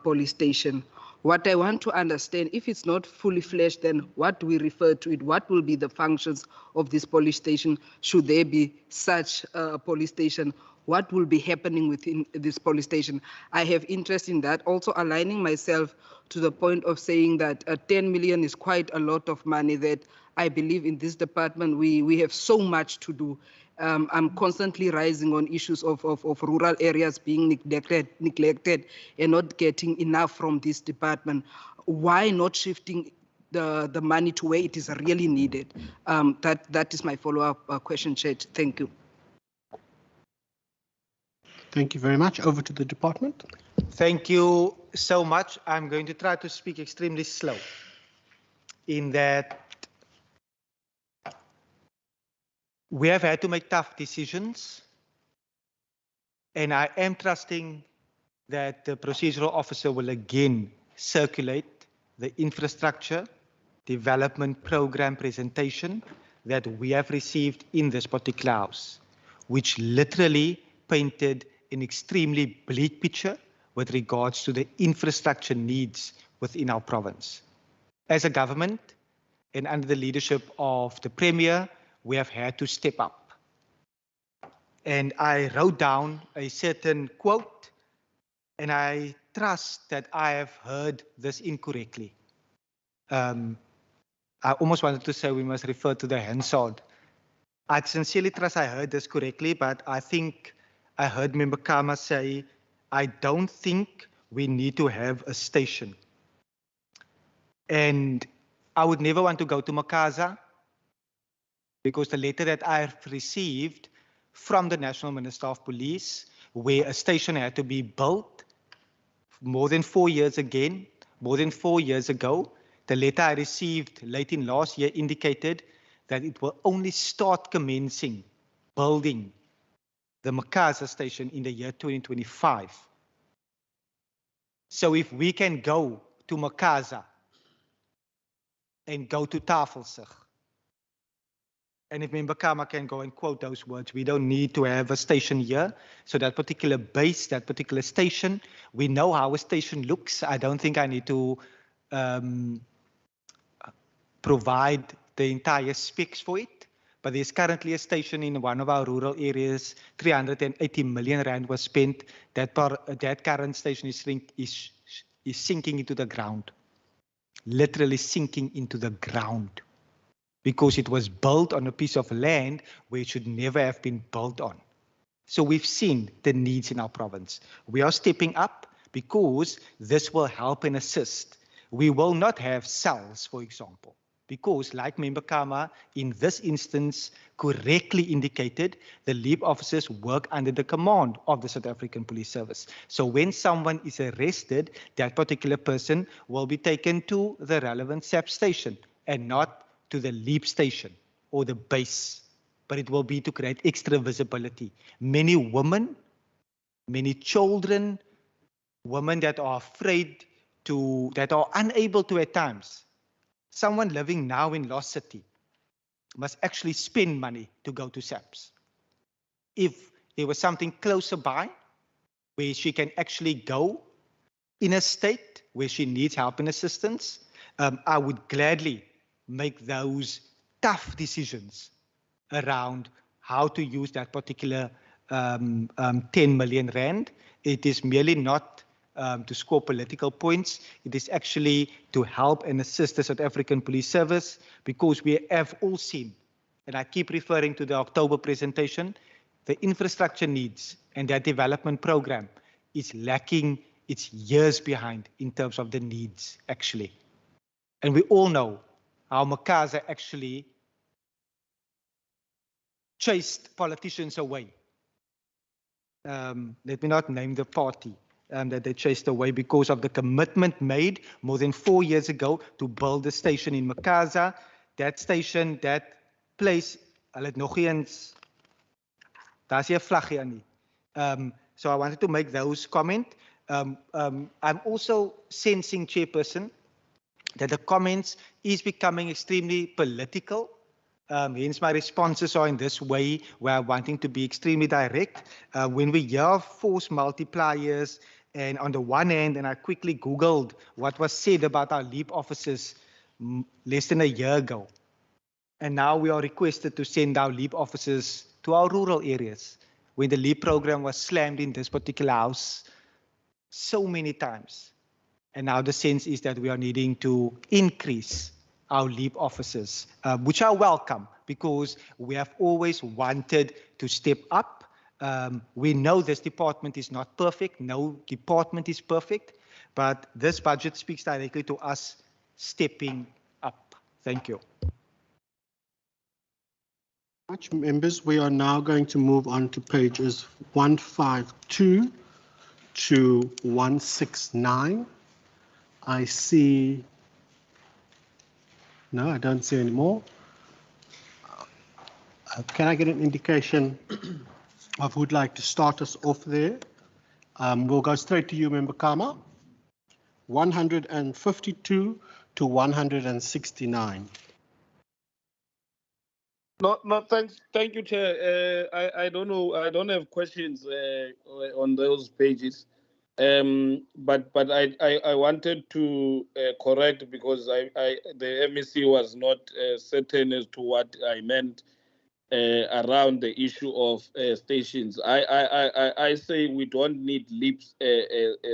police station. What I want to understand, if it's not fully fleshed, then what do we refer to it? What will be the functions of this police station? Should there be such a police station? What will be happening within this police station? I have interest in that. Also aligning myself to the point of saying that 10 million is quite a lot of money, that I believe in this department we have so much to do. I'm constantly rising on issues of rural areas being neglected and not getting enough from this department. Why not shifting the money to where it is really needed? That is my follow-up question, Chair. Thank you. Thank you very much. Over to the department. Thank you so much. I'm going to try to speak extremely slow, in that we have had to make tough decisions, and I am trusting that the procedural officer will again circulate the infrastructure development program presentation that we have received in this particular house, which literally painted an extremely bleak picture with regards to the infrastructure needs within our province. As a government, and under the leadership of the Premier, we have had to step up. And I wrote down a certain quote, and I trust that I have heard this incorrectly. I almost wanted to say we must refer to the Hansard. I sincerely trust I heard this correctly, but I think I heard Member Kama say, I don't think we need to have a station. And I would never want to go to Makaza because the letter that I've received from the National Minister of Police, where a station had to be built more than 4 years ago, the letter I received late in last year indicated that it will only start commencing building the Makaza station in the year 2025. So if we can go to Makaza and go to Tafelsig, and if Member Kama can go and quote those words, we don't need to have a station here. So that particular base, that particular station, we know how a station looks. I don't think I need to provide the entire specs for it. But there's currently a station in one of our rural areas, 380 million rand was spent. That current station is sinking into the ground, literally sinking into the ground, because it was built on a piece of land where it should never have been built on. So we've seen the needs in our province. We are stepping up because this will help and assist. We will not have cells, for example, because like Member Kama in this instance correctly indicated, the LEAP officers work under the command of the South African Police Service. So when someone is arrested, that particular person will be taken to the relevant SAP station and not to the LEAP station or the base, but it will be to create extra visibility. Many women, many children, women that are afraid to, that are unable to at times. Someone living now in Lost City must actually spend money to go to SAPS. If there was something closer by where she can actually go in a state where she needs help and assistance, I would gladly make those tough decisions around how to use that particular 10 million rand. It is merely not to score political points. It is actually to help and assist the South African Police Service, because we have all seen, and I keep referring to the October presentation, the infrastructure needs and that development program is lacking. It's years behind in terms of the needs, actually. And we all know how Makaza actually chased politicians away. Let me not name the party that they chased away because of the commitment made more than 4 years ago to build a station in Makaza. That station, that place, hulle het nog eens, daar's nie 'n vlaggie aan nie. So I wanted to make those comments. I'm also sensing, Chairperson, that the comments is becoming extremely political. Hence my responses are in this way, where I'm wanting to be extremely direct. When we hear force multipliers, and on the one hand, and I quickly Googled what was said about our LEAP officers less than a year ago. And now we are requested to send our LEAP officers to our rural areas, when the LEAP program was slammed in this particular house so many times. And now the sense is that we are needing to increase our LEAP officers, which I welcome, because we have always wanted to step up. We know this department is not perfect. No department is perfect, but this budget speaks directly to us stepping up. Thank you. Much members, we are now going to move on to pages 152 to 169. I see, no, I don't see any more. Can I get an indication of who'd like to start us off there? We'll go straight to you, Member Kama. 152 to 169. No, thanks. Thank you, Chair. I don't know. I don't have questions on those pages. But I wanted to correct, because the MEC was not certain as to what I meant around the issue of stations. I say we don't need LEAP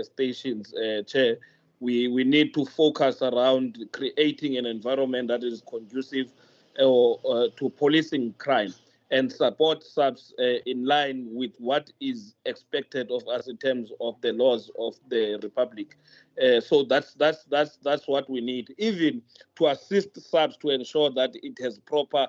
stations, Chair. We need to focus around creating an environment that is conducive to policing crime. and support subs in line with what is expected of us in terms of the laws of the Republic. So that's what we need, even to assist subs to ensure that it has proper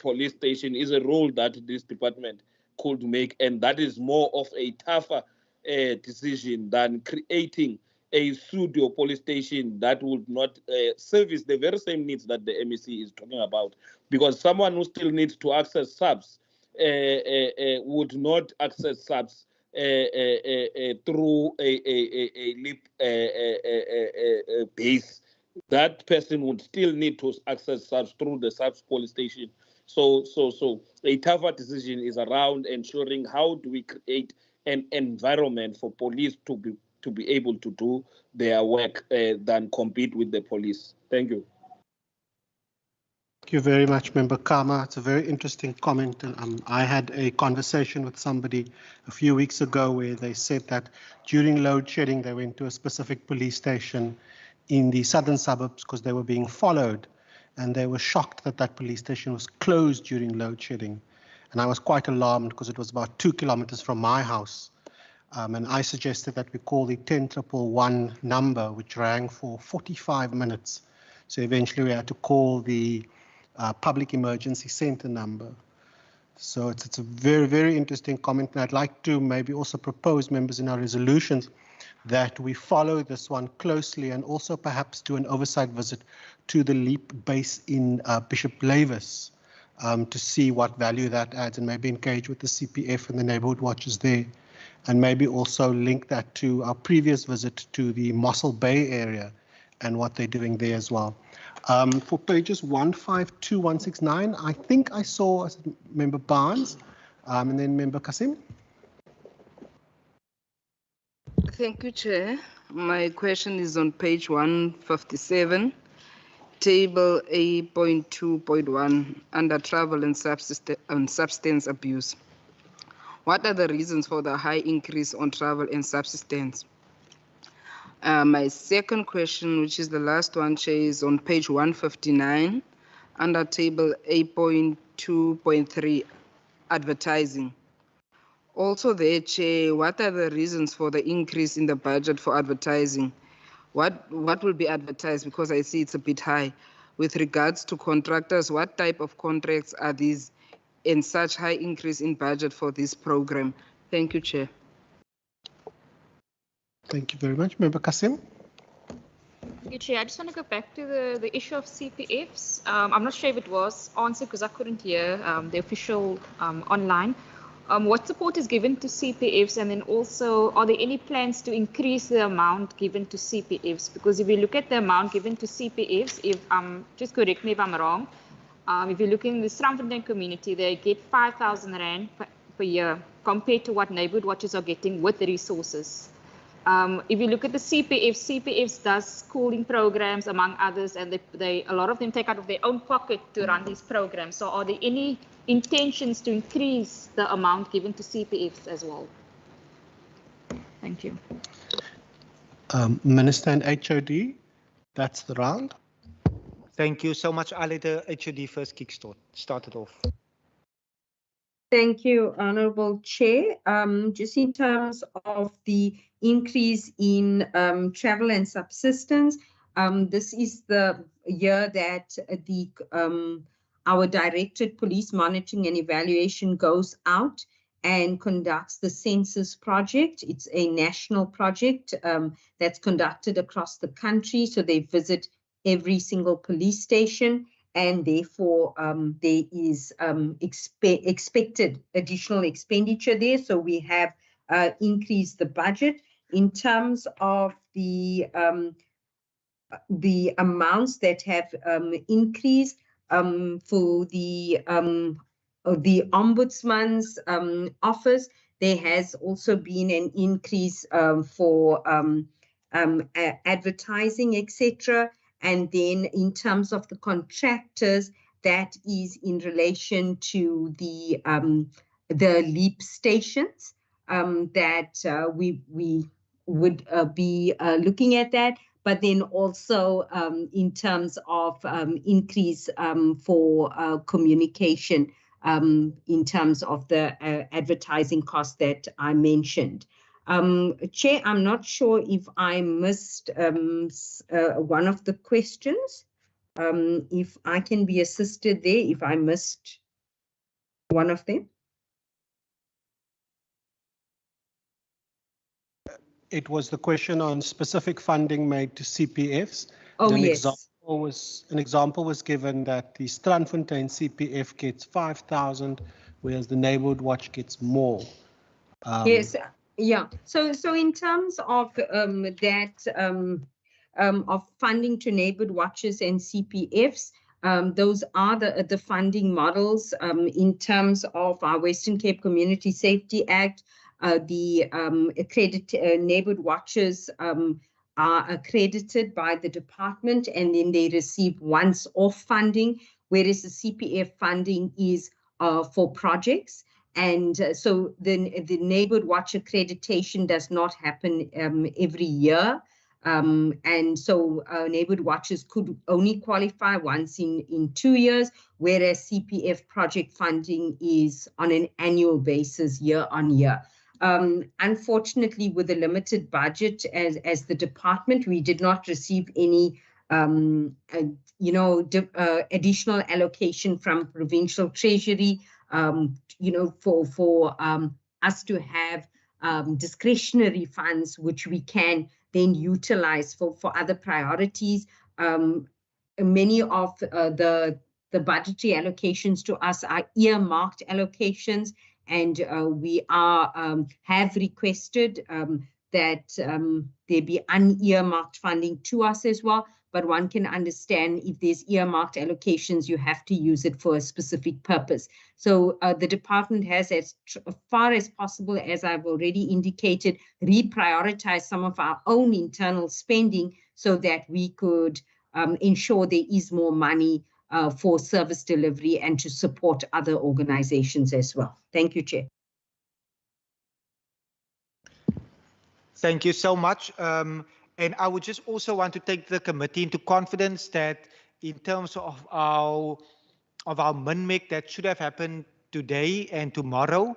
police station is a role that this department could make, and that is more of a tougher decision than creating a pseudo police station that would not service the very same needs that the MEC is talking about. Because someone who still needs to access subs would not access subs through a LEAP base. That person would still need to access subs through the subs police station. So a tougher decision is around ensuring how do we create an environment for police to be able to do their work than compete with the police. Thank you. Thank you very much, Member Kama. It's a very interesting comment. And I had a conversation with somebody a few weeks ago where they said that during load shedding, they went to a specific police station in the southern suburbs because they were being followed. And they were shocked that that police station was closed during load shedding. And I was quite alarmed because it was about 2 kilometers from my house. And I suggested that we call the 10111 number, which rang for 45 minutes. So eventually we had to call the public emergency center number. So it's a very, very interesting comment. And I'd like to maybe also propose, members, in our resolutions that we follow this one closely and also perhaps do an oversight visit to the LEAP base in Bishop Lavis to see what value that adds, and maybe engage with the CPF and the neighborhood watches there, and maybe also link that to our previous visit to the Mossel Bay area and what they're doing there as well. For pages 152, 169, I think I saw Member Barnes and then Member Kasim. Thank you, Chair. My question is on page 157, table A.2.1, under travel and substance abuse. What are the reasons for the high increase on travel and subsistence? My second question, which is the last one, Chair, is on page 159, under table A.2.3, advertising. Also there, Chair, what are the reasons for the increase in the budget for advertising? What will be advertised? Because I see it's a bit high. With regards to contractors, what type of contracts are these in such high increase in budget for this program? Thank you, Chair. Thank you very much. Member Kasim. Thank you, Chair. I just want to go back to the issue of CPFs. I'm not sure if it was answered because I couldn't hear the official online. What support is given to CPFs, and then also are there any plans to increase the amount given to CPFs? Because if you look at the amount given to CPFs, if just correct me if I'm wrong, if you look in the Strandfontein community, they get 5,000 Rand per year compared to what neighborhood watches are getting with the resources. If you look at the CPFs does schooling programs among others, and a lot of them take out of their own pocket to run these programs. So are there any intentions to increase the amount given to CPFs as well? Thank you. Minister and HOD, that's the round. Thank you so much. I'll let the HOD first start it off. Thank you, Honourable Chair. Just in terms of the increase in travel and subsistence, this is the year that our Directorate Police Monitoring and Evaluation goes out and conducts the census project. It's a national project that's conducted across the country. So they visit every single police station, and therefore there is expected additional expenditure there. So we have increased the budget. In terms of the amounts that have increased for the Ombudsman's office, there has also been an increase for advertising, etc. And then in terms of the contractors, that is in relation to the LEAP stations that we would be looking at that. But then also in terms of increase for communication in terms of the advertising cost that I mentioned. Chair, I'm not sure if I missed one of the questions. If I can be assisted there, if I missed one of them. It was the question on specific funding made to CPFs. Oh, an yes. An example was given that the Strandfontein CPF gets 5,000, whereas the Neighborhood Watch gets more. Yes, yeah. So in terms of of funding to neighborhood watches and CPFs, those are the funding models. In terms of our Western Cape Community Safety Act, the neighborhood watches are accredited by the department, and then they receive once-off funding, whereas the CPF funding is for projects. And so the neighborhood watch accreditation does not happen every year. And so neighborhood watches could only qualify once in 2 years, whereas CPF project funding is on an annual basis, year on year. Unfortunately, with a limited budget as the department, we did not receive any additional allocation from Provincial Treasury, for us to have discretionary funds, which we can then utilize for other priorities. Many of the budgetary allocations to us are earmarked allocations, and we have requested that there be unearmarked funding to us as well. But one can understand if there's earmarked allocations, you have to use it for a specific purpose. So the department has, as far as possible, as I've already indicated, reprioritized some of our own internal spending so that we could ensure there is more money for service delivery and to support other organizations as well. Thank you, Chair. Thank you so much. And I would just also want to take the committee into confidence that in terms of our MINMEC that should have happened today and tomorrow,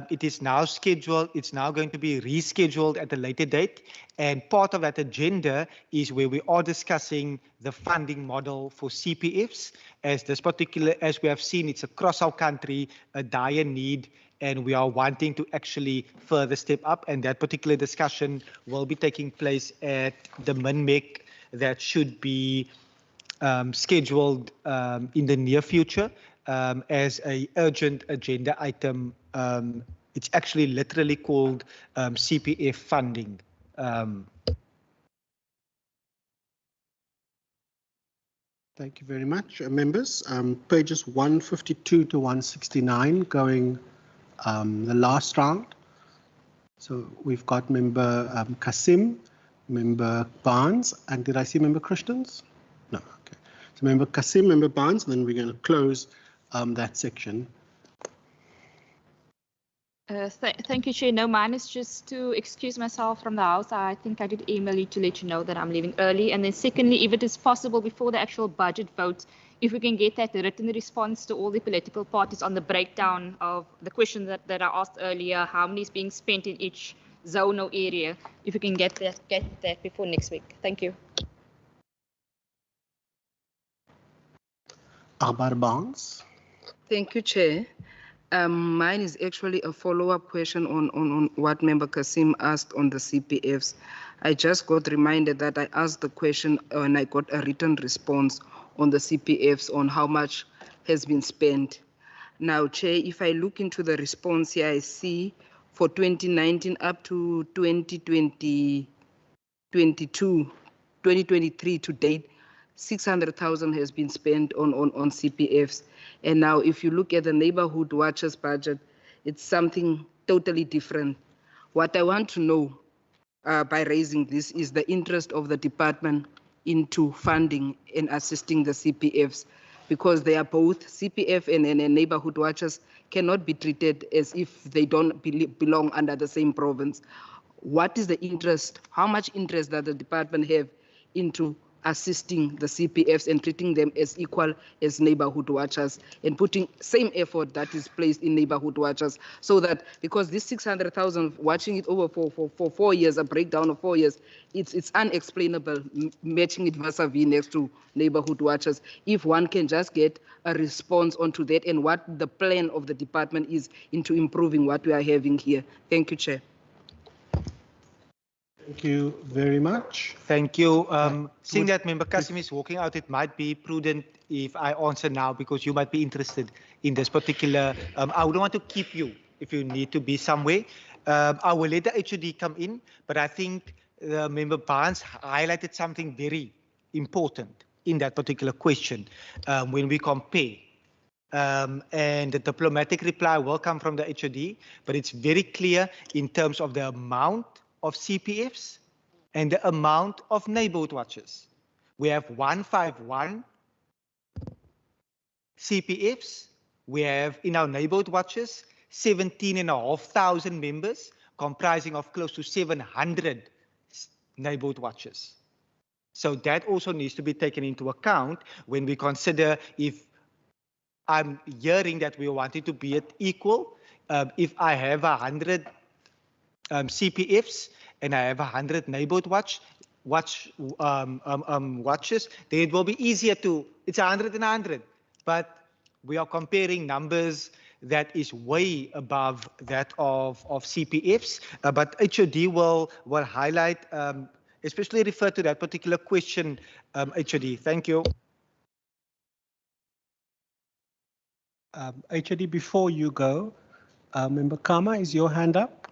it is now scheduled. It's now going to be rescheduled at a later date. And part of that agenda is where we are discussing the funding model for CPFs. As we have seen, it's across our country, a dire need, and we are wanting to actually further step up. And that particular discussion will be taking place at the MINMEC that should be scheduled in the near future as an urgent agenda item. It's actually literally called CPF funding. Thank you very much, members. Pages 152 to 169 going the last round. So we've got member Kasim, member Barnes, and did I see member Christians? No, okay. So member Kasim, member Barnes, and then we're going to close that section. Thank you, Chair. No, mine is just to excuse myself from the House. I think I did email you to let you know that I'm leaving early. And then secondly, if it is possible before the actual budget vote, if we can get that written response to all the political parties on the breakdown of the questions that I asked earlier, how many is being spent in each zone or area, if we can get that before next week. Thank you. Albar Barnes. Thank you, Chair. Mine is actually a follow-up question on what Member Kasim asked on the CPFs. I just got reminded that I asked the question and I got a written response on the CPFs on how much has been spent. Now, Chair, if I look into the response here, I see for 2019 up to 2023 to date, 600,000 has been spent on CPFs. And now if you look at the neighborhood watchers budget, it's something totally different. What I want to know by raising this is the interest of the department into funding and assisting the CPFs, because they are both CPF and neighborhood watchers cannot be treated as if they don't belong under the same province. What is the interest? How much interest does the department have into assisting the CPFs and treating them as equal as neighborhood watchers and putting same effort that is placed in neighborhood watchers, so that, because this 600,000, watching it over for 4 years, a breakdown of 4 years, it's unexplainable, matching it vis-a-vis next to neighborhood watchers. If one can just get a response onto that and what the plan of the department is into improving what we are having here. Thank you, Chair. Thank you very much. Thank you. Seeing that Member Kasim is walking out, it might be prudent if I answer now because you might be interested in this particular. I wouldn't want to keep you if you need to be somewhere. I will let the HOD come in, but I think Member Barnes highlighted something very important in that particular question when we compare. And the diplomatic reply will come from the HOD, but it's very clear in terms of the amount of CPFs and the amount of neighborhood watches. We have 151 CPFs. We have in our neighborhood watches 17,500 members, comprising of close to 700 neighborhood watches. So that also needs to be taken into account when we consider, if I'm hearing that we wanted to be at equal, if I have 100 CPFs and I have 100 neighborhood watches, then it will be easier to, it's 100 and 100, but we are comparing numbers that is way above that of CPFs, but HOD will highlight, especially refer to that particular question, HOD. Thank you. HOD, before you go, Member Kama, is your hand up?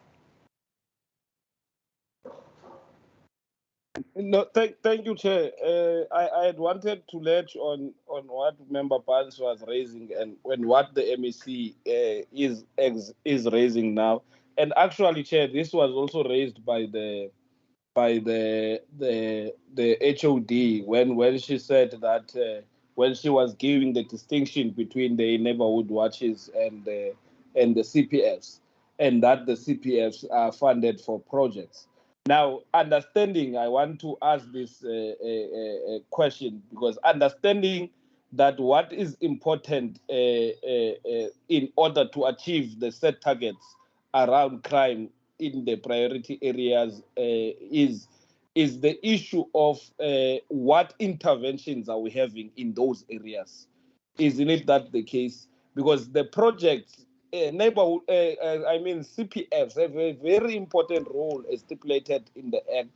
No, thank you, Chair. I had wanted to latch on what Member Barnes was raising and what the MEC is raising now. And actually, Chair, this was also raised by the HOD when she said that when she was giving the distinction between the neighborhood watches and the CPFs, and that the CPFs are funded for projects. Now, understanding, I want to ask this question, because understanding that what is important in order to achieve the set targets around crime in the priority areas is the issue of what interventions are we having in those areas. Isn't it that the case? Because the projects, neighborhood, CPFs have a very important role stipulated in the Act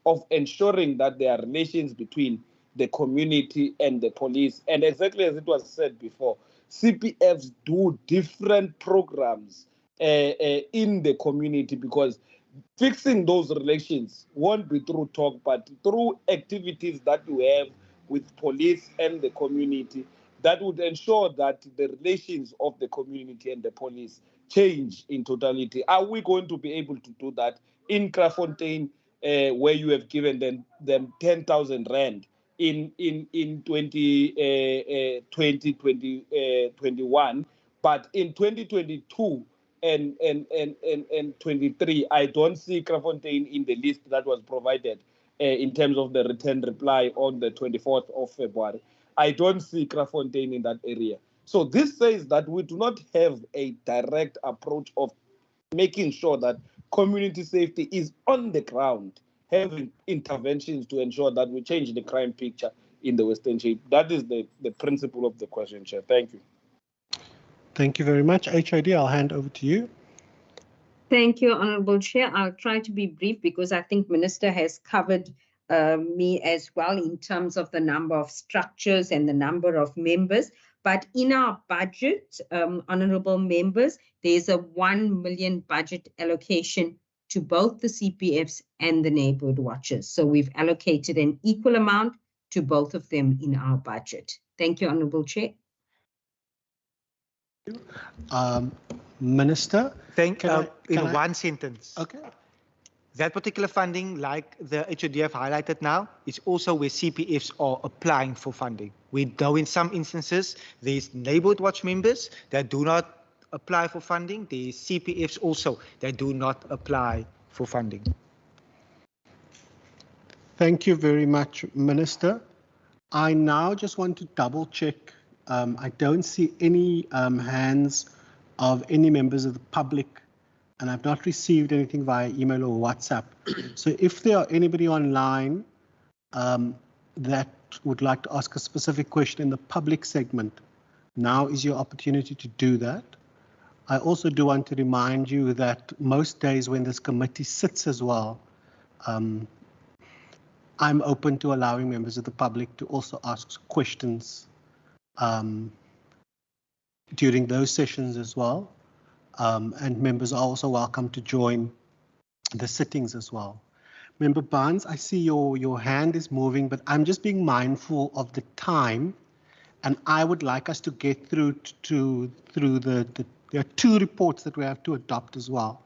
of ensuring that there are relations between the community and the police. And exactly as it was said before, CPFs do different programs in the community, because fixing those relations won't be through talk, but through activities that you have with police and the community that would ensure that the relations of the community and the police change in totality. Are we going to be able to do that in Krafontein, where you have given them 10,000 rand in 2021, but in 2022 and 23, I don't see Krafontein in the list that was provided in terms of the written reply on the 24th of February. I don't see Krafontein in that area. So this says that we do not have a direct approach of making sure that community safety is on the ground, having interventions to ensure that we change the crime picture in the Western Cape. That is the principle of the question, Chair. Thank you. Thank you very much. HOD, I'll hand over to you. Thank you, Honourable Chair. I'll try to be brief because I think Minister has covered me as well in terms of the number of structures and the number of members. But in our budget, honourable members, there's a 1 million budget allocation to both the CPFs and the neighbourhood watches. So we've allocated an equal amount to both of them in our budget. Thank you, Honourable Chair. Minister, in one sentence. Okay. That particular funding, like the HOD have highlighted now, is also where CPFs are applying for funding. We know in some instances there's neighbourhood watch members that do not apply for funding. There's CPFs also that do not apply for funding. Thank you very much, Minister. I now just want to double check. I don't see any hands of any members of the public, and I've not received anything via email or WhatsApp. So if there are anybody online that would like to ask a specific question in the public segment, now is your opportunity to do that. I also do want to remind you that most days when this committee sits as well, I'm open to allowing members of the public to also ask questions during those sessions as well. And members are also welcome to join the sittings as well. Member Barnes, I see your hand is moving, but I'm just being mindful of the time, and I would like us to get through there are 2 reports that we have to adopt as well.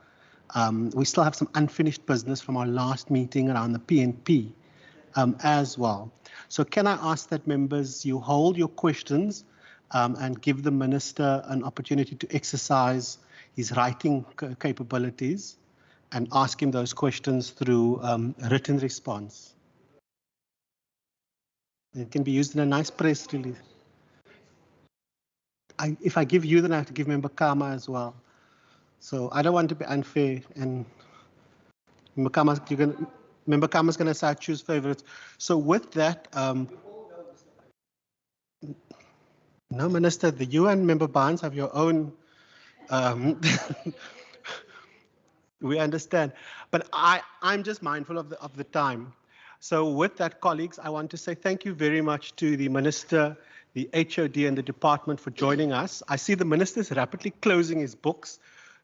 We still have some unfinished business from our last meeting around the PNP as well. So can I ask that members, you hold your questions and give the Minister an opportunity to exercise his writing capabilities and ask him those questions through written response. It can be used in a nice press release. If I give you, then I have to give Member Kama as well. So I don't want to be unfair, and Member Kama's going to start choose favorites. So with that, no, Minister, you and Member Barnes have your own. We understand, but I'm just mindful of the time. So with that, colleagues, I want to say thank you very much to the Minister, the HOD and the department for joining us. I see the Minister is rapidly closing his books,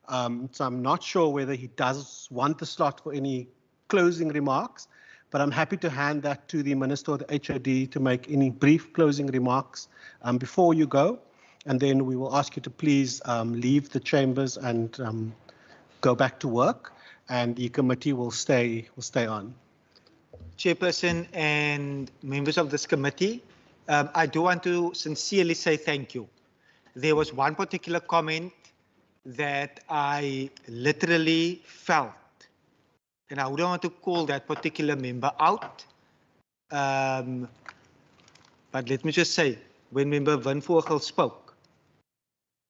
so I'm not sure whether he does want the slot for any closing remarks, but I'm happy to hand that to the Minister or the HOD to make any brief closing remarks before you go, and then we will ask you to please leave the chambers and go back to work, and the committee will stay on. Chairperson and members of this committee, I do want to sincerely say thank you. There was one particular comment that I literally felt, and I wouldn't want to call that particular member out, but let me just say, when Member Van Vogel spoke,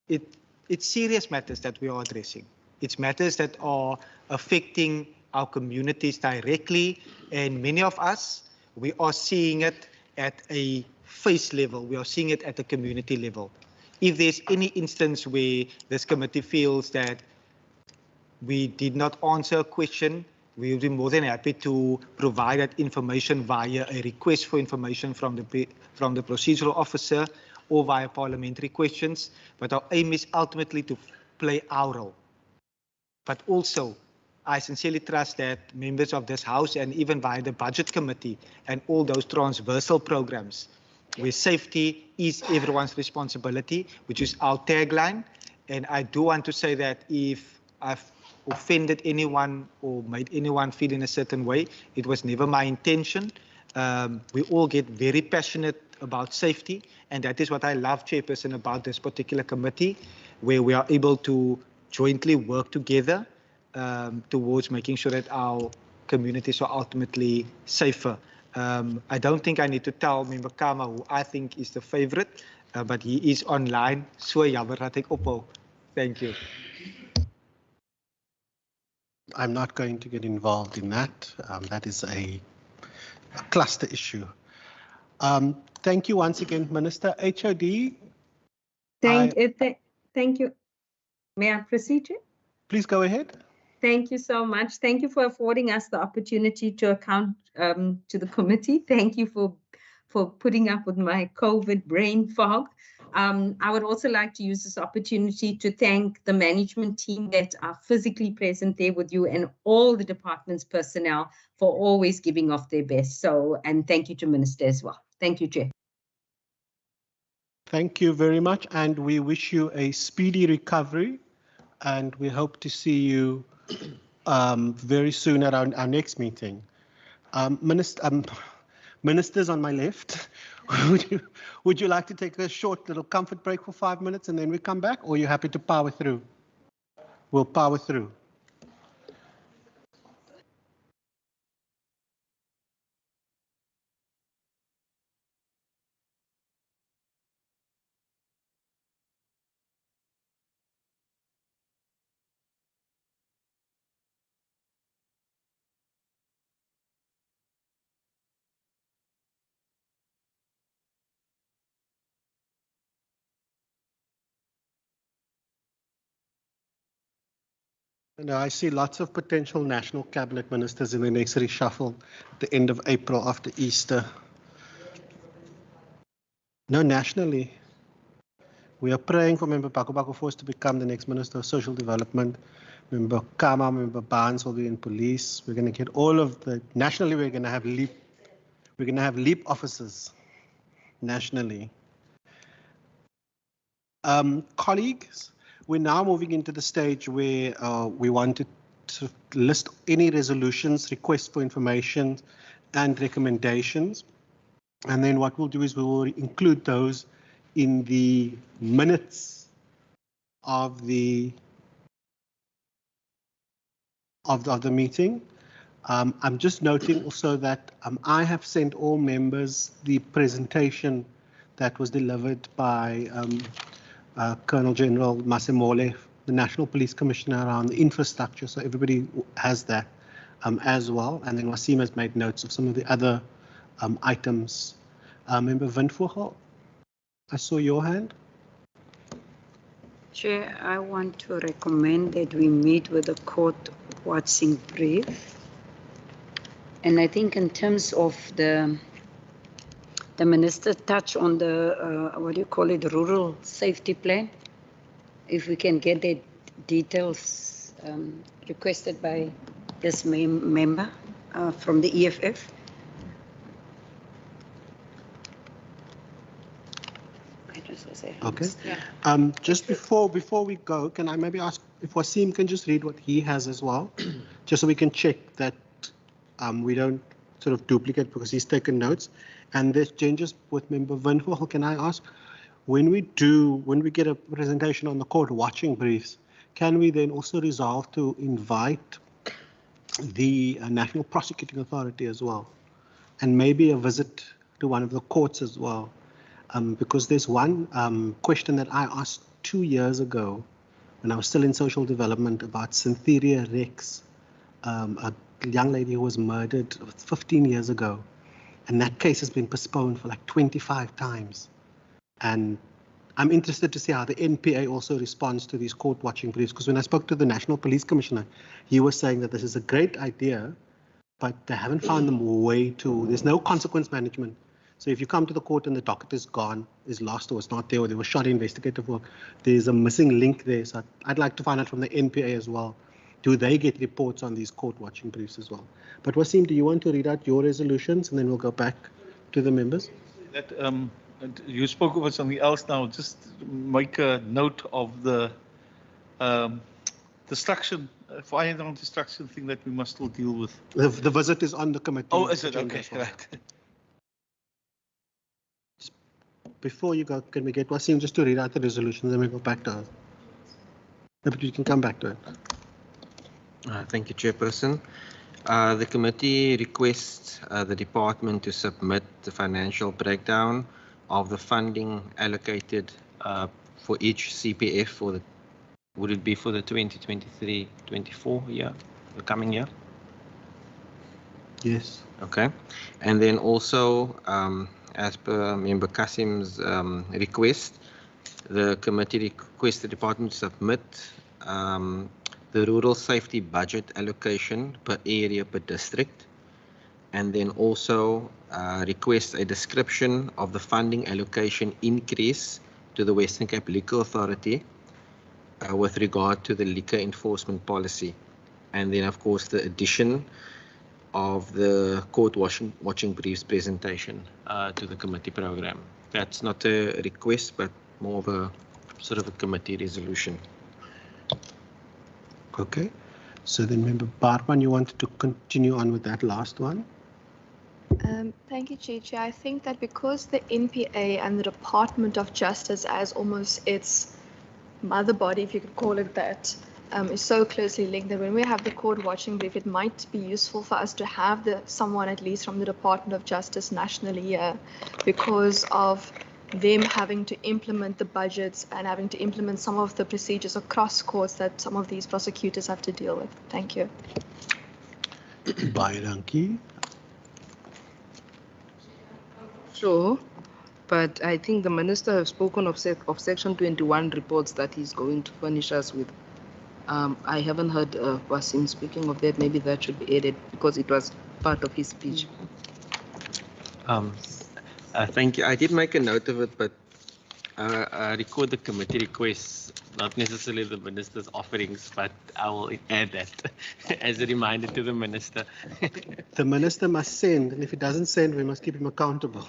it's serious matters that we are addressing. It's matters that are affecting our communities directly, and many of us, we are seeing it at a face level. We are seeing it at the community level. If there's any instance where this committee feels that we did not answer a question, we will be more than happy to provide that information via a request for information from the procedural officer or via parliamentary questions. But our aim is ultimately to play our role. But also, I sincerely trust that members of this House and even via the Budget Committee and all those transversal programs where safety is everyone's responsibility, which is our tagline. And I do want to say that if I've offended anyone or made anyone feel in a certain way, it was never my intention. We all get very passionate about safety, and that is what I love, Chairperson, about this particular committee, where we are able to jointly work together towards making sure that our communities are ultimately safer. I don't think I need to tell Member Kama who I think is the favorite, but he is online. So jammer dat ek ophou. Thank you. I'm not going to get involved in that. That is a cluster issue. Thank you once again, Minister. HOD. Thank you. May I proceed? Please go ahead. Thank you so much. Thank you for affording us the opportunity to account to the committee. Thank you for putting up with my COVID brain fog. I would also like to use this opportunity to thank the management team that are physically present there with you and all the department's personnel for always giving off their best. And thank you to Minister as well. Thank you, Chair. Thank you very much, and we wish you a speedy recovery, and we hope to see you very soon at our next meeting. Ministers on my left, would you like to take a short little comfort break for 5 minutes and then we come back, or are you happy to power through? We'll power through. Now, I see lots of potential national cabinet ministers in the next reshuffle at the end of April after Easter. No, nationally. We are praying for Member Paku Force to become the next Minister of Social Development. Member Kama, Member Barnes will be in police. We're going to get all of the, nationally we're going to have LEAP officers nationally. Colleagues, we're now moving into the stage where we wanted to list any resolutions, requests for information and recommendations. And then what we'll do is we will include those in the minutes of the meeting. I'm just noting also that I have sent all members the presentation that was delivered by Colonel General Masemole, the National Police Commissioner, around the infrastructure, so everybody has that as well. And then Wasim has made notes of some of the other items. Member Windvogel, I saw your hand. Chair, I want to recommend that we meet with the court watching brief. And I think in terms of the minister touched on the, what do you call it, rural safety plan. If we can get the details requested by this member from the EFF. Okay. Just before we go, can I maybe ask if Wasim can just read what he has as well, just so we can check that we don't sort of duplicate, because he's taken notes. And there's changes with Member Windvogel. Can I ask, when we get a presentation on the court watching briefs, can we then also resolve to invite the National Prosecuting Authority as well, and maybe a visit to one of the courts as well? Because there's one question that I asked 2 years ago when I was still in social development about Syntheria Rex, a young lady who was murdered 15 years ago. And that case has been postponed for like 25 times. And I'm interested to see how the NPA also responds to these court watching briefs, because when I spoke to the National Police Commissioner, he was saying that this is a great idea, but they haven't found them way to, there's no consequence management. So if you come to the court and the docket is gone, is lost, or it's not there, or there was shoddy investigative work, there's a missing link there. So I'd like to find out from the NPA as well. Do they get reports on these court watching briefs as well? But Wasim, do you want to read out your resolutions and then we'll go back to the members? That, you spoke about something else now. Just make a note of the destruction, firearm destruction thing that we must still deal with. The visit is on the committee. Oh, is it? Okay, well. right. Before you go, can we get Wasim just to read out the resolutions, then we go back to her? But you can come back to it. Thank you, Chairperson. The committee requests the department to submit the financial breakdown of the funding allocated for each CPF for the, would it be for the 2023-24 year, the coming year? Yes. Okay. And then also, as per Member Kasim's request, the committee requests the department to submit the rural safety budget allocation per area per district, and then also request a description of the funding allocation increase to the Western Cape Liquor Authority with regard to the liquor enforcement policy, and then of course the addition of the court watching briefs presentation to the committee program. That's not a request, but more of a sort of a committee resolution. Okay, so then Member Barman, you wanted to continue on with that last one? Thank you, Chair. I think that because the NPA and the Department of Justice, as almost its mother body, if you could call it that, is so closely linked, that when we have the court watching brief, it might be useful for us to have someone at least from the Department of Justice nationally here, because of them having to implement the budgets and having to implement some of the procedures across courts that some of these prosecutors have to deal with. Thank you. Baie dankie. Sure, but I think the minister has spoken of Section 21 reports that he's going to furnish us with. I haven't heard Wasim speaking of that. Maybe that should be added because it was part of his speech. Thank you. I did make a note of it, but I record the committee requests, not necessarily the minister's offerings, but I will add that as a reminder to the minister. The minister must send, and if he doesn't send, we must keep him accountable.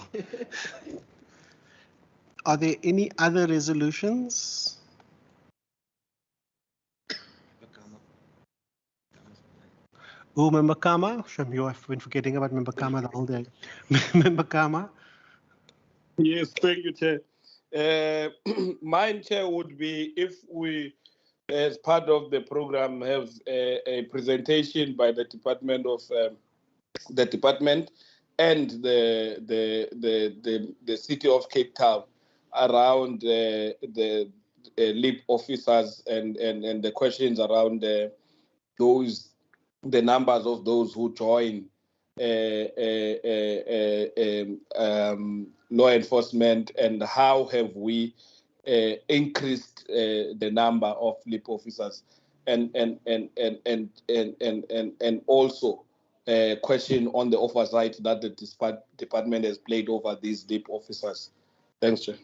Are there any other resolutions? Oh, Member Kama. Shamyo, I've been forgetting about Member Kama the whole day. Member Kama. Yes, thank you, Chair. Mine, Chair, would be if we, as part of the program, have a presentation by the Department of and the City of Cape Town around the LEAP officers and the questions around the numbers of those who join law enforcement, and how have we increased the number of LEAP officers, and also question on the oversight that the department has played over these LEAP officers. Thanks, Chair.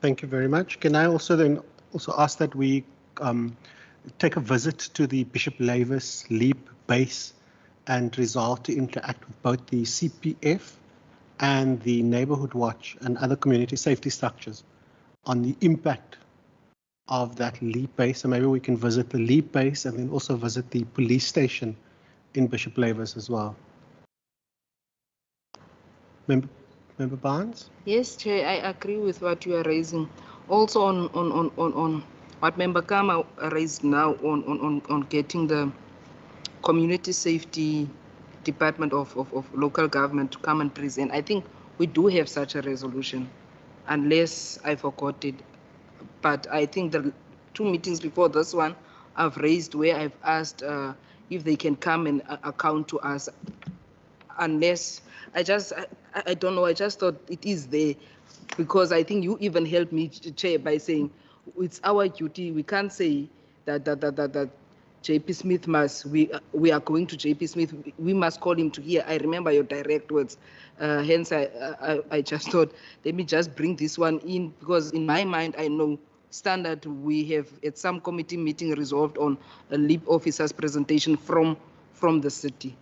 Thank you very much. Can I also then ask that we take a visit to the Bishop Lavis LEAP base and resolve to interact with both the CPF and the Neighbourhood Watch and other community safety structures on the impact of that LEAP base. So maybe we can visit the LEAP base and then also visit the police station in Bishop Lavis as well. Member Barnes? Yes, Chair, I agree with what you are raising. Also on what Member Kama raised now on getting the community safety department of local government to come and present. I think we do have such a resolution, unless I forgot it. But I think the 2 meetings before this one, I've raised where I've asked if they can come and account to us. Unless I don't know, I just thought it is there, because I think you even helped me, Chair, by saying it's our duty. We can't say that JP Smith we are going to JP Smith, we must call him to here. I remember your direct words. Hence, I just thought, let me just bring this one in, because in my mind, I know standard we have at some committee meeting resolved on a LEAP officer's presentation from the city.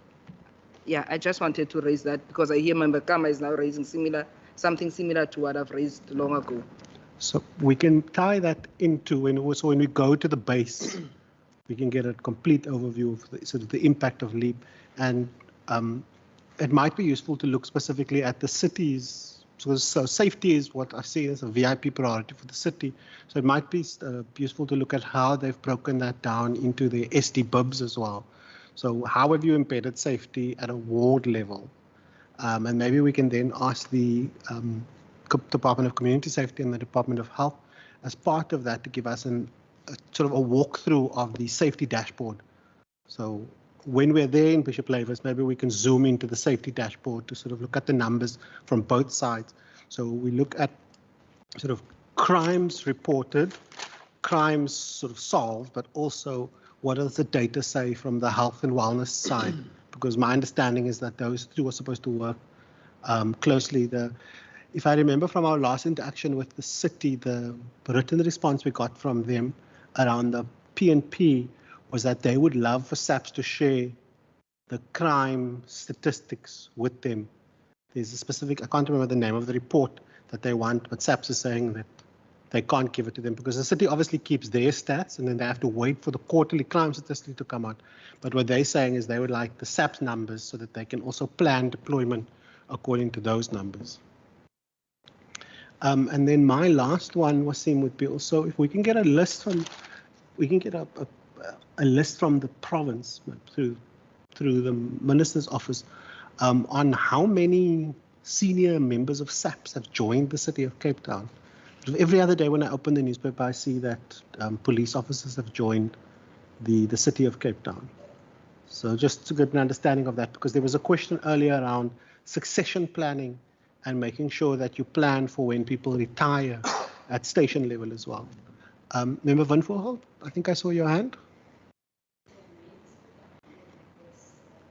Yeah, I just wanted to raise that because I hear Member Kama is now raising something similar to what I've raised long ago. So we can tie that into when we go to the base, we can get a complete overview of the impact of LEAP, and it might be useful to look specifically at the cities. So safety is what I see as a VIP priority for the city. So it might be useful to look at how they've broken that down into the SD BIBs as well. So how have you embedded safety at a ward level? And maybe we can then ask the Department of Community Safety and the Department of Health as part of that to give us a sort of a walkthrough of the safety dashboard. So when we're there in Bishop Lavis, maybe we can zoom into the safety dashboard to sort of look at the numbers from both sides. So we look at sort of crimes reported, crimes sort of solved, but also what does the data say from the health and wellness side? Because my understanding is that those two are supposed to work closely. If I remember from our last interaction with the city, the written response we got from them around the P&P was that they would love for SAPS to share the crime statistics with them. There's a specific, I can't remember the name of the report that they want, but SAPS is saying that they can't give it to them because the city obviously keeps their stats and then they have to wait for the quarterly crime statistic to come out. But what they're saying is they would like the SAPS numbers so that they can also plan deployment according to those numbers. And then my last one, Wasim, would be also if we can get a list from, we can get a list from the province through the minister's office on how many senior members of SAPS have joined the city of Cape Town. Every other day when I open the newspaper, I see that police officers have joined the city of Cape Town. So just to get an understanding of that, because there was a question earlier around succession planning and making sure that you plan for when people retire at station level as well. Member Van Voorholt, I think I saw your hand.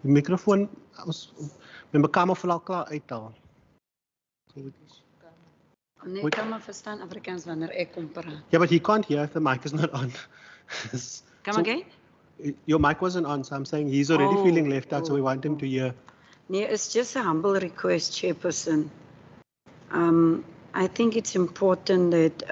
Die microfoon, Member Kamer vir al klaar uithaal. Nee, ik kan maar verstaan Afrikaans wanneer ik kom praten. Yeah, but he can't hear if the mic is not on. Come again? Your mic wasn't on, so I'm saying he's already Oh, feeling left out, so we want him to hear. Nee, it's just a humble request, Chairperson. I think it's important that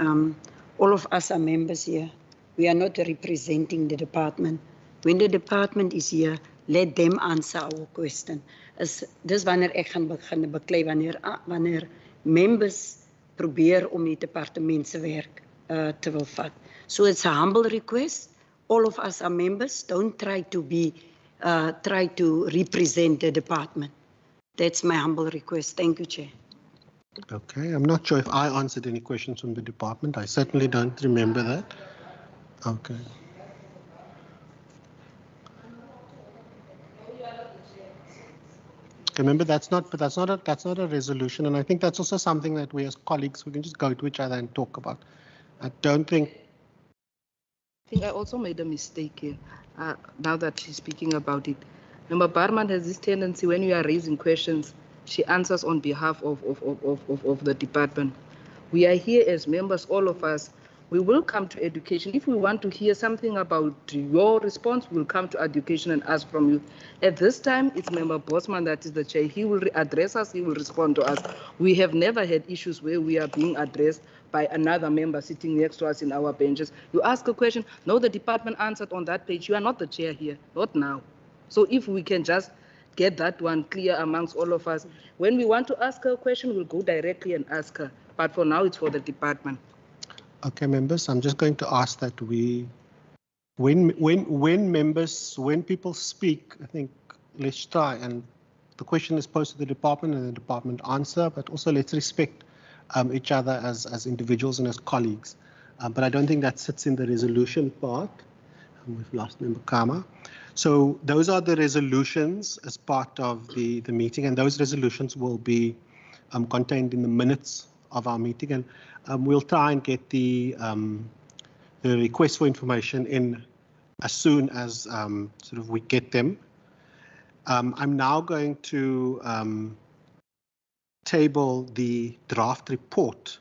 all of us are members here. We are not representing the department. When the department is here, let them answer our question. Dis wanneer ek gaan begin beklei wanneer members probeer om die departement se werk te wil vat. So it's a humble request. All of us are members. Don't try to represent the department. That's my humble request. Thank you, Chair. Okay, I'm not sure if I answered any questions from the department. I certainly don't remember that. Okay. Remember, that's not a resolution, and I think that's also something that we as colleagues we can just go to each other and talk about. I think I also made a mistake here. Now that she's speaking about it, Member Barman has this tendency when we are raising questions, she answers on behalf of the department. We are here as members, all of us. We will come to education. If we want to hear something about your response, we'll come to education and ask from you. At this time, it's Member Bosman that is the chair. He will address us, he will respond to us. We have never had issues where we are being addressed by another member sitting next to us in our benches. You ask a question, no, the department answered on that page. You are not the chair here, not now. So if we can just get that one clear amongst all of us. When we want to ask her a question, we'll go directly and ask her. But for now, it's for the department. Okay, members, I'm just going to ask that when people speak, I think let's try, and the question is posed to the department and the department answer, but also let's respect each other as individuals and as colleagues. But I don't think that sits in the resolution part. We've lost Member Kama. So those are the resolutions as part of the meeting, and those resolutions will be contained in the minutes of our meeting, and we'll try and get the request for information in as soon as sort of we get them. I'm now going to table the draft report.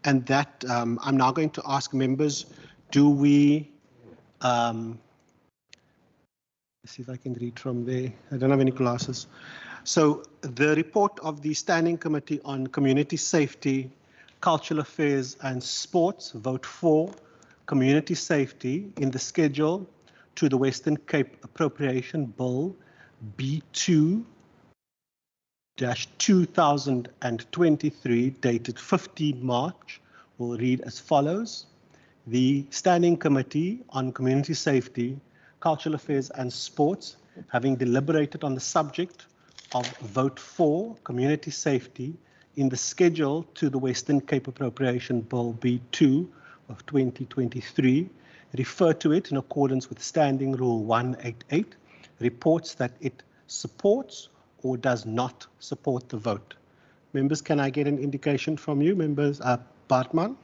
And that I'm now going to ask members, do we, let's see if I can read from there. I don't have any glasses. So the report of the Standing Committee on Community Safety, Cultural Affairs and Sports, vote for community safety in the schedule to the Western Cape Appropriation Bill B2-2023 dated 15 March will read as follows. The Standing Committee on Community Safety, Cultural Affairs and Sports, having deliberated on the subject of vote for community safety in the schedule to the Western Cape Appropriation Bill B2 of 2023, refer to it in accordance with Standing Rule 188, reports that it supports or does not support the vote. Members, can I get an indication from you? Members, Bartman?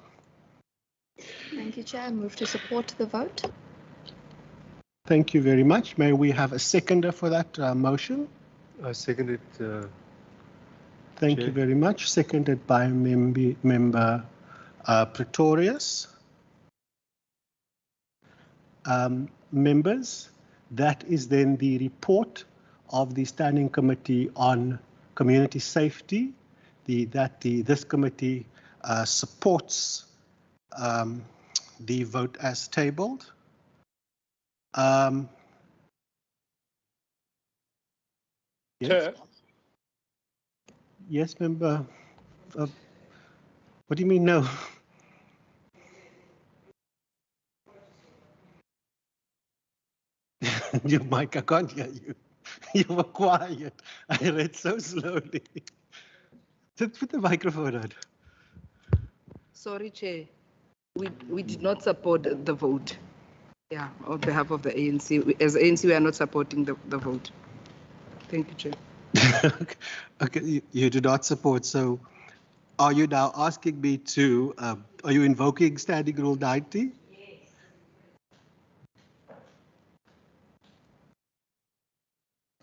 Thank you, Chair. I move to support the vote. Thank you very much. May we have a seconder for that motion? I second it. Thank you very much. Seconded by Member Pretorius. Members, that is then the report of the Standing Committee on Community Safety. This committee supports the vote as tabled. Yes. Chair. Yes, member. What do you mean no? Your mic, I can't hear you. You were quiet. I read so slowly. Just put the microphone on. Sorry, Chair. We did not support the vote. Yeah, on behalf of the ANC. As ANC, we are not supporting the vote. Thank you, Chair. Okay, you do not support. So Are you now asking me to, are you invoking Standing Rule 90?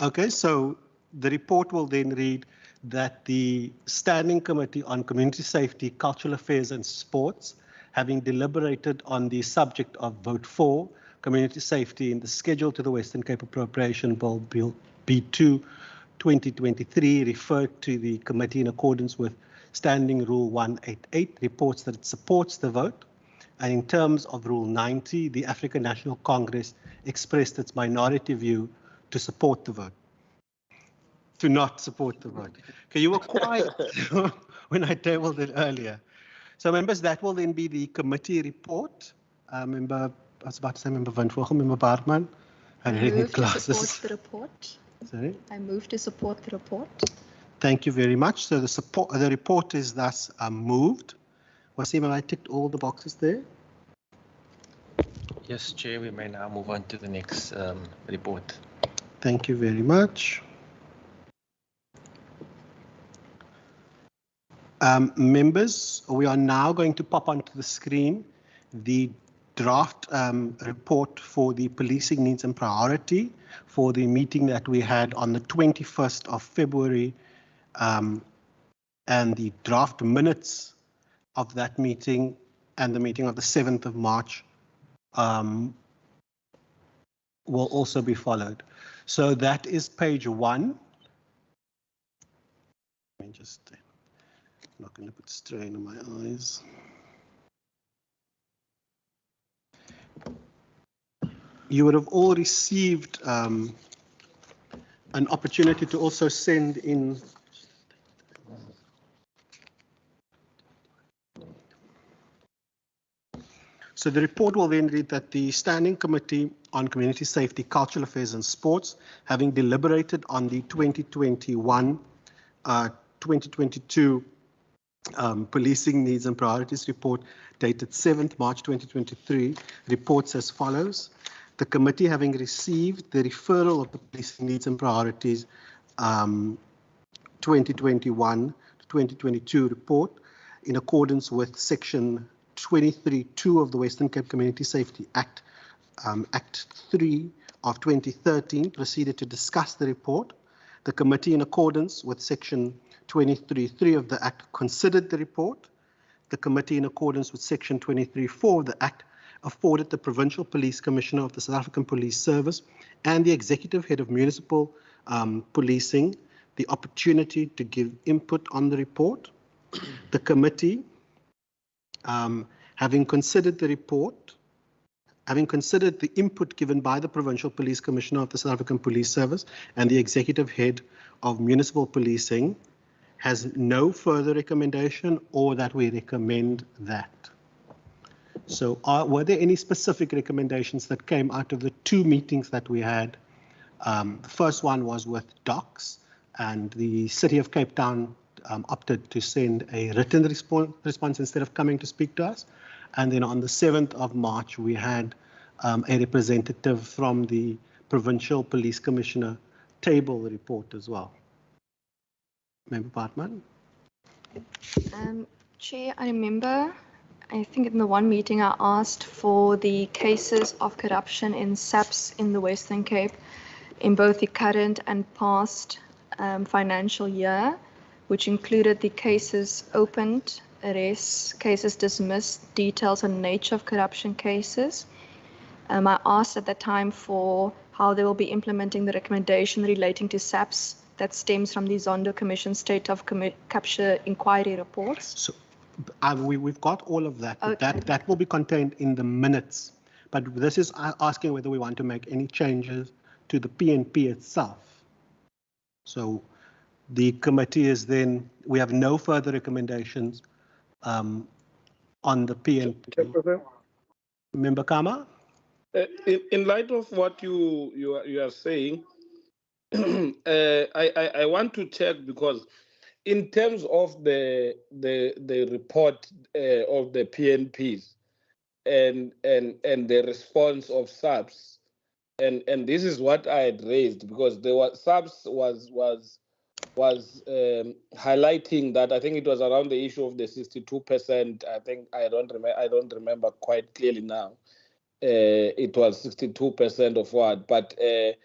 Okay, so the report will then read that the Standing Committee on Community Safety, Cultural Affairs and Sports, having deliberated on the subject of vote for community safety in the schedule to the Western Cape Appropriation Bill B2 2023, referred to the committee in accordance with Standing Rule 188, reports that it supports the vote. And in terms of Rule 90, the African National Congress expressed its minority view to support the vote, to not support the vote. Okay, you were quiet when I tabled it earlier. So members, that will then be the committee report. I was about to say Member Van Vogel, Member Bartman. I move to support the report. Sorry? I move to support the report. Thank you very much. So the report is thus moved. Wasim, I ticked all the boxes there? Yes, Chair, we may now move on to the next report. Thank you very much. Members, we are now going to pop onto the screen the draft report for the policing needs and priority for the meeting that we had on the 21st of February, and the draft minutes of that meeting and the meeting of the 7th of March will also be followed. So that is page 1. Let me just, I'm not going to put strain on my eyes. You would have all received an opportunity to also send in So the report will then read that the Standing Committee on Community Safety, Cultural Affairs and Sports, having deliberated on the 2021-2022 Policing Needs and Priorities report dated 7th March 2023, reports as follows. The committee, having received the referral of the Policing Needs and Priorities 2021-2022 report in accordance with Section 23(2) of the Western Cape Community Safety Act, Act 3 of 2013, proceeded to discuss the report. The committee, in accordance with Section 23(3) of the Act, considered the report. The committee, in accordance with Section 23(4) of the Act, afforded the Provincial Police Commissioner of the South African Police Service and the Executive Head of Municipal Policing the opportunity to give input on the report. The committee, having considered the report, having considered the input given by the Provincial Police Commissioner of the South African Police Service and the Executive Head of Municipal Policing, has no further recommendation or that we recommend that. So were there any specific recommendations that came out of the 2 meetings that we had? The first one was with DOCS, and the City of Cape Town opted to send a written response instead of coming to speak to us. And then on the 7th of March, we had a representative from the Provincial Police Commissioner table the report as well. Member Bartman? Chair, I remember, I think in the one meeting I asked for the cases of corruption in SAPS in the Western Cape in both the current and past financial year, which included the cases opened, arrests, cases dismissed, details on nature of corruption cases. I asked at that time for how they will be implementing the recommendation relating to SAPS that stems from the Zondo Commission State of Capture Inquiry reports. So we've got all of that. Okay. That will be contained in the minutes. But this is asking whether we want to make any changes to the PNP itself. So the committee is then, we have no further recommendations on the PNP. Member Kama? In light of what you are saying, I want to check, because in terms of the report of the PNPs and the response of SAPS, and this is what I had raised, because there was SAPS was highlighting that I think it was around the issue of the 62%. I think I don't remember quite clearly now. It was 62% of what, but the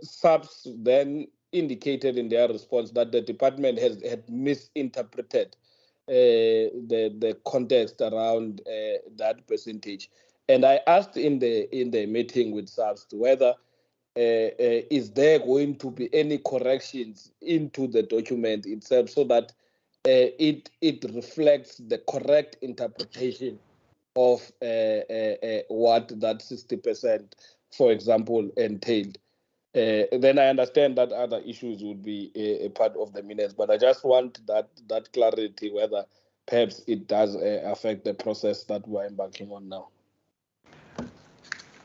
SAPS then indicated in their response that the department had misinterpreted the context around that percentage. And I asked in the meeting with SAPS whether is there going to be any corrections into the document itself so that it reflects the correct interpretation of what that 60%, for example, entailed. Then I understand that other issues would be a part of the minutes, but I just want that clarity whether perhaps it does affect the process that we're embarking on now.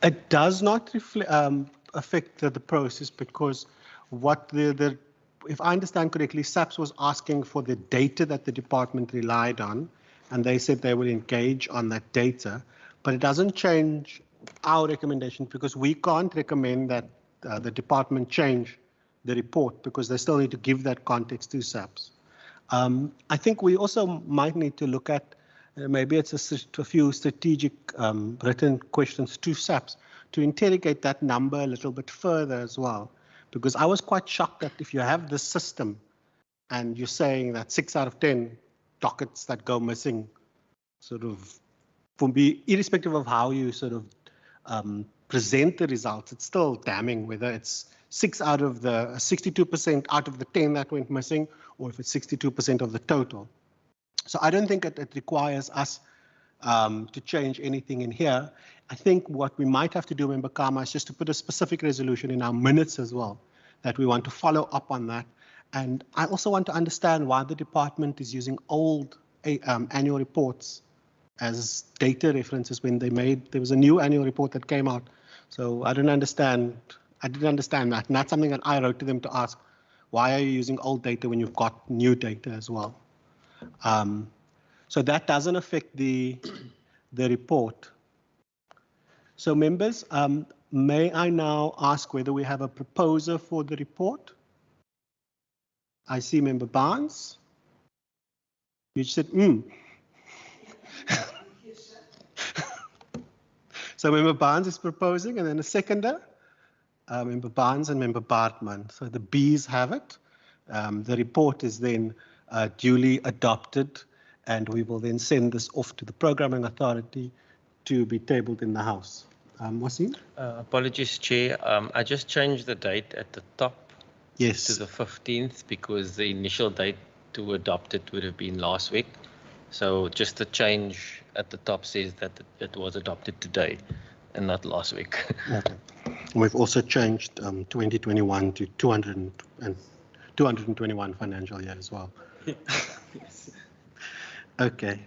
It does not affect the process because what if I understand correctly, SAPS was asking for the data that the department relied on, and they said they will engage on that data, but it doesn't change our recommendation because we can't recommend that the department change the report because they still need to give that context to SAPS. I think we also might need to look at maybe it's a few strategic written questions to SAPS to interrogate that number a little bit further as well, because I was quite shocked that if you have this system and you're saying that 6 out of 10 dockets that go missing, sort of, for me, irrespective of how you sort of present the results, it's still damning whether it's 6 out of the 62% out of the 10 that went missing, or if it's 62% of the total. So I don't think it requires us to change anything in here. I think what we might have to do, Member Kama, is just to put a specific resolution in our minutes as well, that we want to follow up on that. And I also want to understand why the department is using old annual reports as data references when there was a new annual report that came out. So I didn't understand that. And that's something that I wrote to them to ask, why are you using old data when you've got new data as well? So that doesn't affect the report. So members, may I now ask whether we have a proposer for the report? I see Member Barnes. You said, So Member Barnes is proposing, and then a seconder, Member Barnes and Member Bartman. So the Bs have it. The report is then duly adopted, and we will then send this off to the Programming Authority to be tabled in the House. Wasim? Apologies, Chair. I just changed the date at the top to the 15th because the initial date to adopt it would have been last week. So just the change at the top says that it was adopted today and not last week. Okay. We've also changed 2021 to 221 financial year as well. Yes. Okay.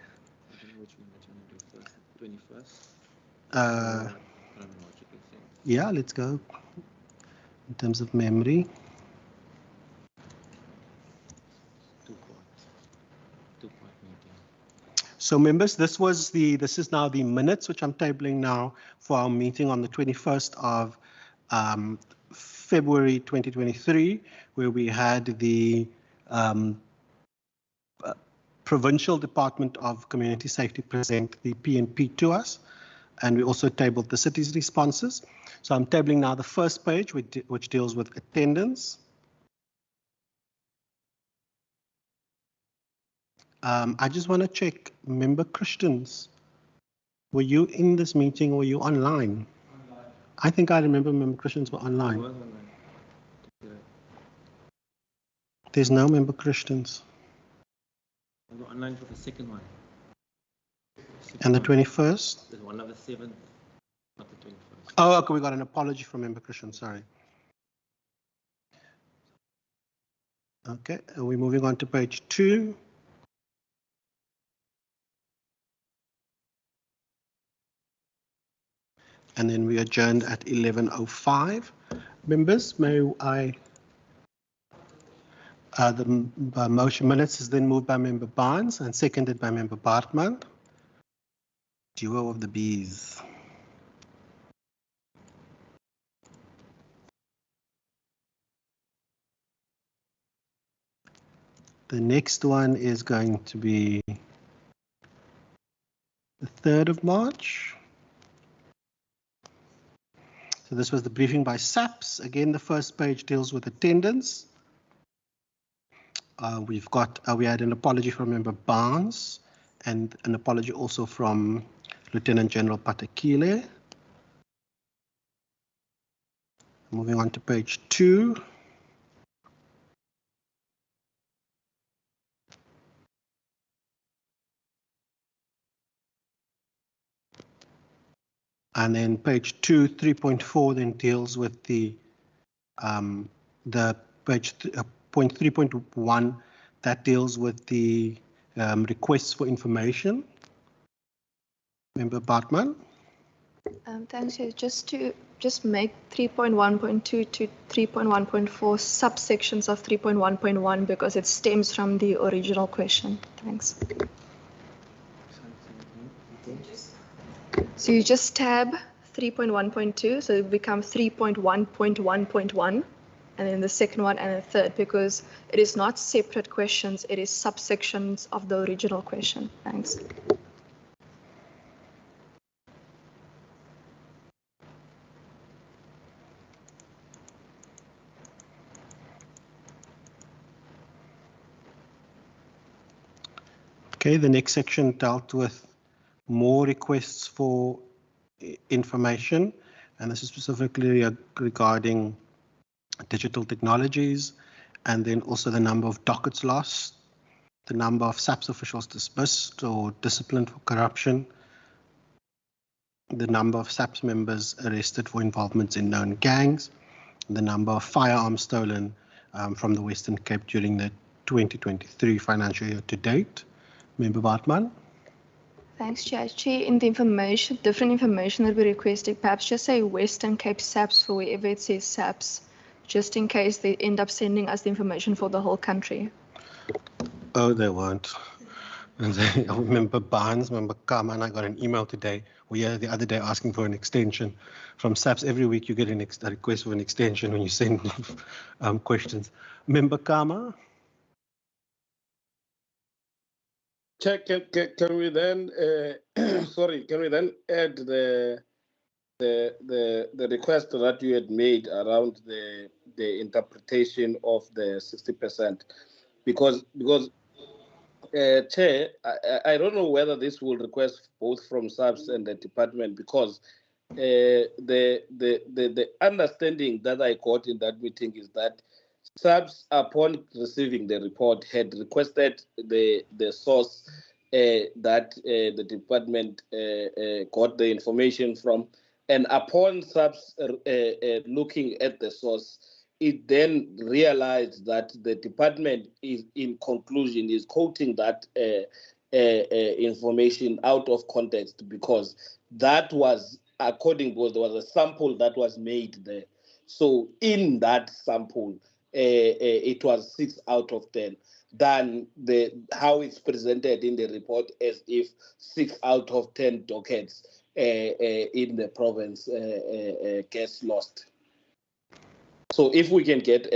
Yeah, let's go. In terms of memory. So members, this is now the minutes which I'm tabling now for our meeting on the 21st of February 2023, where we had the Provincial Department of Community Safety present the PNP to us, and we also tabled the city's responses. So I'm tabling now the first page, which deals with attendance. I just want to check, Member Christians, were you in this meeting or were you online? I think I remember Member Christians were online. There's no Member Christians. I got online for the second one. And the 21st? The one of the 7th, not the 21st. Oh, okay, we got an apology from Member Christian, sorry. Okay, and we're moving on to page 2. And then we adjourned at 11:05. Members, may I? The motion minutes is then moved by Member Barnes and seconded by Member Bartman. Duo of the bees. The next one is going to be the 3rd of March. So this was the briefing by SAPS. Again, the first page deals with attendance. We had an apology from Member Barnes and an apology also from Lieutenant General Patekile. Moving on to page 2. And then page 2, 3.4 then deals with the page point 3.1 that deals with the requests for information. Member Bartman. Thanks, Chair. Just make 3.1.2 to 3.1.4 subsections of 3.1.1 because it stems from the original question. Thanks. So you just tab 3.1.2, so it becomes 3.1.1.1, and then the second one and the third, because it is not separate questions, it is subsections of the original question. Thanks. Okay, the next section dealt with more requests for information, and this is specifically regarding digital technologies, and then also the number of dockets lost, the number of SAPS officials dismissed or disciplined for corruption, the number of SAPS members arrested for involvement in known gangs, the number of firearms stolen from the Western Cape during the 2023 financial year to date. Member Bartman. Thanks, Chair. Chair, in the information, different information that we requested, perhaps just say Western Cape SAPS for wherever it says SAPS, just in case they end up sending us the information for the whole country. Oh, they won't. And I remember Barnes, remember Kama, and I got an email today, or yeah, the other day asking for an extension from SAPS. Every week you get a request for an extension when you send questions. Member Kama. Check. Can we then? Sorry. Can we then add the request that you had made around the interpretation of the 60%, because Chair, I don't know whether this will request both from SAPS and the department, because the understanding that I got in that meeting is that SAPS, upon receiving the report, had requested the source that the department got the information from, and upon SAPS looking at the source, it then realized that the department is, in conclusion, is quoting that information out of context, because that was because there was a sample that was made there. So in that sample, it was 6 out of 10 than how it's presented in the report, as if 6 out of 10 dockets in the province gets lost. So if we can get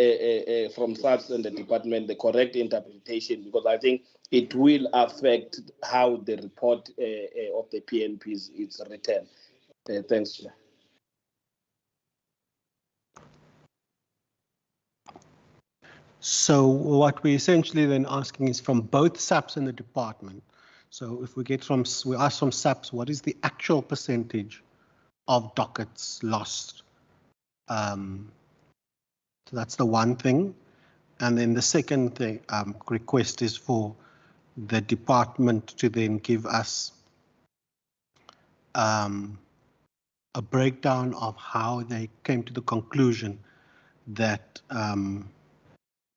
from SAPS and the department the correct interpretation, because I think it will affect how the report of the PNPs is written. Thanks, Chair. So what we're essentially then asking is from both SAPS and the department. So if we ask from SAPS, what is the actual percentage of dockets lost? So that's the one thing. And then the second thing, request is for the department to then give us a breakdown of how they came to the conclusion that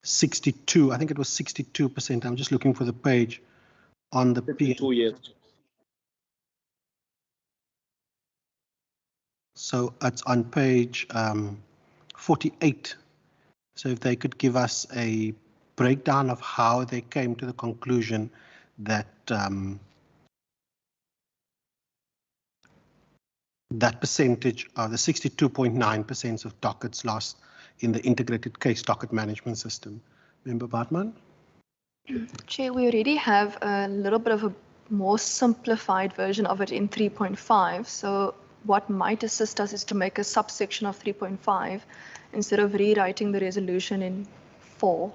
62, I think it was 62%. I'm just looking for the page on the P. 2 years. So it's on page 48. So if they could give us a breakdown of how they came to the conclusion that that percentage of the 62.9% of dockets lost in the integrated case docket management system. Member Bartman? Chair, we already have a little bit of a more simplified version of it in 3.5. So what might assist us is to make a subsection of 3.5 instead of rewriting the resolution in 4.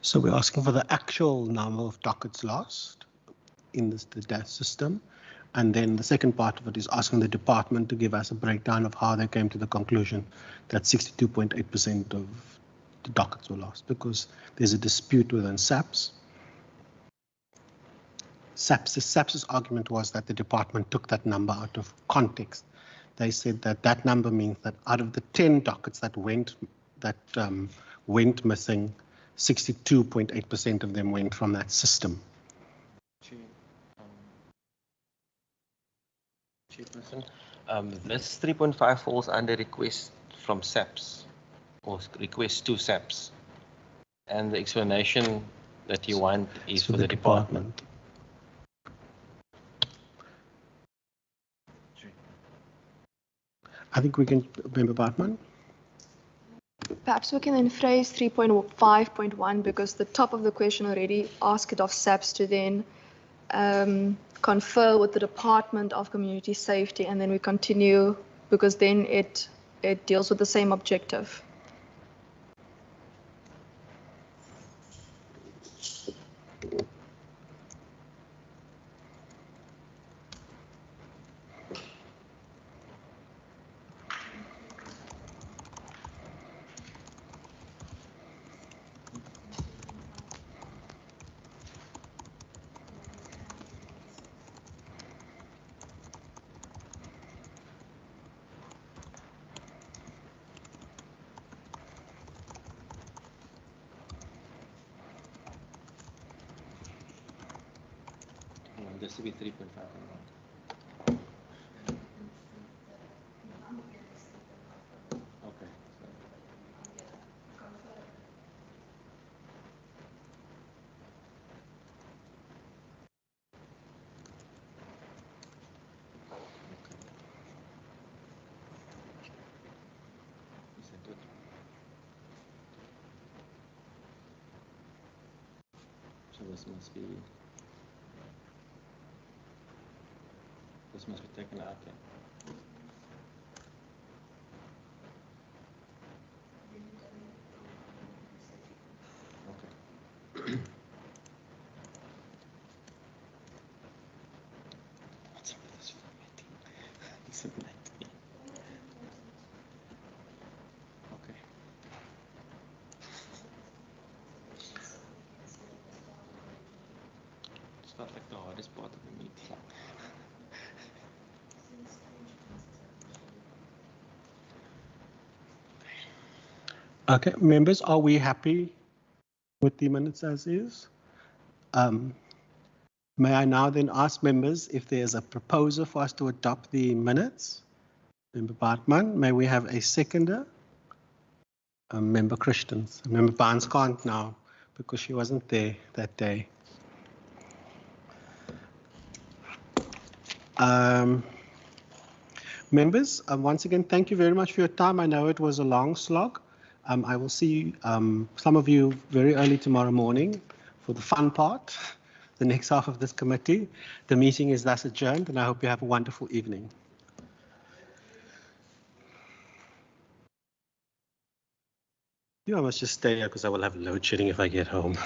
So we're asking for the actual number of dockets lost in the death system. And then the second part of it is asking the department to give us a breakdown of how they came to the conclusion that 62.8% of the dockets were lost, because there's a dispute within SAPS. SAPS's argument was that the department took that number out of context. They said that that number means that out of the 10 dockets that went missing, 62.8% of them went from that system. Chairperson, this 3.5 falls under request from SAPS or request to SAPS, and the explanation that you want is for the department. I think we can, Member Bartman. Perhaps we can then phrase 3.5.1 because the top of the question already asked it of SAPS to then confer with the Department of Community Safety, and then we continue because then it deals with the same objective. This will be 3.5. Okay. So this must be taken out. Yeah. Okay. What's up with this formatting? It's a 19. Okay. It's not like the hardest part of the meeting. Okay, members, are we happy with the minutes as is? May I now then ask members if there's a proposer for us to adopt the minutes? Member Bartman, may we have a seconder? Member Christians. Member Barnes can't now because she wasn't there that day. Members, once again, thank you very much for your time. I know it was a long slog. I will see some of you very early tomorrow morning for the fun part, the next half of this committee. The meeting is thus adjourned, and I hope you have a wonderful evening. I must just stay here because I will have load shedding if I get home.